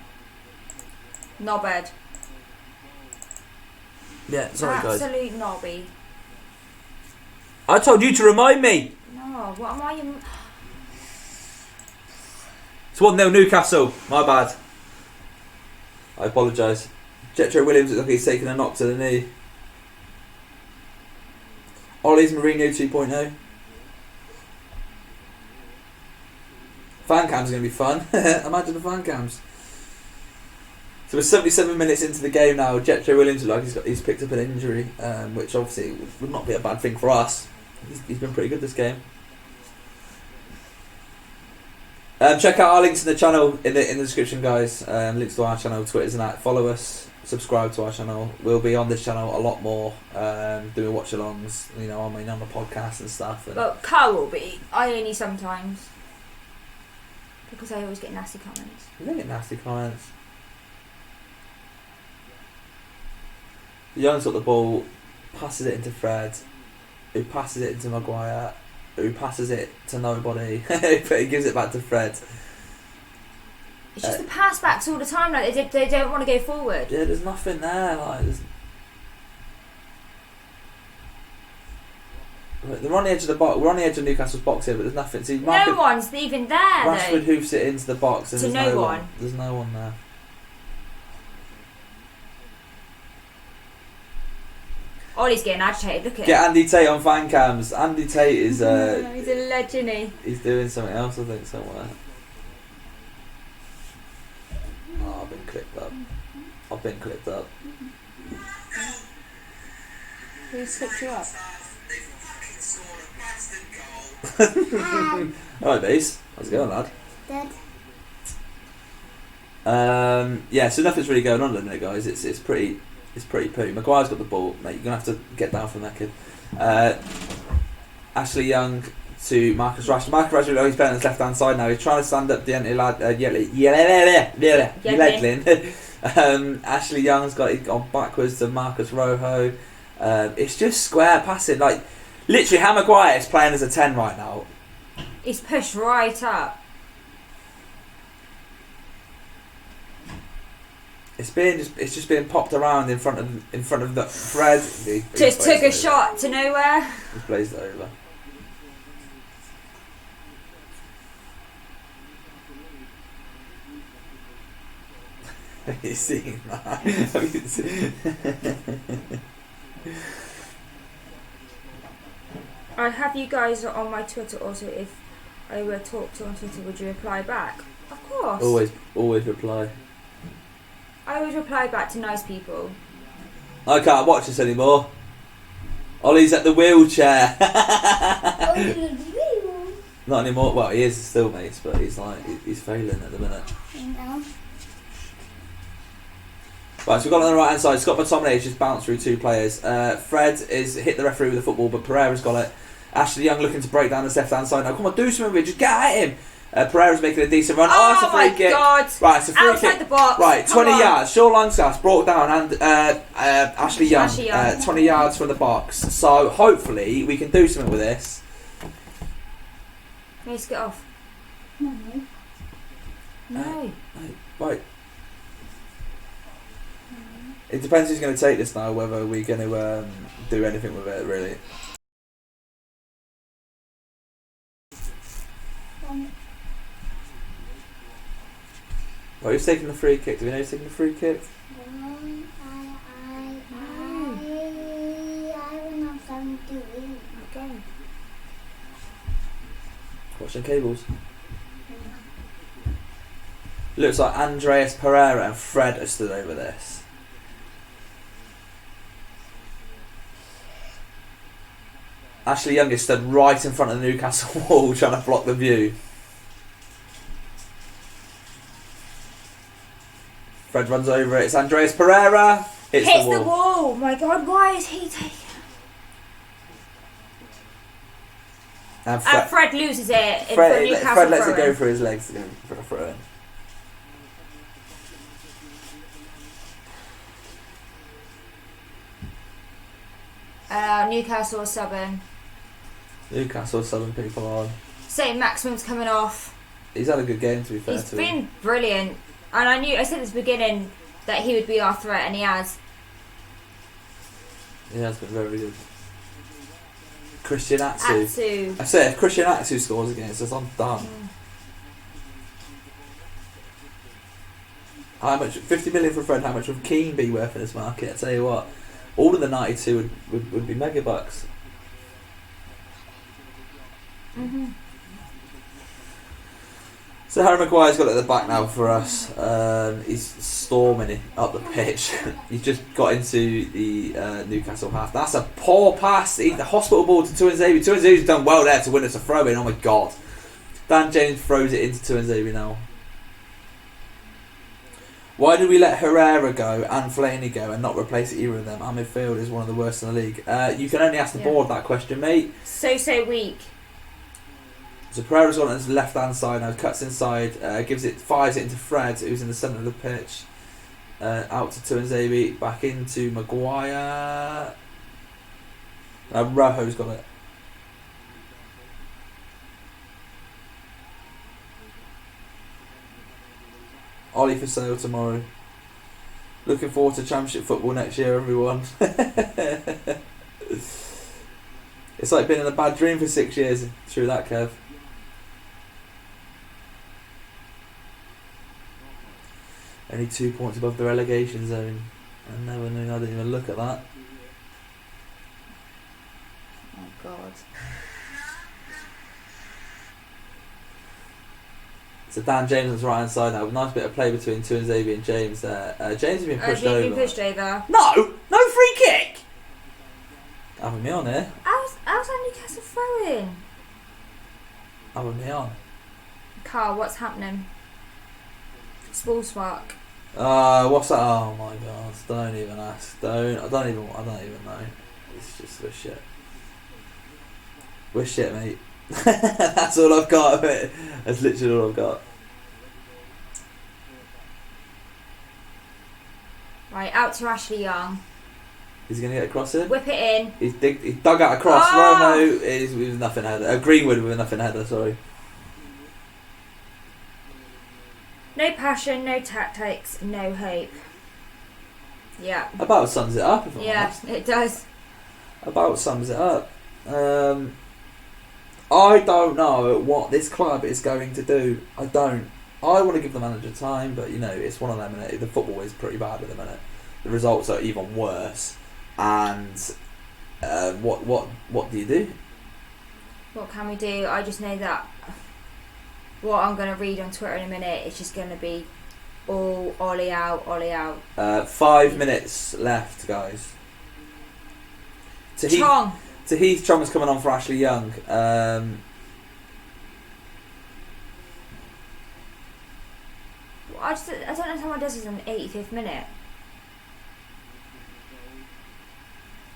Not bad. Yeah, sorry guys. Absolute knobby. I told you to remind me. No, what am I? It's 1-0 Newcastle. My bad. I apologise. Jetro Williams looks like he's taking a knock to the knee. Ollie's Mourinho 2.0. Fancam's going to be fun. Imagine the Fancams. So we're 77 minutes into the game now. Jetro Williams looks like he's picked up an injury, which obviously would not be a bad thing for us. He's been pretty good this game. Check out our links in the channel in the description, guys. Links to our channel, Twitters and that. Follow us, subscribe to our channel. We'll be on this channel a lot more, doing watch-alongs. You know, on the podcast and stuff. And well, Karl will be. I only sometimes, because I always get nasty comments. you don't get nasty comments. Young's got the ball, passes it into Fred, who passes it into Maguire, who passes it to nobody, but he gives it back to Fred. It's just the pass backs all the time. Like they don't want to go forward. Yeah, there's nothing there. They're on the edge of the box. We're on the edge of Newcastle's box here, but there's nothing. See, no one's even there. Rashford though. hoofs it into the box, and To there's no no one. There's no one there. Ollie's getting agitated. Look at Get him. Andy Tate on fan cams. Andy Tate is. He's a legend. He's doing something else, I think, somewhere. Oh, I've been clipped up. Who slipped you up? Alright, Base. How's it going, lad? Dad. Yeah, so nothing's really going on at the minute, guys. It's pretty poo. Maguire's got the ball, mate. You're gonna have to get down from that kid. Ashley Young to Marcus Rashford. Marcus Rashford, he's playing on his left hand side now. He's trying to stand up the anti-lad. Ashley Young's got it gone backwards to Marcus Rojo. It's just square passing. Like, literally, Harry Maguire is playing as a 10 right now. He's pushed right up. It's just being popped around in front of the Fred. Just took a shot to nowhere. He's blazed it over. Have you seen that? Have you seen? I have you guys on my Twitter also. If I were talked to on Twitter, would you reply back? Of course. Always reply. I always reply back to nice people. I can't watch this anymore. Ollie's at the wheelchair. Not anymore. Well, he is still, mates, but he's failing at the minute. No. Right, so we've got on the right hand side. Scott McTominay has just bounced through two players. Fred is hit the referee with the football, but Pereira's got it. Ashley Young looking to break down the left hand side now. Come on, do something with it. Just get at him. Pereira's making a decent run. Oh, That's a free my kick. God. Right, it's a free Outside kick. the box. Right, Come 20 on. yards. Sean Langsas brought down and Ashley Young. Ashley Young. 20 yards from the box. So hopefully we can do something with this. Let's get off. No. No. Right. It depends who's going to take this now, whether we're going to do anything with it, really. Well, who's taking the free kick? Do we know who's taking the free kick? I will not come to you. Okay. Watching cables. Looks like Andreas Pereira and Fred are stood over this. Ashley Young is stood right in front of the Newcastle wall trying to block the view. Fred runs over it. It's Andreas Pereira. Hits the wall. My God, why is he taking? And Fred loses it for Newcastle. Fred lets it go for his legs to go for a throw in. Newcastle are subbing. Newcastle subbing people on. St. Maximum's coming off. He's had a good game, to be fair. He's been brilliant. And I said at the beginning that he would be our threat, and he has. He has been very good. Christian Atsu. Atsu. I say if Christian Atsu scores against us, I'm done. How much? 50 million for Fred. How much would Keane be worth in this market? I tell you what, all of the 92 would be mega bucks. So Harry Maguire's got it at the back now for us. He's storming it up the pitch. He's just got into the Newcastle half. That's a poor pass. The hospital ball to Tuanzebe. Tuanzebe's done well there to win us a throw in. Oh my God. Dan James throws it into Tuanzebe now. Why did we let Herrera go and Fellaini go and not replace either of them? Our midfield is one of the worst in the league. You can only ask the board that question, mate. So weak. So Pereira's on his left hand side now, cuts inside, fires it into Fred, who's in the centre of the pitch. Out to Tuanzebe, back into Maguire. Rojo's got it. Ollie for sale tomorrow. Looking forward to Championship football next year, everyone. It's like been in a bad dream for 6 years through that, Kev. Only 2 points above the relegation zone. I never knew. I didn't even look at that. Oh God. So Dan James on his right hand side now. Nice bit of play between Tuanzebe and James there. James has been pushed over. Been pushed over. No free kick. Having me on here. How's that Newcastle throwing? Having me on. Karl, what's happening? Small spark. What's that? Oh my God! Don't even ask. I don't even know. It's just we're shit. We're shit, mate. That's all I've got of it. That's literally all I've got. Right, out to Ashley Young. He's gonna get a cross in. Whip it in. He dug out a cross. Oh! Romo is with nothing header. Greenwood with a nothing header. Sorry. No passion, no tactics, no hope. Yeah. About sums it up. If I'm honest. It does. About sums it up. I don't know what this club is going to do. I don't. I want to give the manager time, but it's one of them. And the football is pretty bad at the minute. The results are even worse. And what do you do? What can we do? I just know that what I'm going to read on Twitter in a minute is just going to be all Ollie out, Ollie out. 5 minutes left, guys. Chong is coming on for Ashley Young. I don't understand why does this in the 85th minute.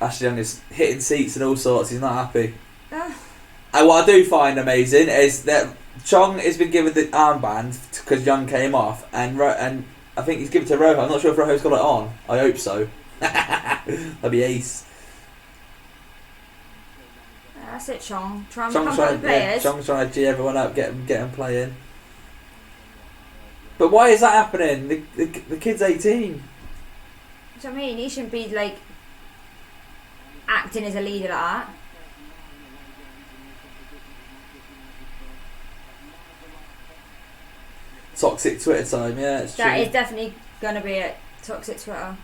Ashley Young is hitting seats and all sorts. He's not happy. And what I do find amazing is that Chong has been given the armband because Young came off, and I think he's given it to Rojo. I'm not sure if Rojo's got it on. I hope so. That'd be ace. That's it, Chong. Try and pump up the players. Chong's trying to G everyone up, get them playing. But why is that happening? The kid's 18. Which I mean, he shouldn't be like acting as a leader like that. Toxic Twitter time, yeah, it's true. That is definitely going to be it. Toxic Twitter.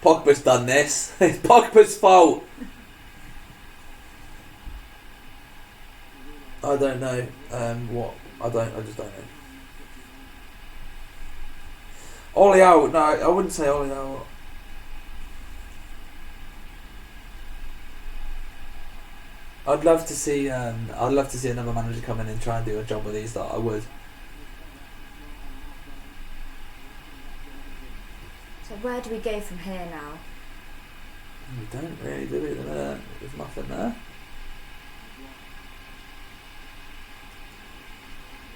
Pogba's done this. It's Pogba's fault. I don't know what. I just don't know. Ollie out. No, I wouldn't say Ollie out. I'd love to see another manager come in and try and do a job with these. That I would. So where do we go from here now? We don't really do it. There's nothing there.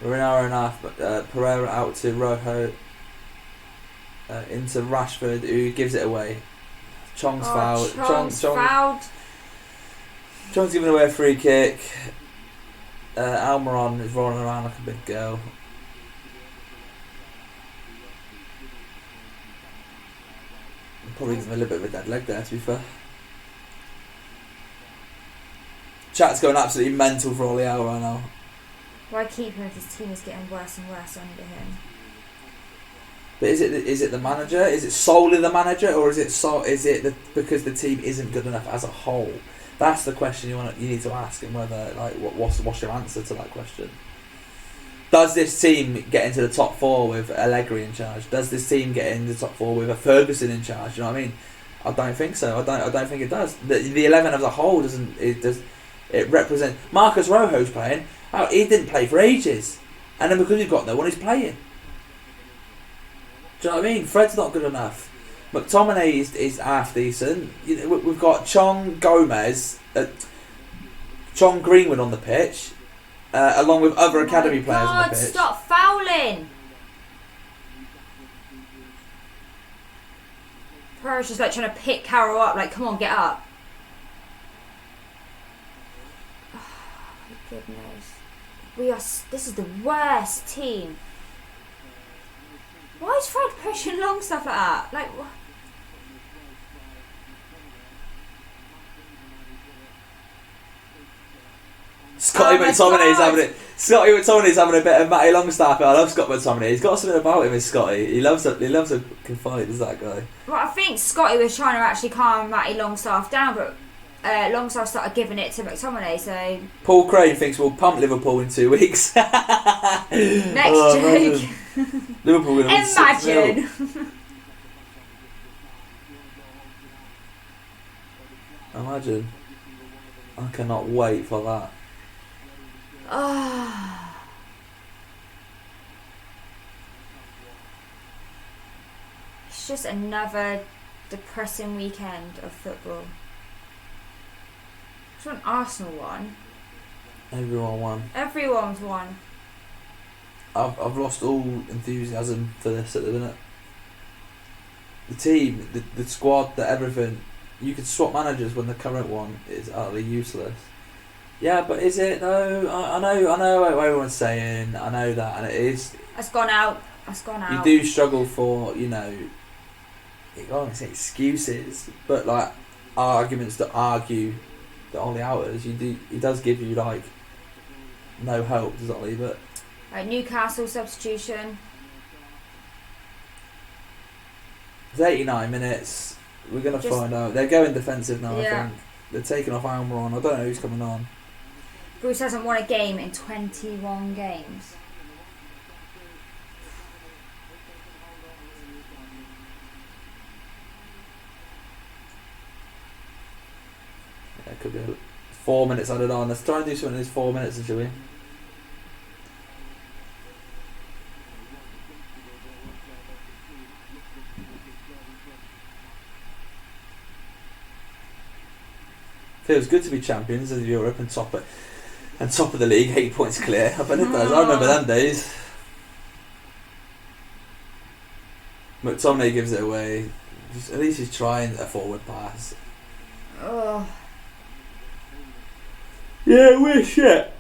We're an hour and a half. But Pereira out to Rojo. Into Rashford, who gives it away. Chong's fouled. Chong's fouled. Chong's giving away a free kick. Almiron is rolling around like a big girl. Probably giving him a little bit of a dead leg there, to be fair. Chat's going absolutely mental for Ollie out right now. Why keep him if his team is getting worse and worse under him? But is it the manager? Is it solely the manager, or is it because the team isn't good enough as a whole? That's the question you need to ask, and whether what's your answer to that question? Does this team get into the top four with Allegri in charge? Does this team get into the top four with a Ferguson in charge? You know what I mean? I don't think so. I don't think it does. The 11 as a whole doesn't. It represent Marcus Rojo's playing. He didn't play for ages, and then because we've got no one, he's playing. Do you know what I mean? Fred's not good enough. McTominay is half decent. We've got Chong Gomez, Chong Greenwood on the pitch, along with other academy players on the pitch. Stop fouling! Pereira's just like trying to pick Carroll up, like, come on, get up. Oh, my goodness. This is the worst team. Why is Fred pushing long stuff like that? Like, what? Scotty McTominay's having a bit of Matty Longstaff. I love Scott McTominay. He's got something about him, is Scotty. He loves a confide, is that guy? Well, I think Scotty was trying to actually calm Matty Longstaff down, but Longstaff started giving it to McTominay, so... Paul Crane thinks we'll pump Liverpool in 2 weeks. Next joke. Liverpool will win 6-0. Imagine. I cannot wait for that. It's just another depressing weekend of football. It's when Arsenal won. Everyone won. Everyone's won. I've lost all enthusiasm for this at the minute. The team, the squad, everything. You could swap managers when the current one is utterly useless. Yeah, but is it though? I know what everyone's saying. I know that, and it is. It's gone out. You do struggle for, I don't say excuses, but like arguments to argue that Ollie outers. He does give you like no hope, does Ollie? But right, Newcastle substitution. It's 89 minutes. We're going to find out. They're going defensive now, yeah. I think. They're taking off Almiron. I don't know who's coming on. Bruce hasn't won a game in 21 games. Yeah, it could be 4 minutes added on. Let's try and do something in these 4 minutes, shall we? Feels good to be champions of Europe and top of the league, 8 points clear. I bet it does. I remember them days. McTominay gives it away. At least he's trying a forward pass. Oh. Yeah, we're shit.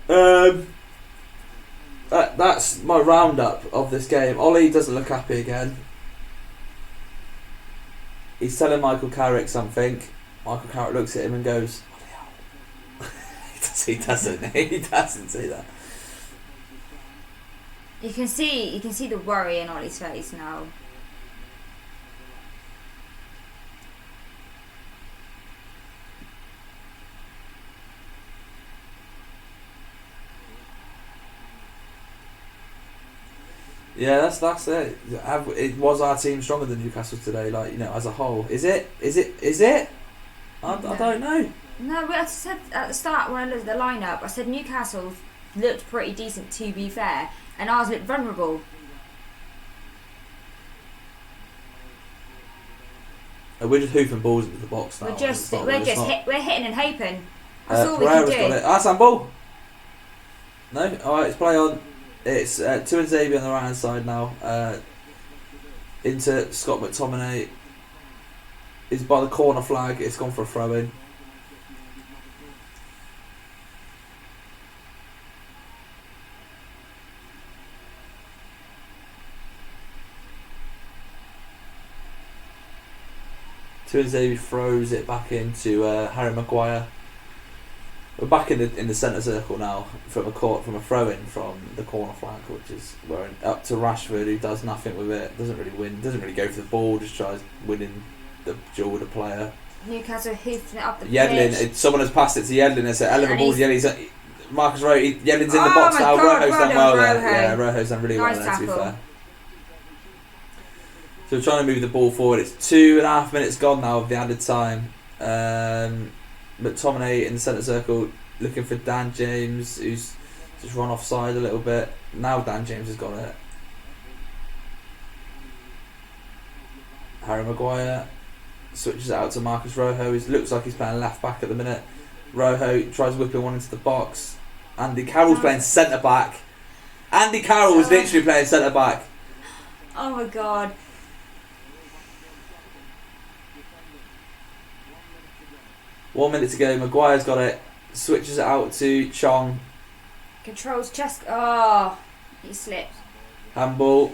That's my roundup of this game. Ollie doesn't look happy again. He's telling Michael Carrick something. Michael Carrick looks at him and goes, he doesn't say that. You can see the worry in Ollie's face now. Yeah, that's it. It was our team stronger than Newcastle today, like, you know, as a whole. Is it? I don't know. No, but I said at the start when I looked at the lineup, I said Newcastle looked pretty decent, to be fair, and ours looked vulnerable. We're just hoofing balls into the box now. We're hitting and hoping. That's all Pereira's we can do. got it. That's handball. No, all right, it's play on. It's two and Xavier on the right hand side now. Into Scott McTominay. Is by the corner flag. It's gone for a throw in. Two and Xavier throws it back into Harry Maguire. We're back in the centre circle now from a throw in from the corner flag, which is where up to Rashford, who does nothing with it, doesn't really win, doesn't really go for the ball, just tries winning the duel with the player. Newcastle hoofing it up the Yedlin, pitch. someone has passed it to Yedlin. It's an element ball. Yedlin's Marcus Rowe. Yedlin's in the Oh box my now. God, Rojo's done well there. Rojo. Yeah, Rojo's done really well Nice there. To be tackle. fair. So we're trying to move the ball forward. It's 2.5 minutes gone now of the added time. McTominay in the centre circle looking for Dan James, who's just run offside a little bit. Now Dan James has got it. Harry Maguire switches it out to Marcus Rojo. He looks like he's playing left back at the minute. Rojo tries whipping one into the box. Andy Carroll's playing centre back. Andy Carroll was literally playing centre back. Oh my god. 1 minute to go. Maguire's got it. Switches it out to Chong. Controls chest. Oh, he slipped. Handball.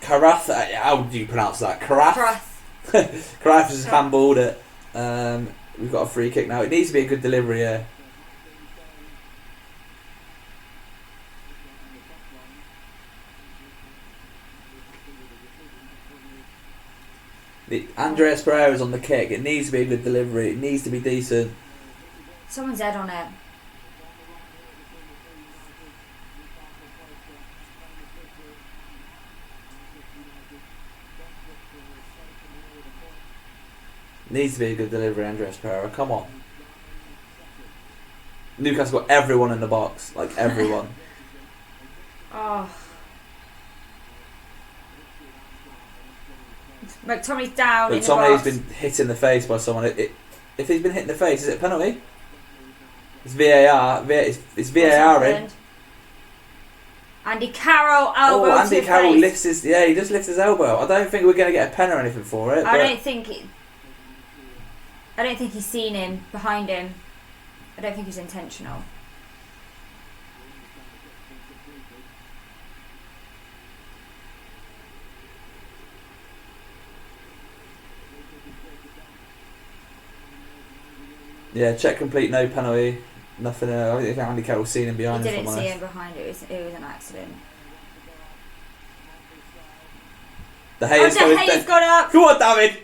Carath. How do you pronounce that? Carath. Carath has handballed it. We've got a free kick now. It needs to be a good delivery here. Andreas Pereira's on the kick. It needs to be a good delivery. It needs to be decent. Someone's head on it. Needs to be a good delivery, Andreas Pereira. Come on. Newcastle got everyone in the box. Like, everyone. Oh. McTominay's down in the McTominay's box. been hit in the face by someone. If he's been hit in the face, is it a penalty? It's VAR. It's VAR in. Andy Carroll elbow to Andy the Carroll face. he just lifts his elbow. I don't think we're going to get a pen or anything for it. I don't think he's seen him behind him. I don't think he's intentional. Yeah, check complete, no penalty, nothing. I don't think Andy Carroll's seen him behind He him. didn't see him behind it. It was an accident. The Hayes got up. Go on, David.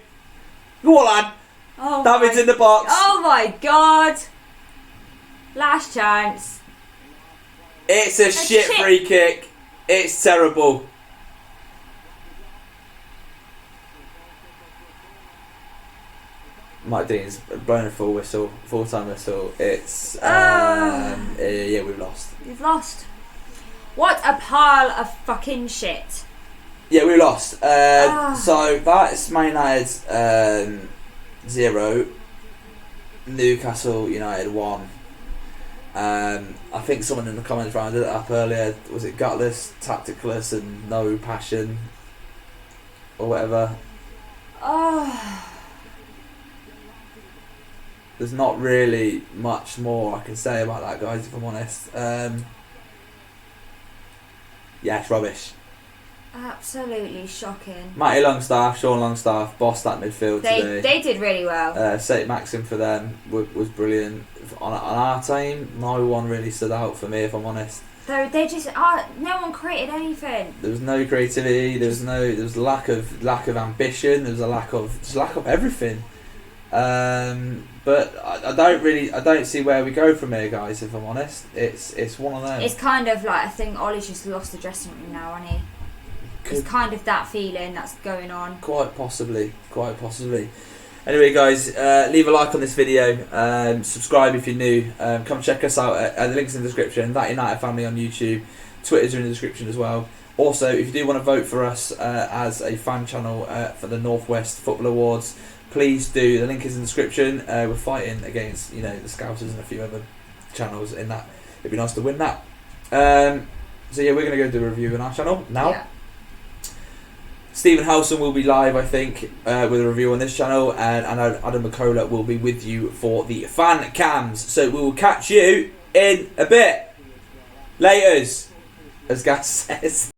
Go on, lad. Oh David's my, in the box. Oh my god. Last chance. It's a shit free kick. It's terrible. Mike Dean's blown a full-time whistle. It's yeah, we've lost. You've lost. What a pile of fucking shit. Yeah, we lost. So that's Man United's 0. Newcastle United won. I think someone in the comments rounded it up earlier. Was it gutless, tacticless, and no passion, or whatever? Oh. There's not really much more I can say about that, guys, if I'm honest. Yeah, it's rubbish. Absolutely shocking. Matty Longstaff, Sean Longstaff, bossed that midfield today. They did really well. St Maxim for them was brilliant. On our team, no one really stood out for me, if I'm honest. They just no one created anything. There was no creativity. There was lack of ambition. There was a lack of everything. But I don't see where we go from here, guys. If I'm honest, it's one of them. It's kind of like I think Ollie's just lost the dressing room now, hasn't he? It's kind of that feeling that's going on. Quite possibly. Anyway, guys, leave a like on this video. Subscribe if you're new. Come check us out at the links in the description. That United Family on YouTube. Twitter's in the description as well. Also, if you do want to vote for us as a fan channel for the Northwest Football Awards, please do. The link is in the description. We're fighting against the Scousers and a few other channels in that. It'd be nice to win that. So yeah, we're going to go do a review on our channel now. Yeah. Stephen Howson will be live, I think, with a review on this channel, and Adam McCullough will be with you for the Fancams. So we will catch you in a bit. Laters, as Gas says.